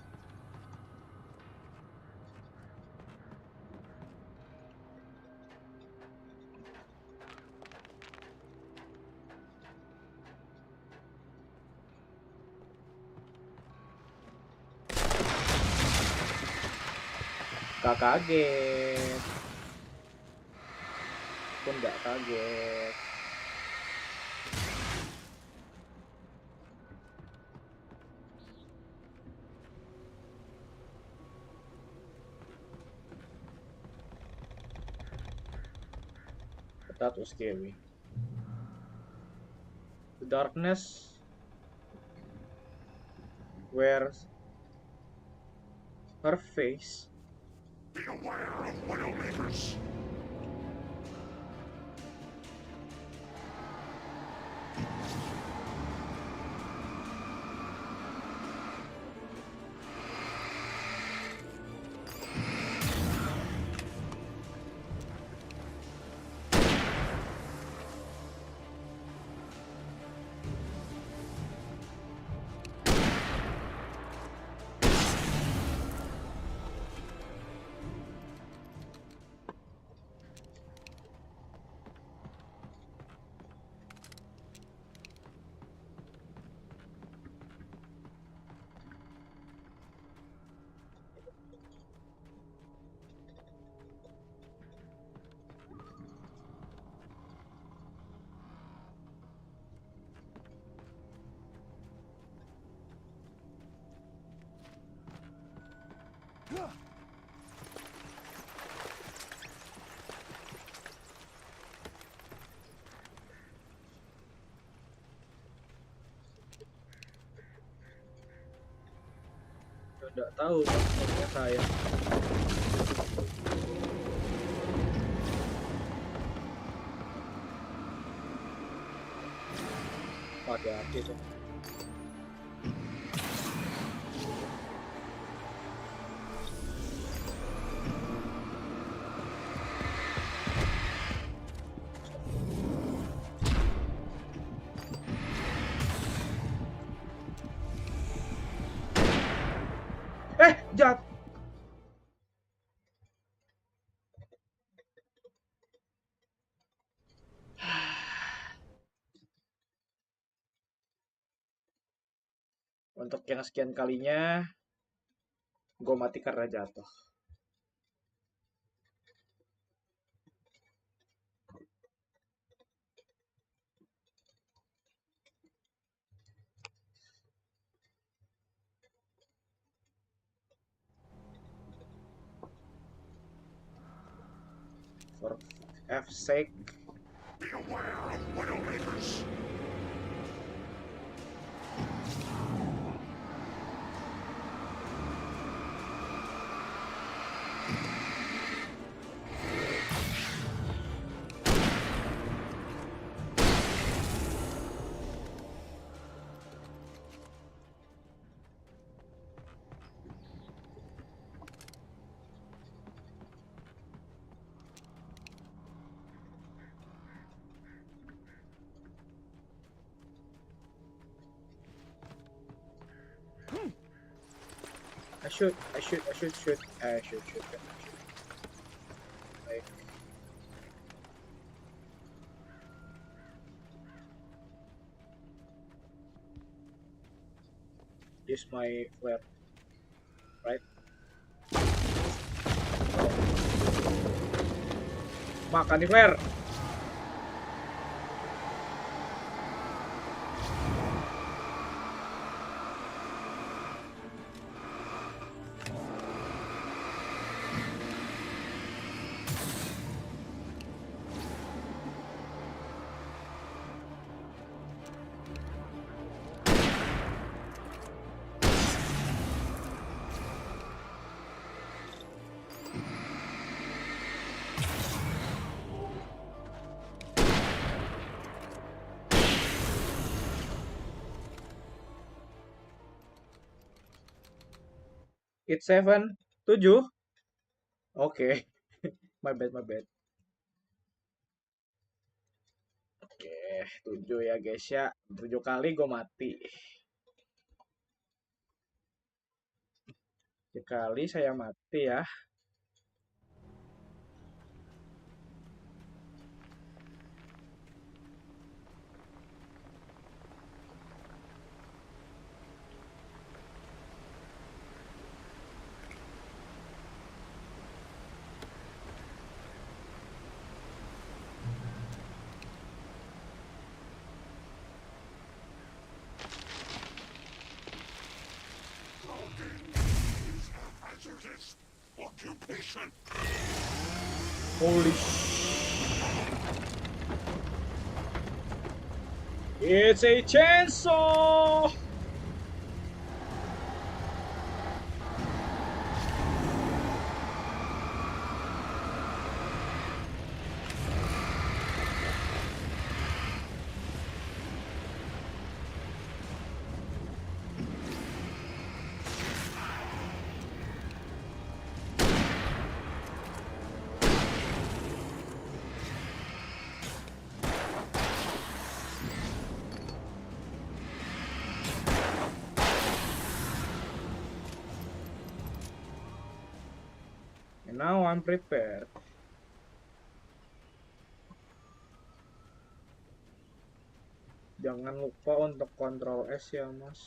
Gak kaget. Pun gak kaget. That was scary. The darkness where her face. Be aware of Widowmakers. Nggak tahu maksudnya saya. Hati-hati tuh. Jat. Untuk yang sekian kalinya, gue mati karena jatuh. For F's sake. Be aware of Widowmakers. shoot. Baik. Use my flare, right? Makan di flare. Hit 7, 7. Oke. My bad. Oke, 7 ya guys ya. 7 kali gue mati. 7 kali saya mati ya. Occupation. Holy It's a chainsaw! And now I'm prepared. Jangan lupa untuk kontrol S ya mas.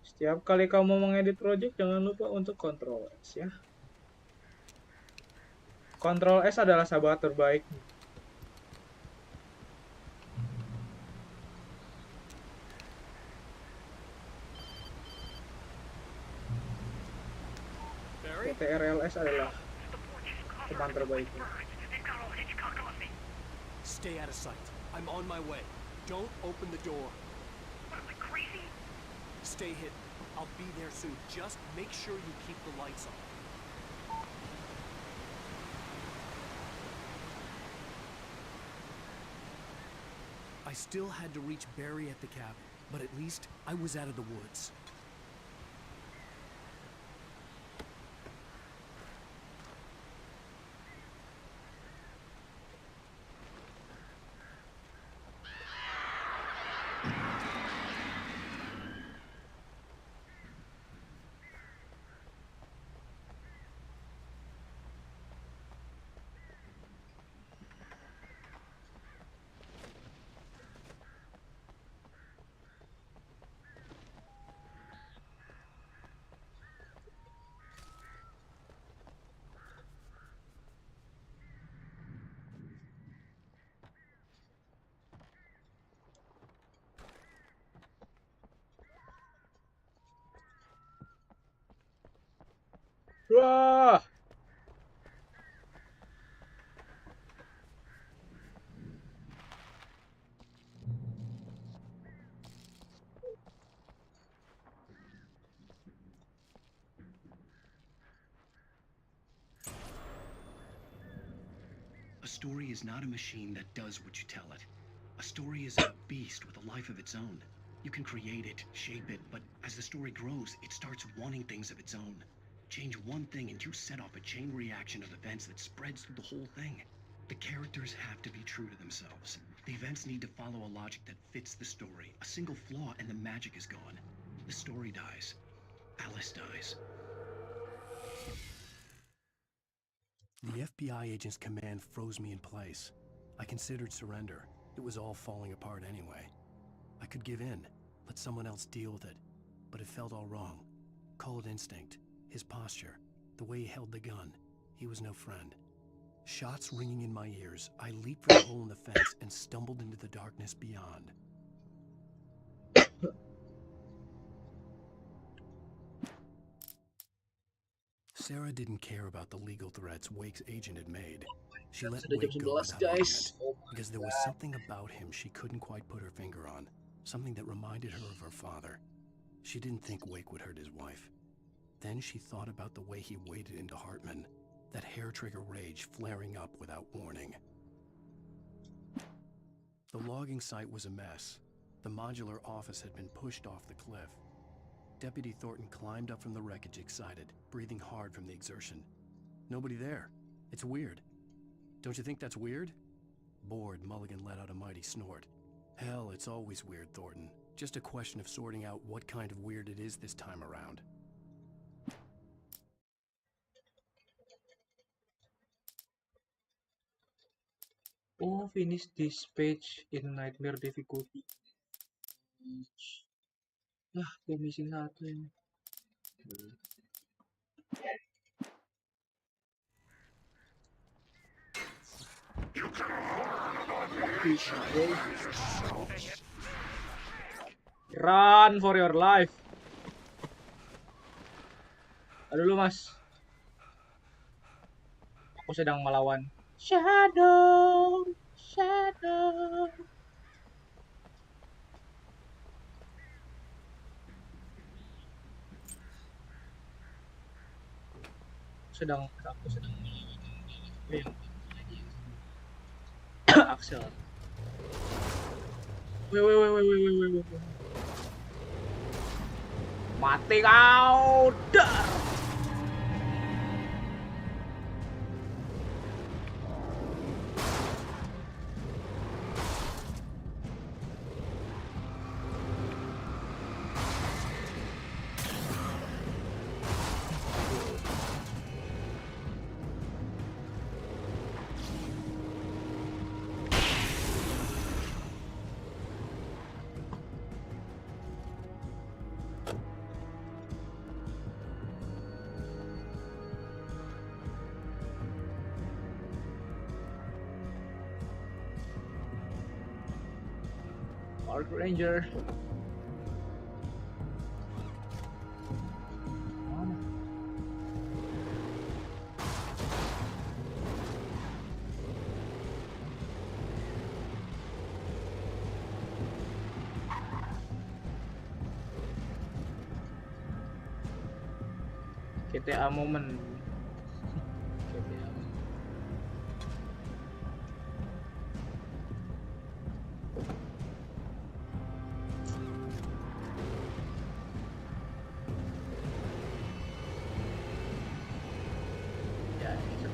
Setiap kali kamu mengedit project jangan lupa untuk kontrol S ya. Kontrol S adalah sahabat terbaik. TRLS adalah teman terbaiknya. Stay out of sight. I'm on my way. Don't open the door. What, am I crazy? Stay hidden. I'll be there soon. Just make sure you keep the lights on. I still had to reach Barry at the cabin, but at least I was out of the woods. Wah! A story is not a machine that does what you tell it. A story is a beast with a life of its own. You can create it, shape it, but as the story grows, it starts wanting things of its own. Change one thing and you set off a chain reaction of events that spreads through the whole thing. The characters have to be true to themselves. The events need to follow a logic that fits the story. A single flaw and the magic is gone. The story dies. Alice dies. The FBI agent's command froze me in place. I considered surrender. It was all falling apart anyway. I could give in, let someone else deal with it. But it felt all wrong. Call it instinct. His posture. The way he held the gun. He was no friend. Shots ringing in my ears, I leaped for the hole in the fence and stumbled into the darkness beyond. Sarah didn't care about the legal threats Wake's agent had made. She let Wake go without argument, because there was something about him she couldn't quite put her finger on, something that reminded her of her father. She didn't think Wake would hurt his wife. Then she thought about the way he waded into Hartman, that hair-trigger rage flaring up without warning. The logging site was a mess. The modular office had been pushed off the cliff. Deputy Thornton climbed up from the wreckage excited, breathing hard from the exertion. Nobody there. It's weird. Don't you think that's weird? Bored, Mulligan let out a mighty snort. Hell, it's always weird, Thornton. Just a question of sorting out what kind of weird it is this time around. Oh, finish this page in nightmare difficulty. Gue missing satu ini. Run for your life. Aduh lu mas. Aku sedang melawan Shadow. Aku sedang Axel. Wait. Mati kau. Dar. Park Ranger. Mana? GTA moment.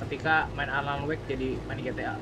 Ketika main Alan Wake jadi main GTA.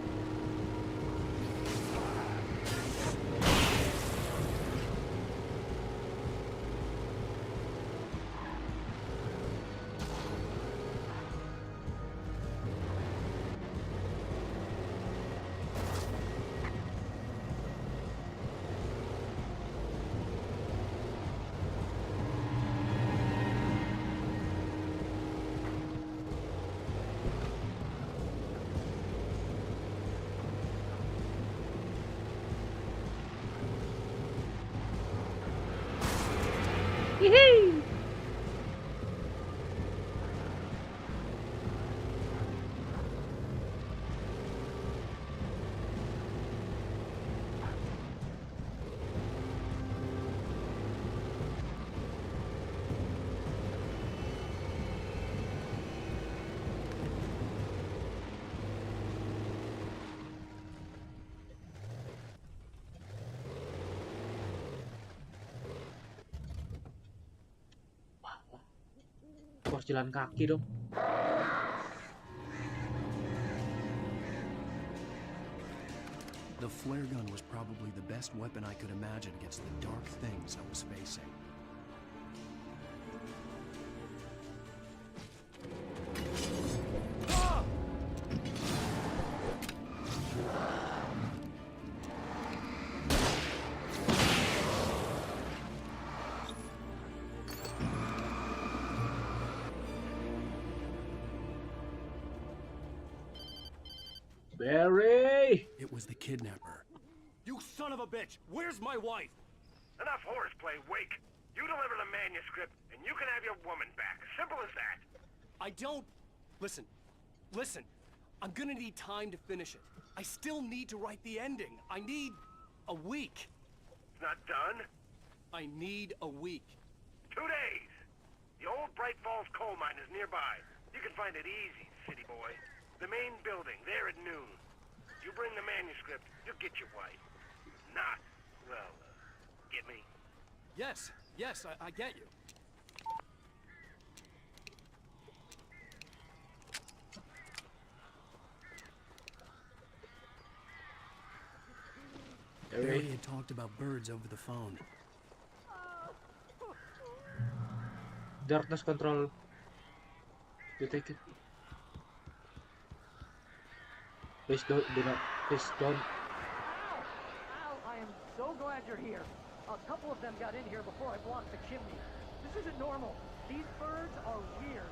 Harus jalan kaki dong. The flare gun was probably the best weapon I could imagine against the dark things I was facing. Barry! It was the kidnapper. You son of a bitch! Where's my wife? Enough horseplay, Wake. You deliver the manuscript, and you can have your woman back. Simple as that. I don't... Listen. I'm gonna need time to finish it. I still need to write the ending. I need a week. It's not done? I need a week. 2 days. The old Bright Falls coal mine is nearby. You can find it easy, city boy. The main building, there at noon. You bring the manuscript, you'll get your wife. Not, well, get me? Yes, I get you. Barry had talked about birds over the phone. Darkness control detected. Please don't. Please don't. Al, I am so glad you're here. A couple of them got in here before I blocked the chimney. This isn't normal. These birds are weird.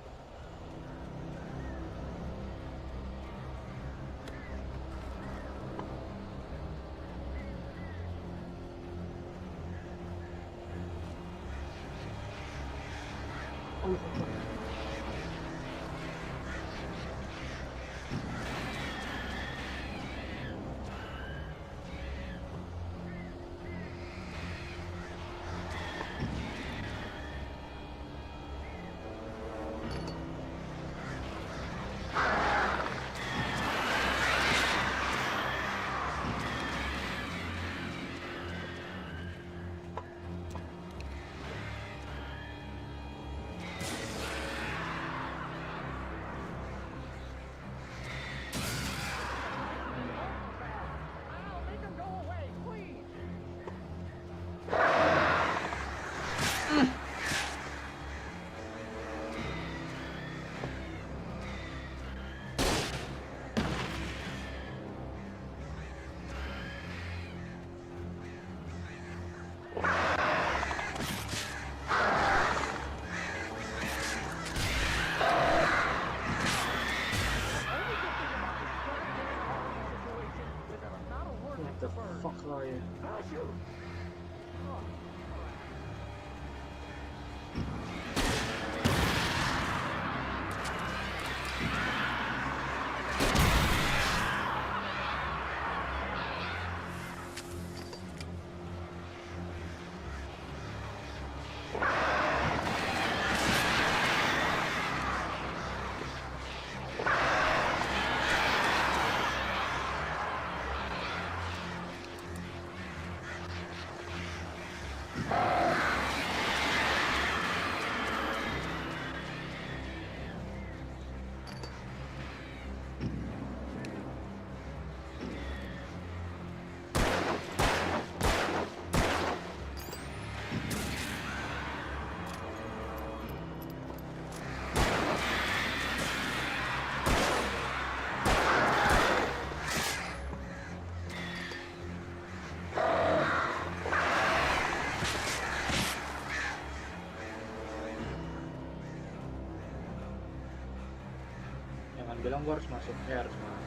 Bilang gua harus masuk, harus masuk.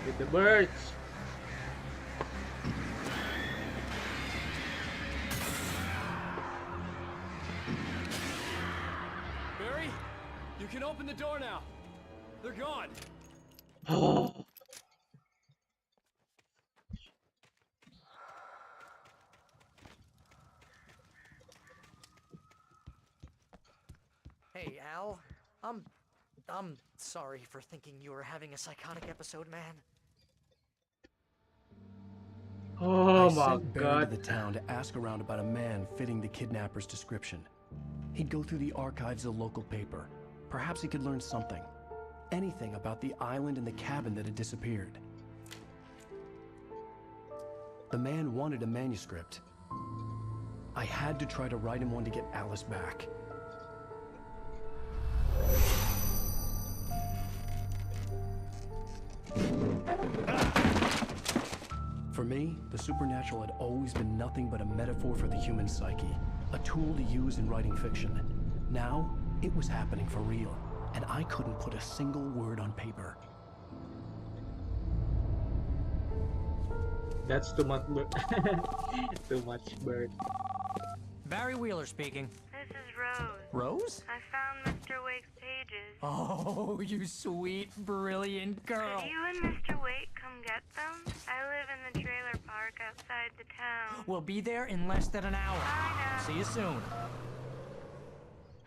Get the birds. Barry, you can open the door now. They're gone. Hey, Al. I'm sorry for thinking you were having a psychotic episode, man. Oh, Oh my sent Barry god. to the town to ask around about a man fitting the kidnapper's description. He'd go through the archives of the local paper. Perhaps he could learn something. Anything about the island and the cabin that had disappeared. The man wanted a manuscript. I had to try to write him one to get Alice back. For me, the supernatural had always been nothing but a metaphor for the human psyche, a tool to use in writing fiction. Now, it was happening for real, and I couldn't put a single word on paper. That's too much bird. Too much bird. Barry Wheeler speaking. This is Rose. Rose? I found Mr. Wake's pages. Oh, you sweet, brilliant girl. Could you and Mr. Wake come get them? I live in the trailer park outside the town. We'll be there in less than an hour. See you soon.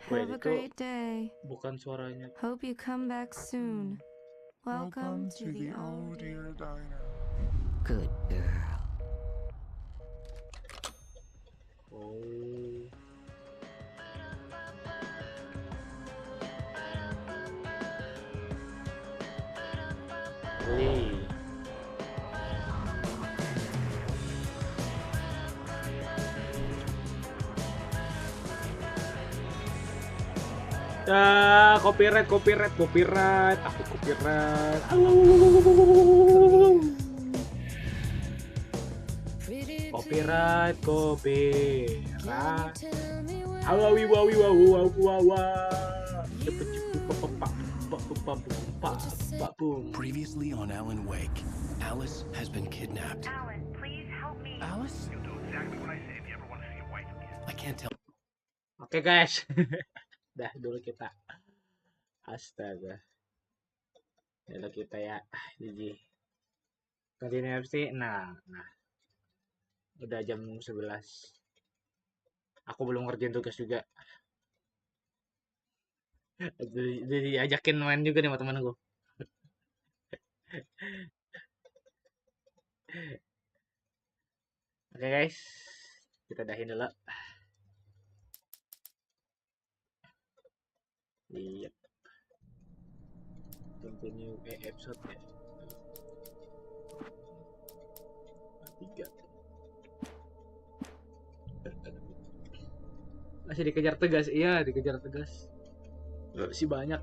Have a great day. Bukan suaranya. Hope you come back soon. Welcome to the Oh Dear Diner. Good girl. Oh. Wih. Copyright. Aku copyright. Copyright. Previously on Alan Wake, Alice has been kidnapped. Alan, please help me. Alice? You'll do exactly what I say if you ever want to see your wife again. I can't tell. Oke guys. Dah dulu kita. Astaga. Dulu kita ya. Jadi. Continue FC. Nah. Udah jam 11. Aku belum ngerjain tugas juga. Jadi ajakin main juga nih sama temen gue. Oke guys, kita dahin dulu. Iya. Continue episode ya. 3. Masih dikejar tegas, iya dikejar tegas. Masih banyak.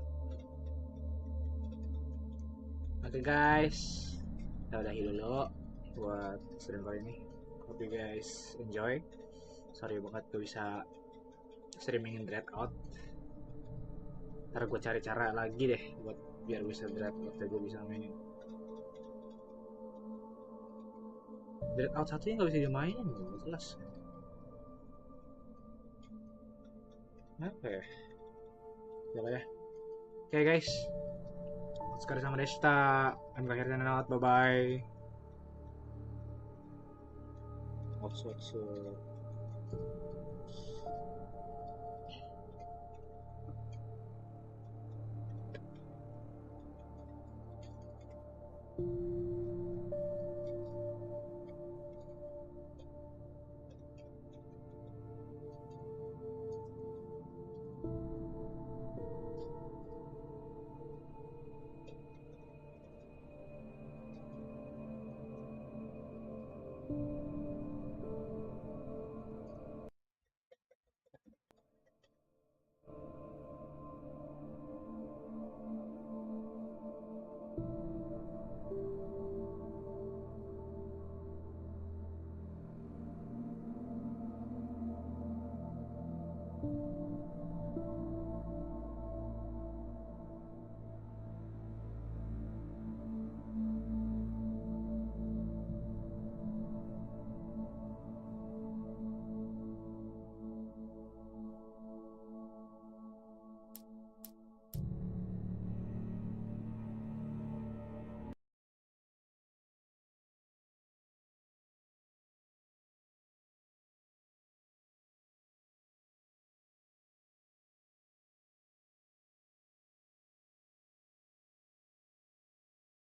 Oke guys, kita udahi dulu buat stream kali ini. Hope you guys enjoy. Sorry banget gak bisa streamingin Dread Out. Ntar gue cari cara lagi deh buat biar bisa Dread Out aja bisa mainin. Dread Out satunya gak bisa dimainin, gak jelas. Apa ya? Coba ya. Oke guys. Sekali sama Desta. I'm akhirnya out. Bye bye. What's up?